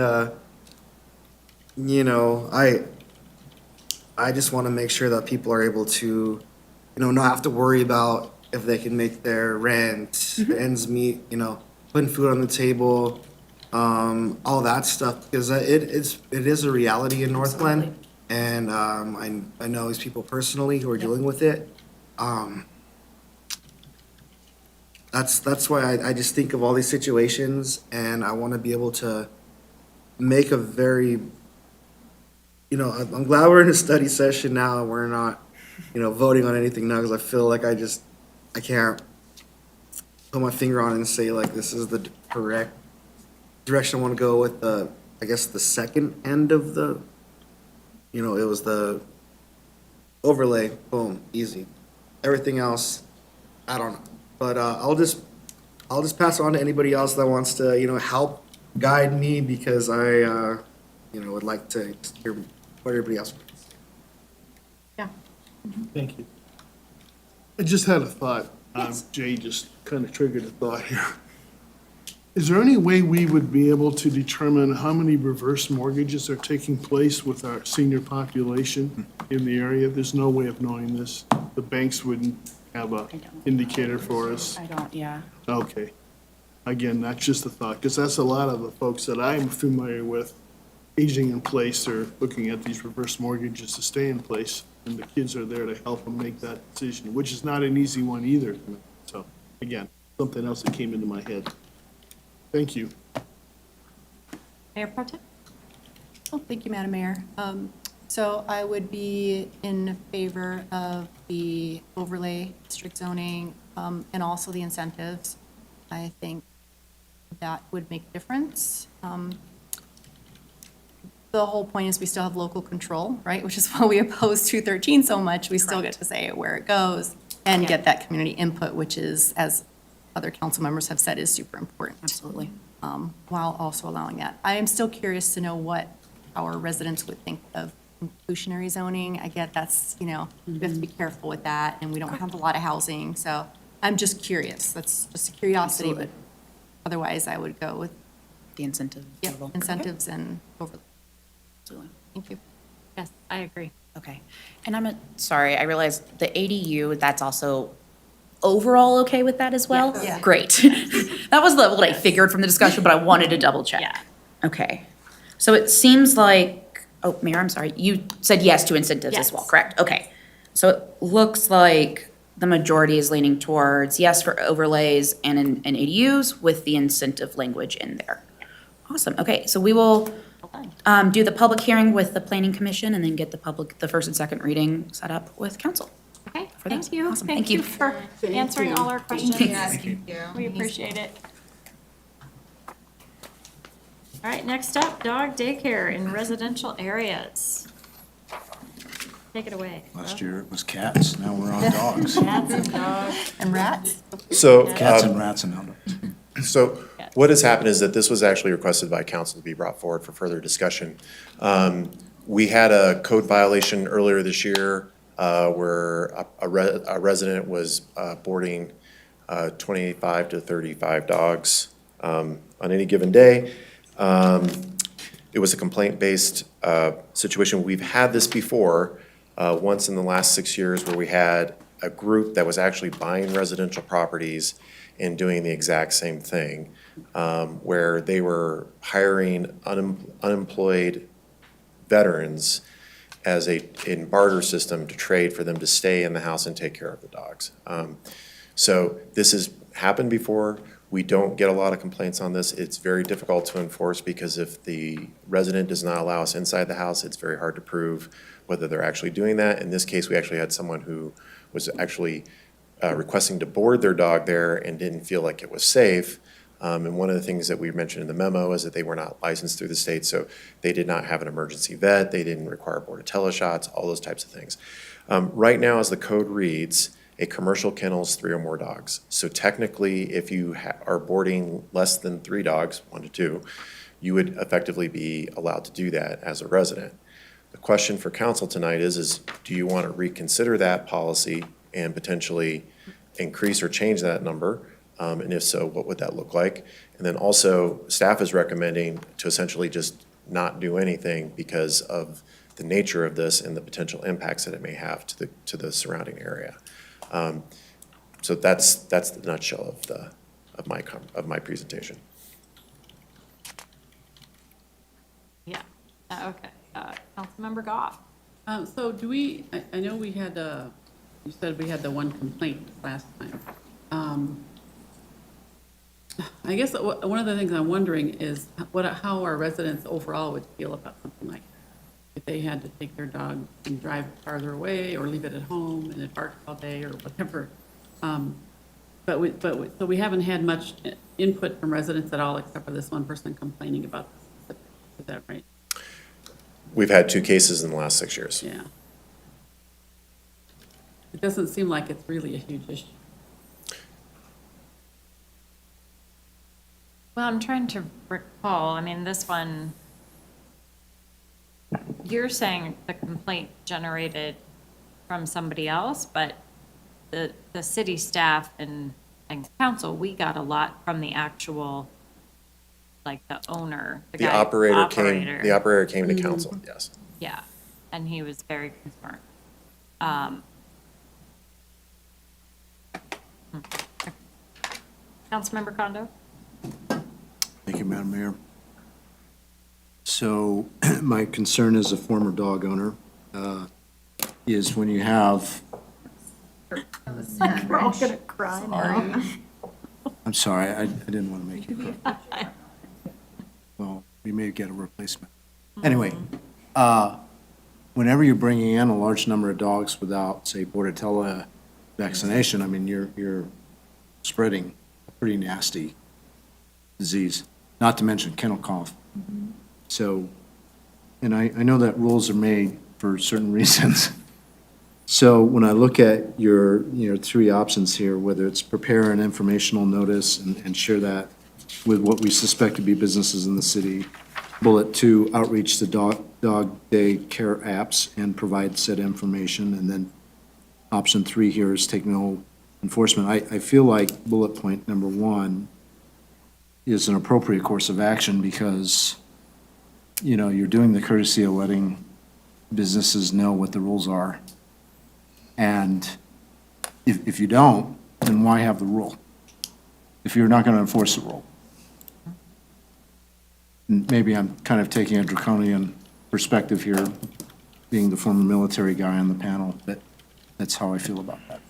you know, I just want to make sure that people are able to, not have to worry about if they can make their rent, ends meet, putting food on the table, all that stuff, because it is a reality in North Glen. And I know these people personally who are dealing with it. That's why I just think of all these situations, and I want to be able to make a very, I'm glad we're in a study session now and we're not, voting on anything now, because I feel like I can't put my finger on it and say like this is the correct direction I want to go with the second end of the, it was the overlay, boom, easy. Everything else, I don't know. But I'll just pass it on to anybody else that wants to, help guide me, because I, would like to hear what everybody else wants. Thank you. I just had a thought. Jay just kind of triggered a thought here. Is there any way we would be able to determine how many reverse mortgages are taking place with our senior population in the area? There's no way of knowing this. The banks wouldn't have a indicator for us. I don't, yeah. Okay. Again, that's just a thought, because that's a lot of the folks that I'm familiar with aging in place or looking at these reverse mortgages to stay in place, and the kids are there to help them make that decision, which is not an easy one either. So, again, something else that came into my head. Thank you. Mayor Pro Tem? Oh, thank you, Madam Mayor. So I would be in favor of the overlay district zoning, and also the incentives. I think that would make a difference. The whole point is we still have local control, right? Which is why we oppose 213 so much. We still get to say where it goes and get that community input, which is, as other council members have said, is super important. Absolutely. While also allowing that. I am still curious to know what our residents would think of inclusionary zoning. I get that's, we have to be careful with that, and we don't have a lot of housing, so I'm just curious. That's just a curiosity, but otherwise I would go with The incentive. level. incentives and overlay. Absolutely. Thank you. Yes, I agree. Okay. And sorry, I realized the ADU, that's also overall okay with that as well? Yeah. Great. That was what I figured from the discussion, but I wanted to double check. Yeah. Okay. So it seems like, Mayor, I'm sorry, you said yes to incentives as well, Yes. correct? Okay. So it looks like the majority is leaning towards yes for overlays and ADUs with the incentive language in there. Awesome. Okay, so we will do the public hearing with the planning commission and then get the first and second reading set up with council. Okay, For thank those. you. Awesome. Thank Thank you you. for Thank answering you. all our questions. Yeah, thank you. We appreciate it. All right, next up, dog daycare in residential areas. Take it away. Last year it was cats, now we're on dogs. Cats and dogs. And rats? So, Cats and rats and outdoors. So what has happened is that this was actually requested by council to be brought forward for further discussion. We had a code violation earlier this year where a resident was boarding 25 to 35 dogs on any given day. It was a complaint-based situation. We've had this before, once in the last 6 years, where we had a group that was actually buying residential properties and doing the exact same thing, where they were hiring unemployed veterans as in barter system to trade for them to stay in the house and take care of the dogs. So this has happened before. We don't get a lot of complaints on this. It's very difficult to enforce because if the resident does not allow us inside the house, it's very hard to prove whether they're actually doing that. In this case, we actually had someone who was actually requesting to board their dog there and didn't feel like it was safe. And one of the things that we mentioned in the memo is that they were not licensed through the state, so they did not have an emergency vet, they didn't require Bordetella shots, all those types of things. Right now, as the code reads, a commercial kennel is 3 or more dogs. So technically, if you are boarding less than 3 dogs, 1 to 2, you would effectively be allowed to do that as a resident. The question for council tonight is do you want to reconsider that policy and potentially increase or change that number? And if so, what would that look like? And then also, staff is recommending to essentially just not do anything because of the nature of this and the potential impacts that it may have to the surrounding area. So that's the nutshell of my presentation. Yeah, okay. Councilmember Goff. So do we, I know we had, you said we had the one complaint last time. I guess one of the things I'm wondering is how our residents overall would feel about something like that. If they had to take their dog and drive farther away or leave it at home and it barks all day or whatever. So we haven't had much input from residents at all except for this one person complaining about this. Is that right? We've had 2 cases in the last 6 years. Yeah. It doesn't seem like it's really a huge issue. Well, I'm trying to recall, I mean, this one, you're saying the complaint generated from somebody else, but the city staff and council, we got a lot from the actual, like the owner, the The guy. operator came to council, yes. Yeah, and he was very concerned. Councilmember Kondo? Thank you, Madam Mayor. So my concern as a former dog owner is when you have, We're all gonna cry now. I'm sorry, I didn't want to make you cry. Well, we may get a replacement. Anyway, whenever you're bringing in a large number of dogs without, say, Bordetella vaccination, I mean, you're spreading a pretty nasty disease, not to mention kennel cough. So, and I know that rules are made for certain reasons. So when I look at your 3 options here, whether it's prepare an informational notice and share that with what we suspect to be businesses in the city. Bullet 2, outreach to dog day care apps and provide said information. And then option 3 here is take no enforcement. I feel like bullet point number 1 is an appropriate course of action because, you're doing the courtesy of letting businesses know what the rules are. And if you don't, then why have the rule? If you're not going to enforce the rule. And maybe I'm kind of taking a draconian perspective here, being the former military guy on the panel, but that's how I feel about that.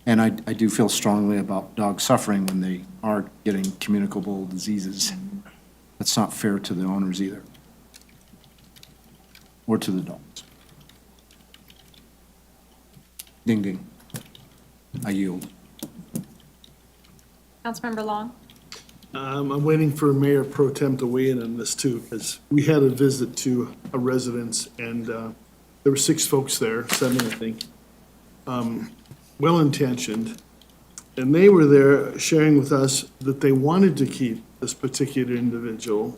And I do feel strongly about dogs suffering when they are getting communicable diseases. That's not fair to the owners either, or to the dogs. Ding, ding. I yield. Councilmember Long? I'm waiting for Mayor Pro Tem to weigh in on this too, because we had a visit to a residence and the there were 6 folks there, 7, I think, well-intentioned. And they were there sharing with us that they wanted to keep this particular individual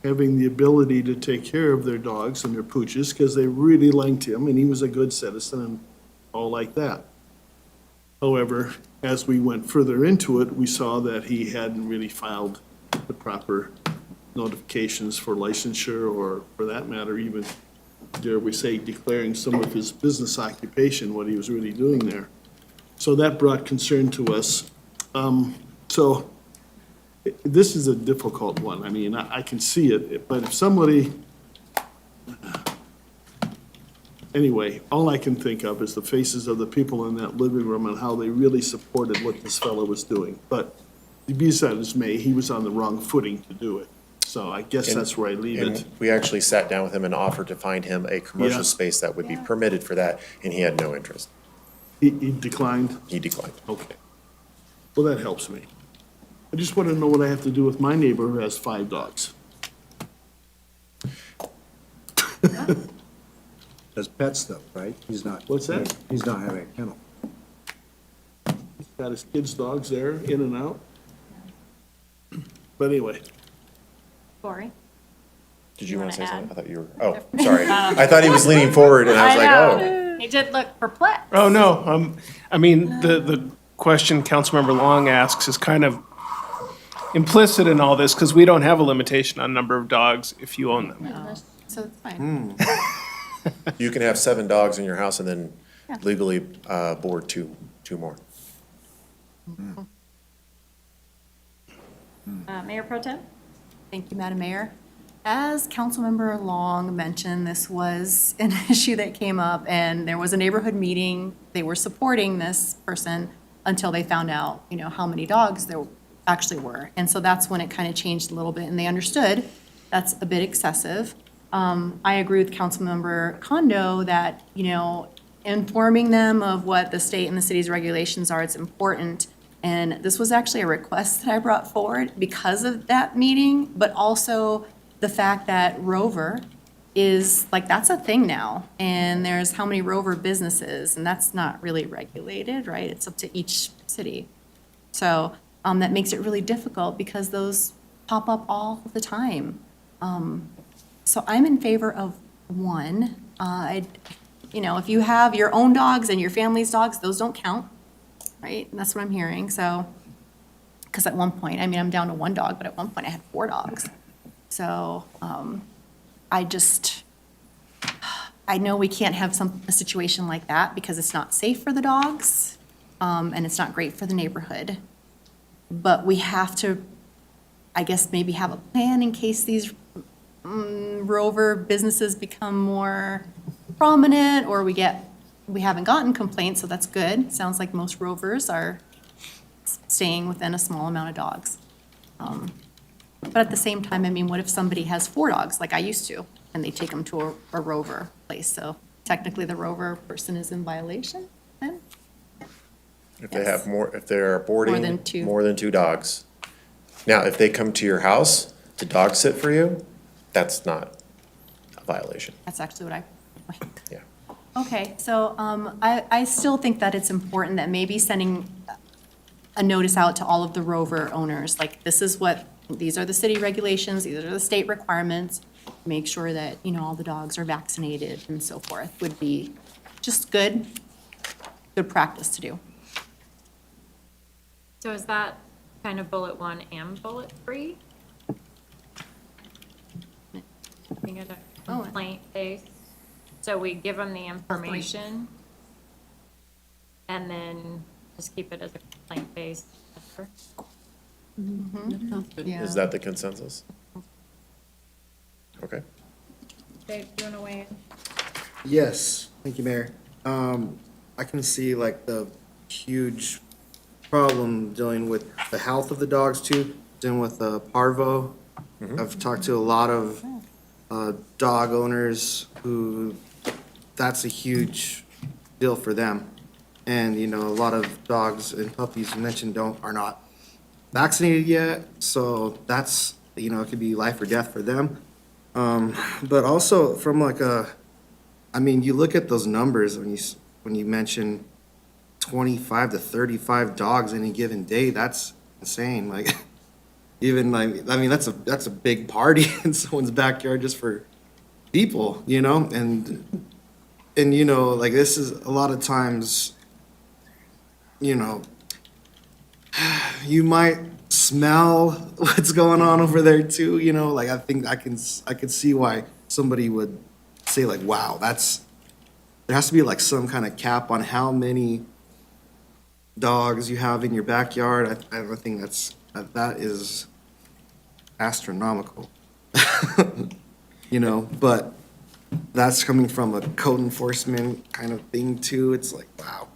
having the ability to take care of their dogs and their pooches because they really liked him and he was a good citizen and all like that. However, as we went further into it, we saw that he hadn't really filed the proper notifications for licensure or, for that matter, even, dare we say, declaring some of his business occupation, what he was really doing there. So that brought concern to us. So this is a difficult one. I mean, I can see it, but if somebody, anyway, all I can think of is the faces of the people in that living room and how they really supported what this fellow was doing. But be that as may, he was on the wrong footing to do it. So I guess that's where I leave And it. we actually sat down with him and offered to find him a Yeah. commercial space that would be permitted for that, and he had no interest. He declined? He declined. Okay. Well, that helps me. I just want to know what I have to do with my neighbor who has 5 dogs. As pets though, right? He's not. What's that? He's not having a kennel. Got his kids' dogs there, in and out. But anyway, Cory? Did you You want to say wanna something? I thought you were, oh, sorry. I thought he was leaning forward, and I was like, oh. He did look perplexed. Oh, no, I mean, the question Councilmember Long asks is kind of implicit in all this, because we don't have a limitation on number of dogs if you own them. So it's fine. You can have 7 dogs in your house and then legally board two more. Mayor Pro Tem? Thank you, Madam Mayor. As Councilmember Long mentioned, this was an issue that came up, and there was a neighborhood meeting. They were supporting this person until they found out, how many dogs there actually were. And so that's when it kind of changed a little bit, and they understood that's a bit excessive. I agree with Councilmember Kondo that, informing them of what the state and the city's regulations are, it's important. And this was actually a request that I brought forward because of that meeting, but also the fact that Rover is, that's a thing now. And there's how many Rover businesses, and that's not really regulated, right? It's up to each city. So that makes it really difficult because those pop up all the time. So I'm in favor of 1. If you have your own dogs and your family's dogs, those don't count, right? And that's what I'm hearing, so, because at one point, I'm down to 1 dog, but at one point I had 4 dogs. So, I know we can't have a situation like that because it's not safe for the dogs, and it's not great for the neighborhood. But we have to, I guess, maybe have a plan in case these Rover businesses become more prominent, or we haven't gotten complaints, so that's good. Sounds like most Rovers are staying within a small amount of dogs. But at the same time, what if somebody has 4 dogs, like I used to, and they take them to a Rover place? So technically, the Rover person is in violation then? If they have if they're boarding More than 2. more than 2 dogs. Now, if they come to your house to dog sit for you, that's not a violation. That's actually what I. Yeah. Okay, so I still think that it's important that maybe sending a notice out to all of the Rover owners, like these are the city regulations, these are the state requirements. Make sure that, all the dogs are vaccinated and so forth would be just good practice to do. So is that kind of bullet 1 and bullet 3? We got a complaint base, so we give them the information, and then just keep it as a complaint base. That sounds good. Yeah. Is that the consensus? Okay. Dave, do you want to weigh in? Yes, thank you, Mayor. I can see the huge problem dealing with the health of the dogs too, dealing with parvo. I've talked to a lot of dog owners who, that's a huge deal for them. And, a lot of dogs and puppies you mentioned are not vaccinated yet, so that's, it could be life or death for them. But also from I mean, you look at those numbers when you mention 25 to 35 dogs any given day, that's insane. Like, even like, I mean, that's a big party in someone's backyard just for people, you know? And you know, like, this is a lot of times, you know, you might smell what's going on over there too, you know? Like, I think I could see why somebody would say like, wow, there has to be like some kind of cap on how many dogs you have in your backyard. I don't think that is astronomical. You know, but that's coming from a code enforcement kind of thing too. It's like, wow.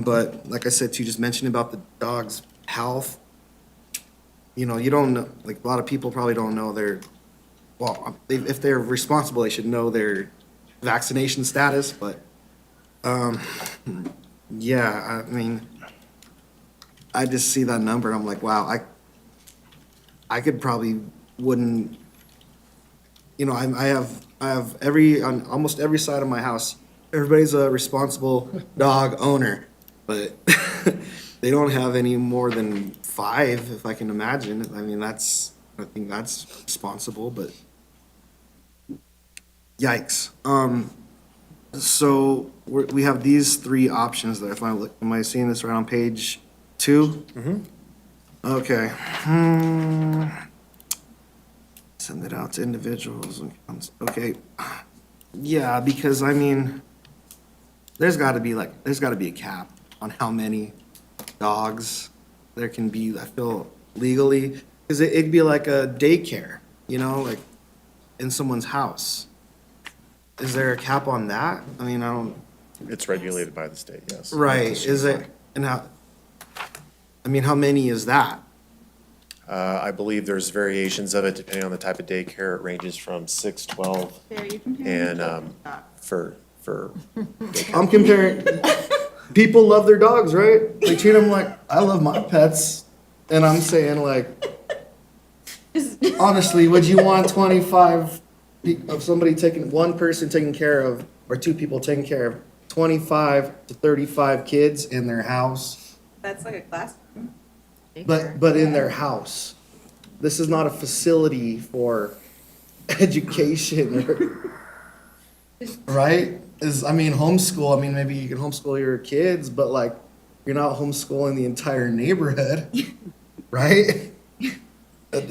But like I said, too, just mentioning about the dog's health, you know, you don't know, like a lot of people probably don't know if they're responsible, they should know their vaccination status, but, yeah, I mean, I just see that number, I'm like, wow, I could probably wouldn't, you know, I have on almost every side of my house, everybody's a responsible dog owner, but they don't have any more than 5, if I can imagine. I mean, I think that's responsible, but yikes. So we have these 3 options there. If am I seeing this right on page 2? Mhm. Okay. Send it out to individuals. Okay. Yeah, because I mean, there's got to be a cap on how many dogs there can be. I feel legally, because it'd be like a daycare, you know, like in someone's house. Is there a cap on that? I mean, I don't. It's regulated by the state, yes. Right. Is it? And how? I mean, how many is that? I believe there's variations of it depending on the type of daycare. It ranges from 6, 12, There, you can and for I'm comparing. People love their dogs, right? They treat them like I love my pets, and I'm saying like, honestly, would you want 25 of somebody one person taking care of, or 2 people taking care of 25 to 35 kids in their house? That's like a classroom. But in their house. This is not a facility for education, right? I mean, homeschool, I mean, maybe you can homeschool your kids, but like, you're not homeschooling the entire neighborhood, right? I'm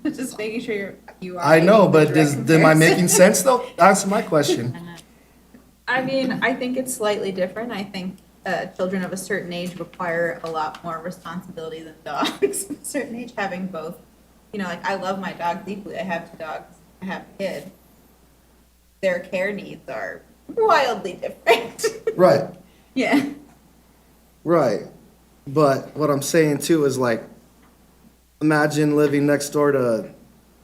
just making sure you are. I know, but making the direct am I comparison. making sense though? Answer my question. I mean, I think it's slightly different. I think children of a certain age require a lot more responsibility than dogs. Of a certain age, having both, you know, like I love my dog deeply. I have 2 dogs. I have a kid. Their care needs are wildly different. Right, Yeah. right. But what I'm saying too is like, imagine living next door to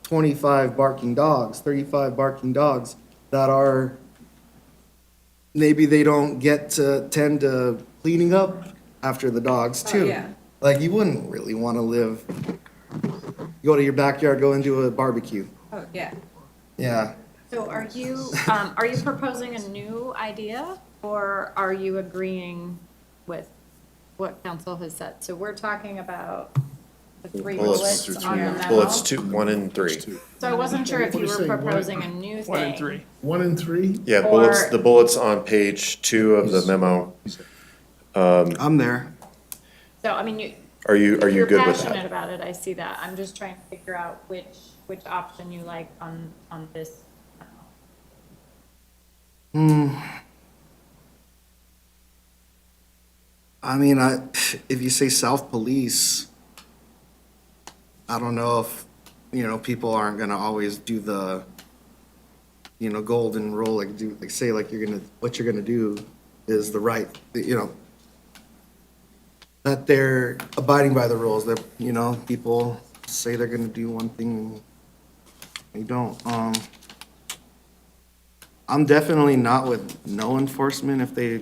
25 barking dogs, 35 barking dogs that are, maybe they don't get to tend to cleaning up after the dogs Oh, too. yeah. Like you wouldn't really want to go to your backyard, go and do a barbecue. Oh, yeah. Yeah. So are you proposing a new idea, or are you agreeing with what council has said? So we're talking about the 3 bullets on the memo. Bullets 2, 1 and 3. So I wasn't sure if you What is were it, one- proposing a new 1 and thing. 3. 1 and 3? Yeah, Or- the bullets on page 2 of the memo. I'm there. So, I mean, Are you you're good with passionate that? about it, I see that. I'm just trying to figure out which option you like on this. I mean, if you say South Police, I don't know if, you know, people aren't gonna always do the, you know, golden rule, like say like what you're gonna do is the right, you know, that they're abiding by the rules, that, you know, people say they're gonna do one thing and they don't. I'm definitely not with no enforcement if they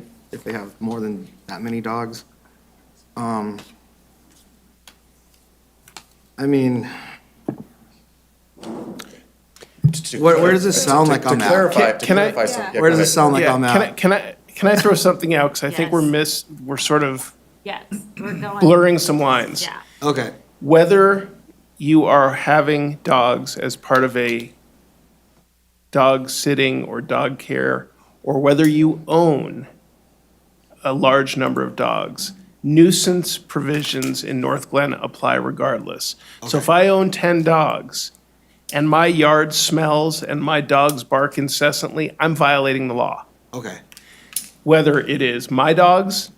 have more than that many dogs. I mean, Where does this sound like I'm To at? clarify, Can I- yeah, Where go does it ahead. sound like Yeah, I'm at? can I throw something out? Because I think Yes. we're sort of Yes, we're going. blurring some lines. Yeah. Okay, Whether you are having dogs as part of a dog sitting or dog care, or whether you own a large number of dogs, nuisance provisions in North Glen apply regardless. So if I own 10 dogs and my yard smells and my dogs bark incessantly, I'm violating the law. okay, Whether it is my dogs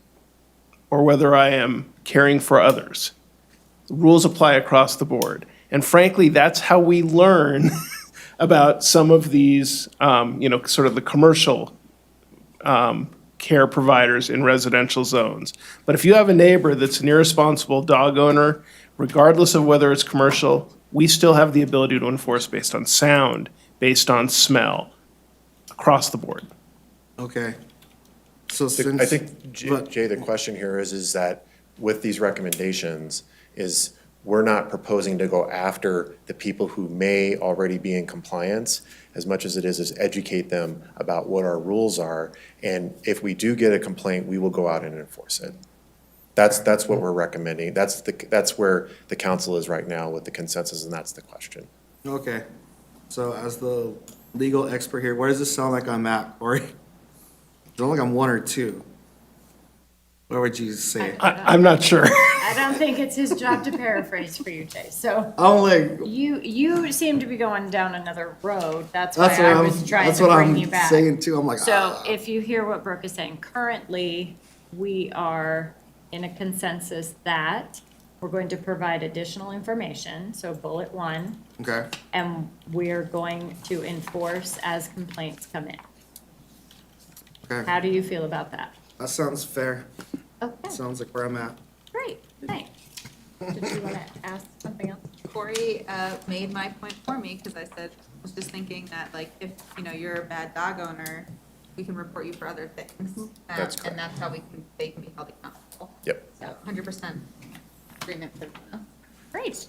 or whether I am caring for others. The rules apply across the board. And frankly, that's how we learn about some of these, sort of the commercial care providers in residential zones. But if you have a neighbor that's an irresponsible dog owner, regardless of whether it's commercial, we still have the ability to enforce based on sound, based on smell, across the board. okay. So I since. think, but- Jay, the question here is that with these recommendations, is we're not proposing to go after the people who may already be in compliance as much as it is educate them about what our rules are. And if we do get a complaint, we will go out and enforce it. That's what we're recommending. That's where the council is right now with the consensus, and that's the question. Okay, so as the legal expert here, where does this sound like I'm at, Corey? It sounds like I'm 1 or 2. What would you say? I'm not sure. I don't think it's his job to paraphrase for you, Jay. So I'm like, you seem to be going down another road. That's why that's what I was trying that's to what bring you I'm back. saying too. I'm like, So if you hear what Brooke is saying, currently, we are in a consensus that we're going to provide additional information, so bullet 1, okay, and we're going to enforce as complaints come in. okay, How do you feel about that? that sounds fair. Okay, Sounds like where I'm at. great, thanks. Did you want to ask something else? Corey made my point for me, because I was just thinking that, like, if, you're a bad dog owner, we can report you for other things. That's correct. And that's how they can be held accountable. Yep. So 100% agreement with Great,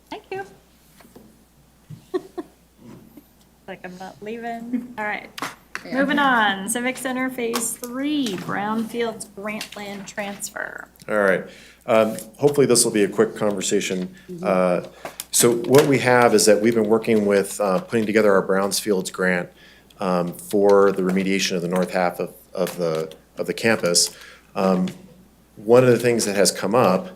thank you. Like I'm not leaving. All right, moving on. Civic Center Phase 3, Brownfields Grant Land Transfer. All right. Hopefully, this will be a quick conversation. So what we have is that we've been working with putting together our Brownsfields grant for the remediation of the north half of the campus. One of the things that has come up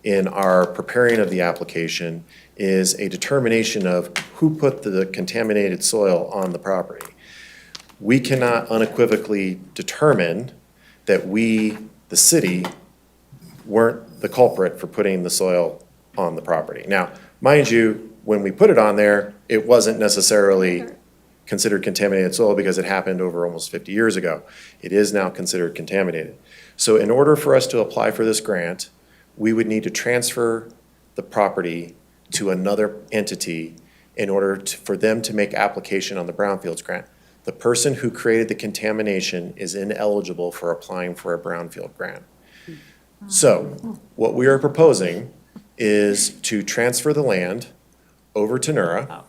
in our preparing of the application is a determination of who put the contaminated soil on the property. We cannot unequivocally determine that we, the city, weren't the culprit for putting the soil on the property. Now, mind you, when we put it on there, it wasn't necessarily considered contaminated soil because it happened over almost 50 years ago. It is now considered contaminated. So in order for us to apply for this grant, we would need to transfer the property to another entity in order for them to make application on the Brownfields grant. The person who created the contamination is ineligible for applying for a Brownfield grant. So what we are proposing is to transfer the land over to NERA.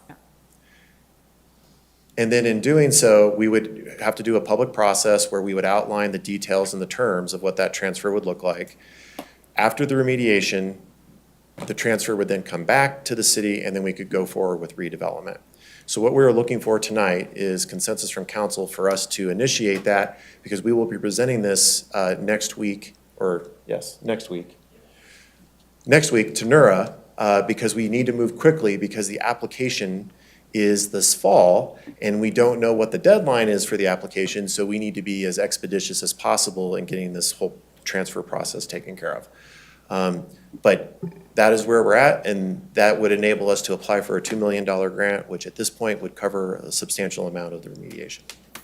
And then in doing so, we would have to do a public process where we would outline the details and the terms of what that transfer would look like. After the remediation, the transfer would then come back to the city, and then we could go forward with redevelopment. So what we're looking for tonight is consensus from council for us to initiate that, because we will be presenting this next week to NERA, because we need to move quickly, because the application is this fall, and we don't know what the deadline is for the application, so we need to be as expeditious as possible in getting this whole transfer process taken care of. But that is where we're at, and that would enable us to apply for a $2 million grant, which at this point would cover a substantial amount of the remediation.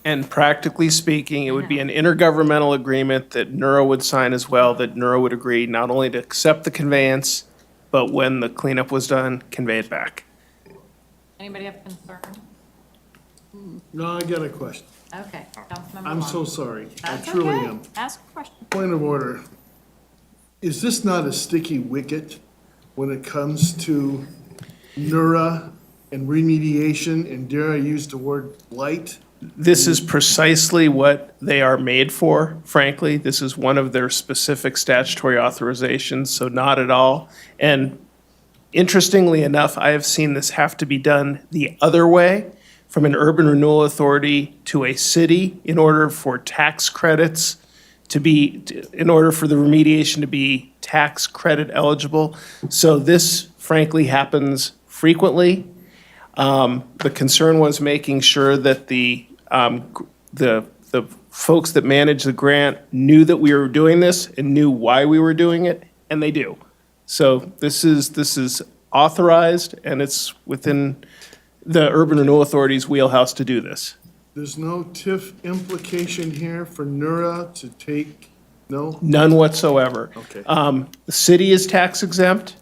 And practically speaking, it would be an intergovernmental agreement that NERA would sign as well, that NERA would agree not only to accept the conveyance, but when the cleanup was done, convey it back. Anybody have concern? No, I got a question. Okay, Councilmember I'm Long. so sorry. I That's truly okay. am. Ask a question. Point of order. Is this not a sticky wicket when it comes to NERA and remediation, and dare I use the word blight? This is precisely what they are made for, frankly. This is one of their specific statutory authorizations, so not at all. And interestingly enough, I have seen this have to be done the other way, from an urban renewal authority to a city, in order for tax credits to be, in order for the remediation to be tax credit eligible. So this frankly happens frequently. The concern was making sure that the folks that manage the grant knew that we were doing this and knew why we were doing it, and they do. So this is authorized, and it's within the Urban Renewal Authority's wheelhouse to do this. There's no TIF implication here for NURA to take, no? None whatsoever. Okay. The city is tax exempt,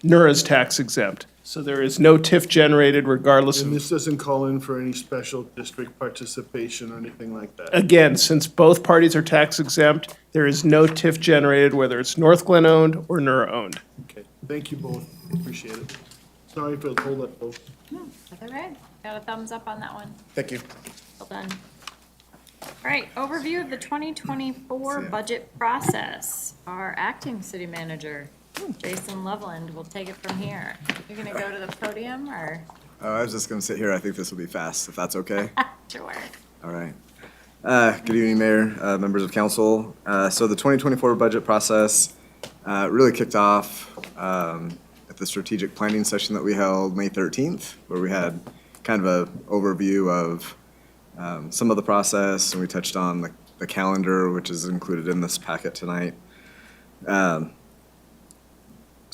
NURA is tax exempt. So there is no TIF generated regardless And of, this doesn't call in for any special district participation or anything like that? again, since both parties are tax exempt, there is no TIF generated, whether it's North Glen owned or NURA owned. Okay, thank you both, appreciate it. Sorry for the hold-up, folks. That's all right. Got a thumbs up on that one. Thank you. Well done. All right, overview of the 2024 budget process. Our acting city manager, Jason Loveland, will take it from here. You're gonna go to the podium, or? I was just going to sit here. I think this will be fast, if that's okay. Sure. All right. Good evening, Mayor, members of council. So the 2024 budget process really kicked off at the strategic planning session that we held May 13th, where we had kind of an overview of some of the process, and we touched on the calendar, which is included in this packet tonight. So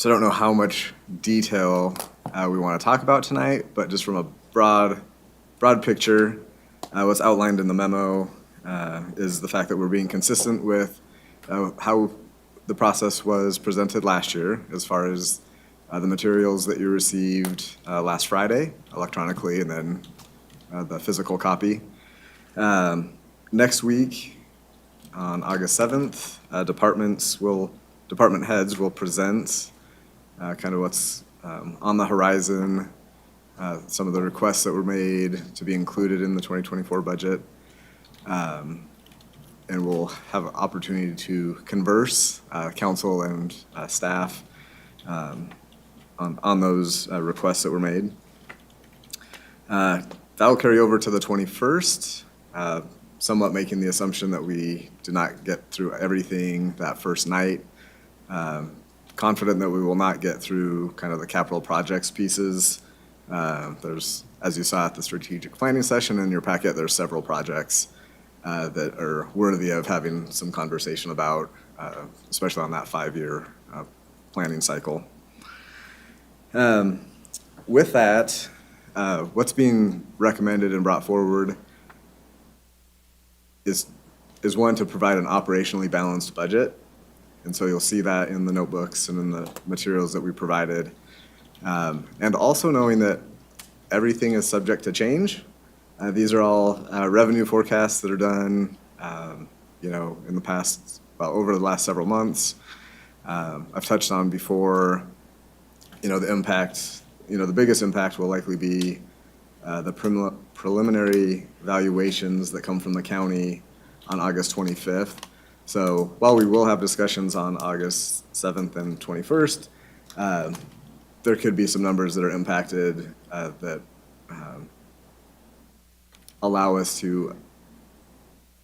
I don't know how much detail we want to talk about tonight, but just from a broad picture, what's outlined in the memo is the fact that we're being consistent with how the process was presented last year, as far as the materials that you received last Friday electronically, and then the physical copy. Next week, on August 7th, department heads will present kind of what's on the horizon, some of the requests that were made to be included in the 2024 budget. And we'll have an opportunity to converse, council and staff, on those requests that were made. That'll carry over to the 21st, somewhat making the assumption that we did not get through everything that first night. Confident that we will not get through kind of the capital projects pieces. There's, as you saw at the strategic planning session in your packet, there's several projects that are worthy of having some conversation about, especially on that 5-year planning cycle. With that, what's being recommended and brought forward is one, to provide an operationally balanced budget. And so you'll see that in the notebooks and in the materials that we provided. And also knowing that everything is subject to change. These are all revenue forecasts that are done, in the past, over the last several months. I've touched on before, the impact, the biggest impact will likely be the preliminary valuations that come from the county on August 25th. So while we will have discussions on August 7th and 21st, there could be some numbers that are impacted that allow us to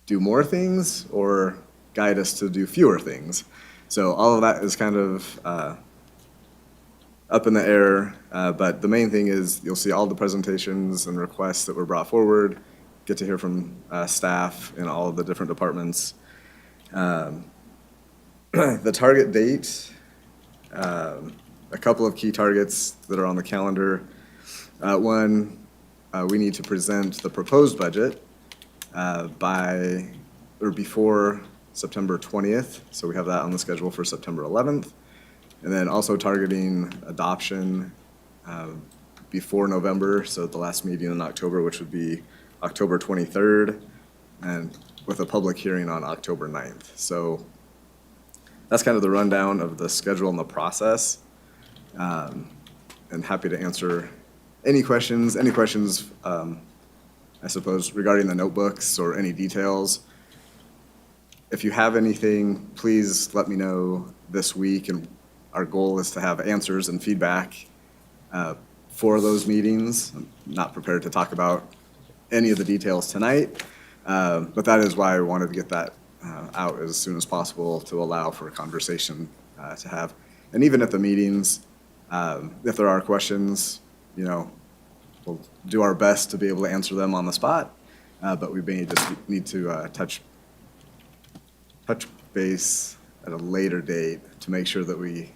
do more things or guide us to do fewer things. So all of that is kind of up in the air, but the main thing is you'll see all the presentations and requests that were brought forward, get to hear from staff in all of the different departments. The target date, a couple of key targets that are on the calendar. One, we need to present the proposed budget by or before September 20th. So we have that on the schedule for September 11th. And then also targeting adoption before November, so at the last meeting in October, which would be October 23rd, and with a public hearing on October 9th. So that's kind of the rundown of the schedule and the process. And happy to answer any questions, I suppose, regarding the notebooks or any details. If you have anything, please let me know this week, and our goal is to have answers and feedback for those meetings. I'm not prepared to talk about any of the details tonight, but that is why I wanted to get that out as soon as possible to allow for a conversation to have. And even at the meetings, if there are questions, we'll do our best to be able to answer them on the spot, but we may just need to touch base at a later date to make sure that we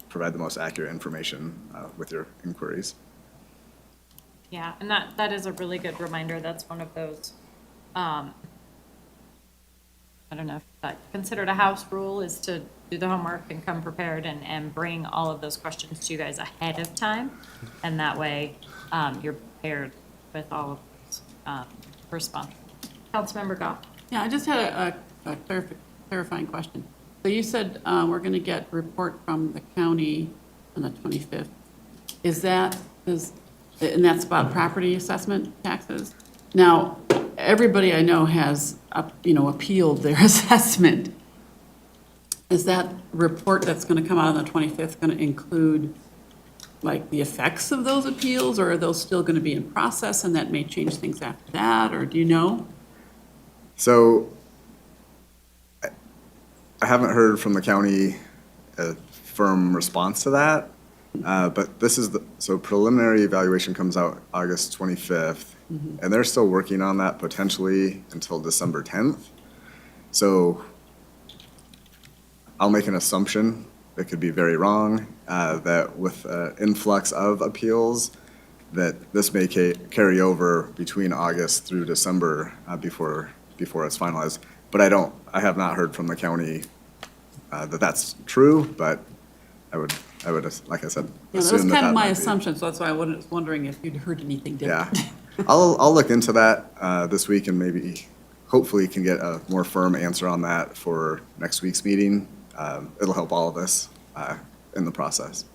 provide the most accurate information with your inquiries. Yeah, and that is a really good reminder. That's one of those, I don't know if that considered a house rule is to do the homework and come prepared and bring all of those questions to you guys ahead of time. And that way, you're prepared with all of those responses. Councilmember Goff. Yeah, I just had a clarifying question. So you said we're going to get a report from the county on the 25th. And that's about property assessment taxes? Now, everybody I know has, appealed their assessment. Is that report that's going to come out on the 25th going to include, like, the effects of those appeals, or are those still going to be in process and that may change things after that, or do you know? So I haven't heard from the county a firm response to that, but this is so preliminary evaluation comes out August 25th, and they're still working on that potentially until December 10th. So I'll make an assumption, it could be very wrong, that with influx of appeals, that this may carry over between August through December before it's finalized. But I have not heard from the county that that's true, but I would, like I said, Yeah, that was assume kind of my might be. assumption, so that's why I was wondering if you'd heard anything different. Yeah. I'll look into that this week and maybe, hopefully can get a more firm answer on that for next week's meeting. It'll help all of us in the process.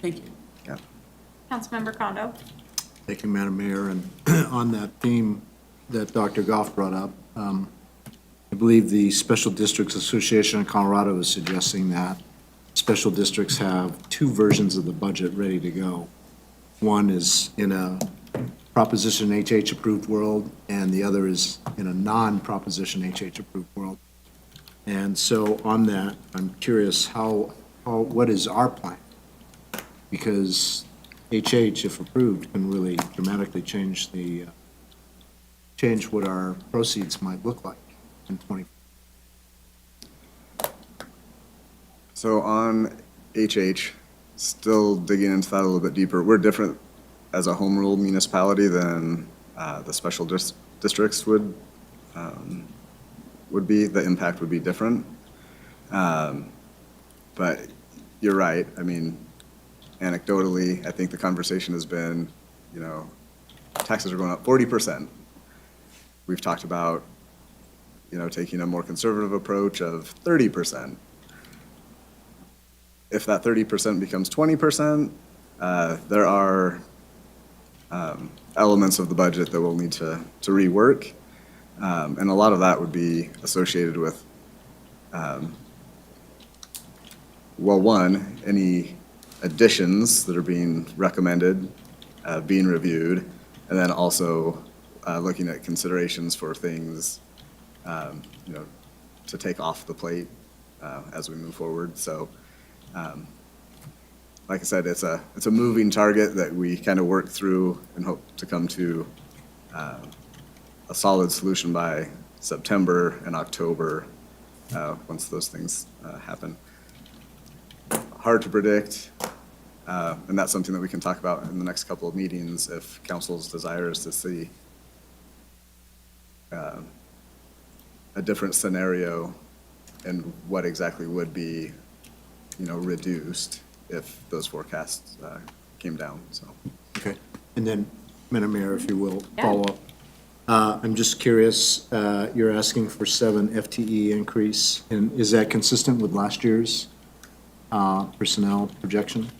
Thank you. Yeah. Councilmember Condo. Thank you, Madam Mayor. And on that theme that Dr. Goff brought up, I believe the Special Districts Association of Colorado is suggesting that special districts have two versions of the budget ready to go. One is in a Proposition HH approved world, and the other is in a non-Proposition HH approved world. And so on that, I'm curious what is our plan? Because HH, if approved, can really dramatically change what our proceeds might look like in 20. So on HH, still digging into that a little bit deeper, we're different as a home rule municipality than the special districts would be. The impact would be different. But you're right. I mean, anecdotally, I think the conversation has been, taxes are going up 40%. We've talked about, taking a more conservative approach of 30%. If that 30% becomes 20%, there are elements of the budget that we'll need to rework. And a lot of that would be associated with, one, any additions that are being recommended, being reviewed, and then also looking at considerations for things, to take off the plate as we move forward. So, like I said, it's a moving target that we kind of work through and hope to come to a solid solution by September and October, once those things happen. Hard to predict, and that's something that we can talk about in the next couple of meetings if council's desire is to see a different scenario and what exactly would be, reduced if those forecasts came down, so. Okay. And then, Madam Mayor, if you will, Yeah. follow up. I'm just curious, you're asking for 7 FTE increase, and is that consistent with last year's personnel projection?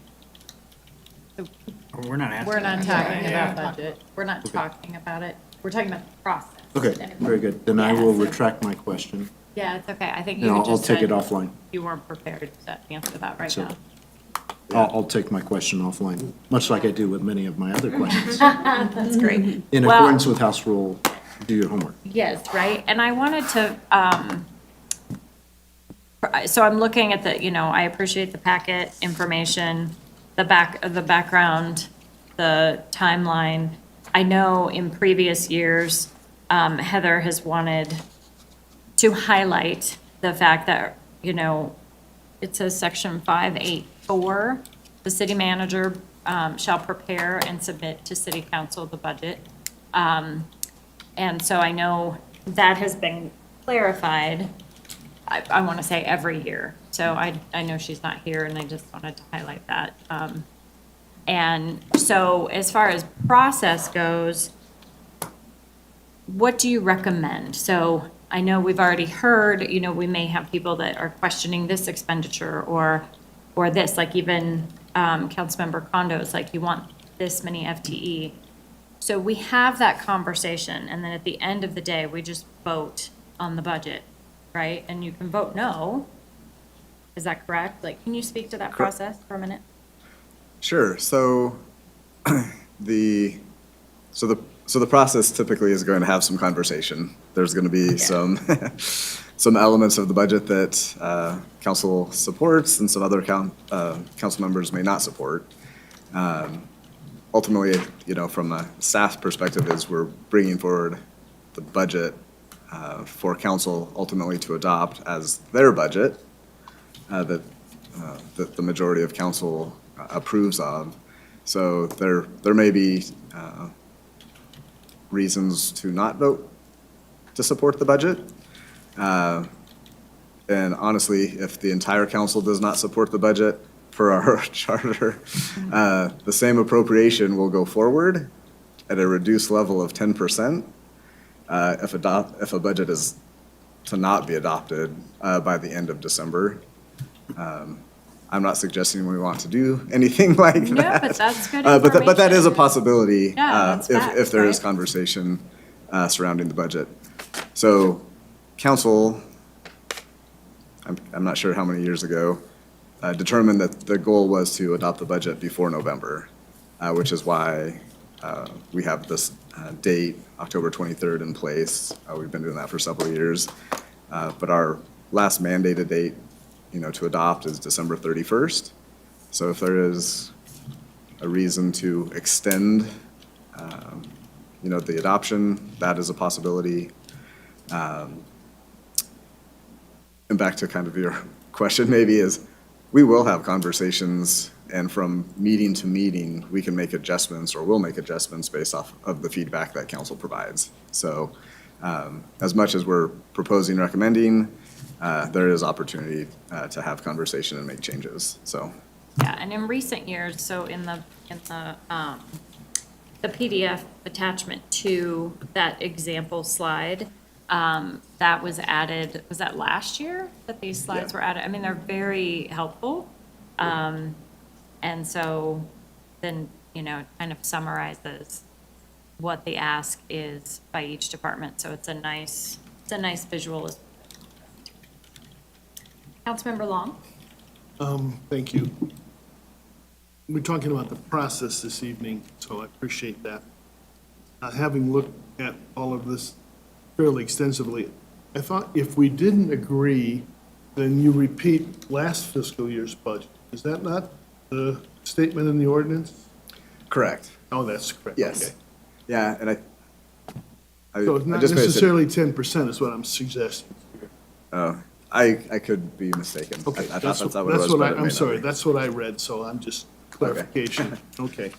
We're not asking. We're not that. talking about budget. We're not talking about it. We're talking about the process. Okay, today. very good. Then I Yeah, will so- retract my question, Yeah, it's okay. I think and you I'll just take it said offline. you weren't prepared to answer that right So- now. I'll take my question offline, much like I do with many of my other questions. That's great. In Well- accordance with House Rule, do your homework. Yes, right, and I wanted to, so I'm looking at the, I appreciate the packet information, the background, the timeline. I know in previous years, Heather has wanted to highlight the fact that, it says section 584, the city manager shall prepare and submit to city council the budget. And so I know that has been clarified, I want to say every year. So I know she's not here, and I just wanted to highlight that. And so as far as process goes, what do you recommend? So I know we've already heard, we may have people that are questioning this expenditure or this, like even Councilmember Condos, like you want this many FTE. So we have that conversation, and then at the end of the day, we just vote on the budget, right? And you can vote no. Is that correct? Like, can you speak to that process for a minute? Sure. So the process typically is going to have some conversation. There's going to be some elements of the budget that council supports and some other council members may not support. Ultimately, from a staff perspective, is we're bringing forward the budget for council ultimately to adopt as their budget that the majority of council approves of. So there may be reasons to not vote to support the budget. And honestly, if the entire council does not support the budget for our charter, the same appropriation will go forward at a reduced level of 10% if a budget is to not be adopted by the end of December. I'm not suggesting we want to do anything like that. No, but that's good But that is a information. possibility Yeah, that's if facts, there is right? conversation surrounding the budget. So council, I'm not sure how many years ago, determined that the goal was to adopt the budget before November, which is why we have this date, October 23rd, in place. We've been doing that for several years. But our last mandated date, to adopt is December 31st. So if there is a reason to extend, the adoption, that is a possibility. And back to kind of your question maybe is, we will have conversations, and from meeting to meeting, we can make adjustments or will make adjustments based off of the feedback that council provides. So as much as we're proposing, recommending, there is opportunity to have conversation and make changes, so. Yeah, and in recent years, so in the PDF attachment to that example slide, that was added, was that last year that these slides were added? I mean, they're very helpful. And so then, kind of summarizes what the ask is by each department. So it's a nice visual. Councilmember Long? Thank you. We're talking about the process this evening, so I appreciate that. Having looked at all of this fairly extensively, I thought if we didn't agree, then you repeat last fiscal year's budget. Is that not the statement in the ordinance? Correct. Oh, that's correct. Yes. Okay. Yeah, and So it's not necessarily 10% is what I'm suggesting. I could be mistaken. Okay, I thought that's that's what what it was, but it may I'm not sorry, be. that's what I read, so I'm just clarification. Okay.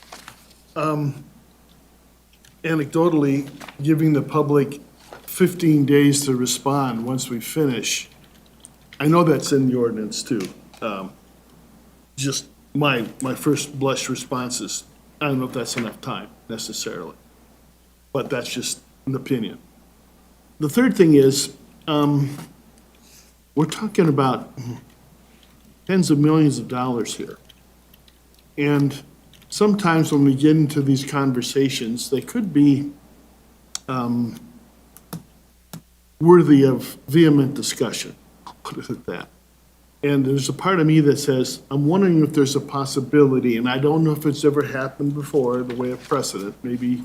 Anecdotally, giving the public 15 days to respond once we finish, I know that's in the ordinance too. Just my first blush response is, I don't know if that's enough time necessarily, but that's just an opinion. The third thing is, we're talking about tens of millions of dollars here. And sometimes when we get into these conversations, they could be worthy of vehement discussion, I'll put it at that. And there's a part of me that says, I'm wondering if there's a possibility, and I don't know if it's ever happened before, the way of precedent, maybe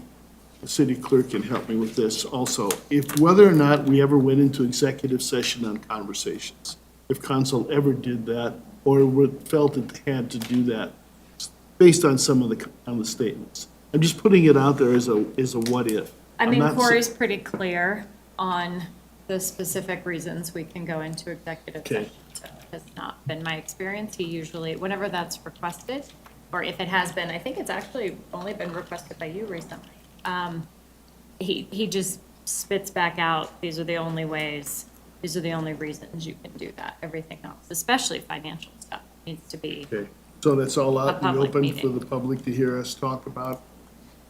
the city clerk can help me with this also, if whether or not we ever went into executive session on conversations, if council ever did that, or felt it had to do that, based on some of the statements. I'm just putting it out there as a what if. I I'm mean, not sa- Corey's pretty clear on the specific reasons we can go into executive Okay. session. So it has not been my experience. He usually, whenever that's requested, or if it has been, I think it's actually only been requested by you recently. He just spits back out, these are the only ways, these are the only reasons you can do that. Everything else, especially financial stuff, needs to be, Okay, so that's all out in the public open for meeting. the public to hear us talk about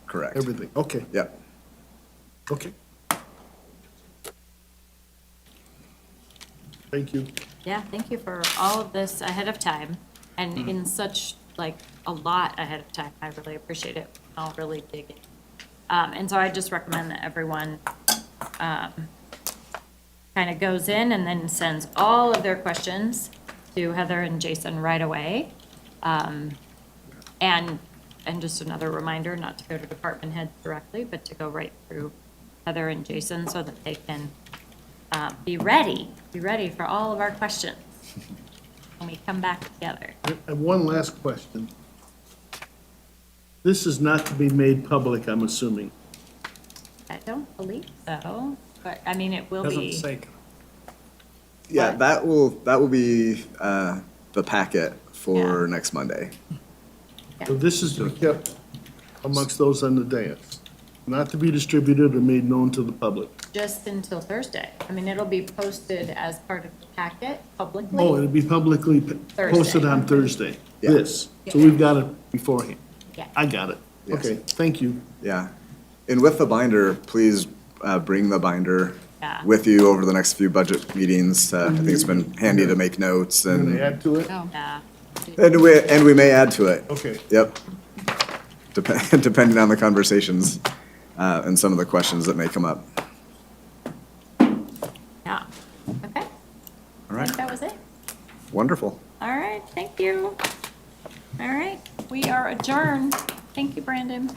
Correct. everything. Okay, Yep. okay. Thank you. yeah, thank you for all of this ahead of time. And in such, like, a lot ahead of time. I really appreciate it. I'll really dig in. And so I just recommend that everyone kind of goes in and then sends all of their questions to Heather and Jason right away. And just another reminder, not to go to department heads directly, but to go right through Heather and Jason so that they can be ready for all of our questions when we come back together. I have one last question. This is not to be made public, I'm assuming. I don't believe so, but I mean, it will be. Yeah, What? that will be the packet for next Monday. So this is to be kept amongst those on the dais, not to be distributed or made known to the public. Just until Thursday. I mean, it'll be posted as part of the packet publicly. Oh, it'll be publicly posted Thursday. on Thursday, Yeah. this. So we've got it beforehand. Yeah. I got it. Yes. Okay, thank you. Yeah. And with the binder, please bring the binder Yeah. with you over the next few budget meetings. I think it's been handy to make notes Can and, I add to it? Yeah. and we may add to it. Okay. Yep. Depending on the conversations and some of the questions that may come up. Yeah. Okay. All I right. think that was it. Wonderful. All right, thank you. All right, we are adjourned. Thank you, Brandon.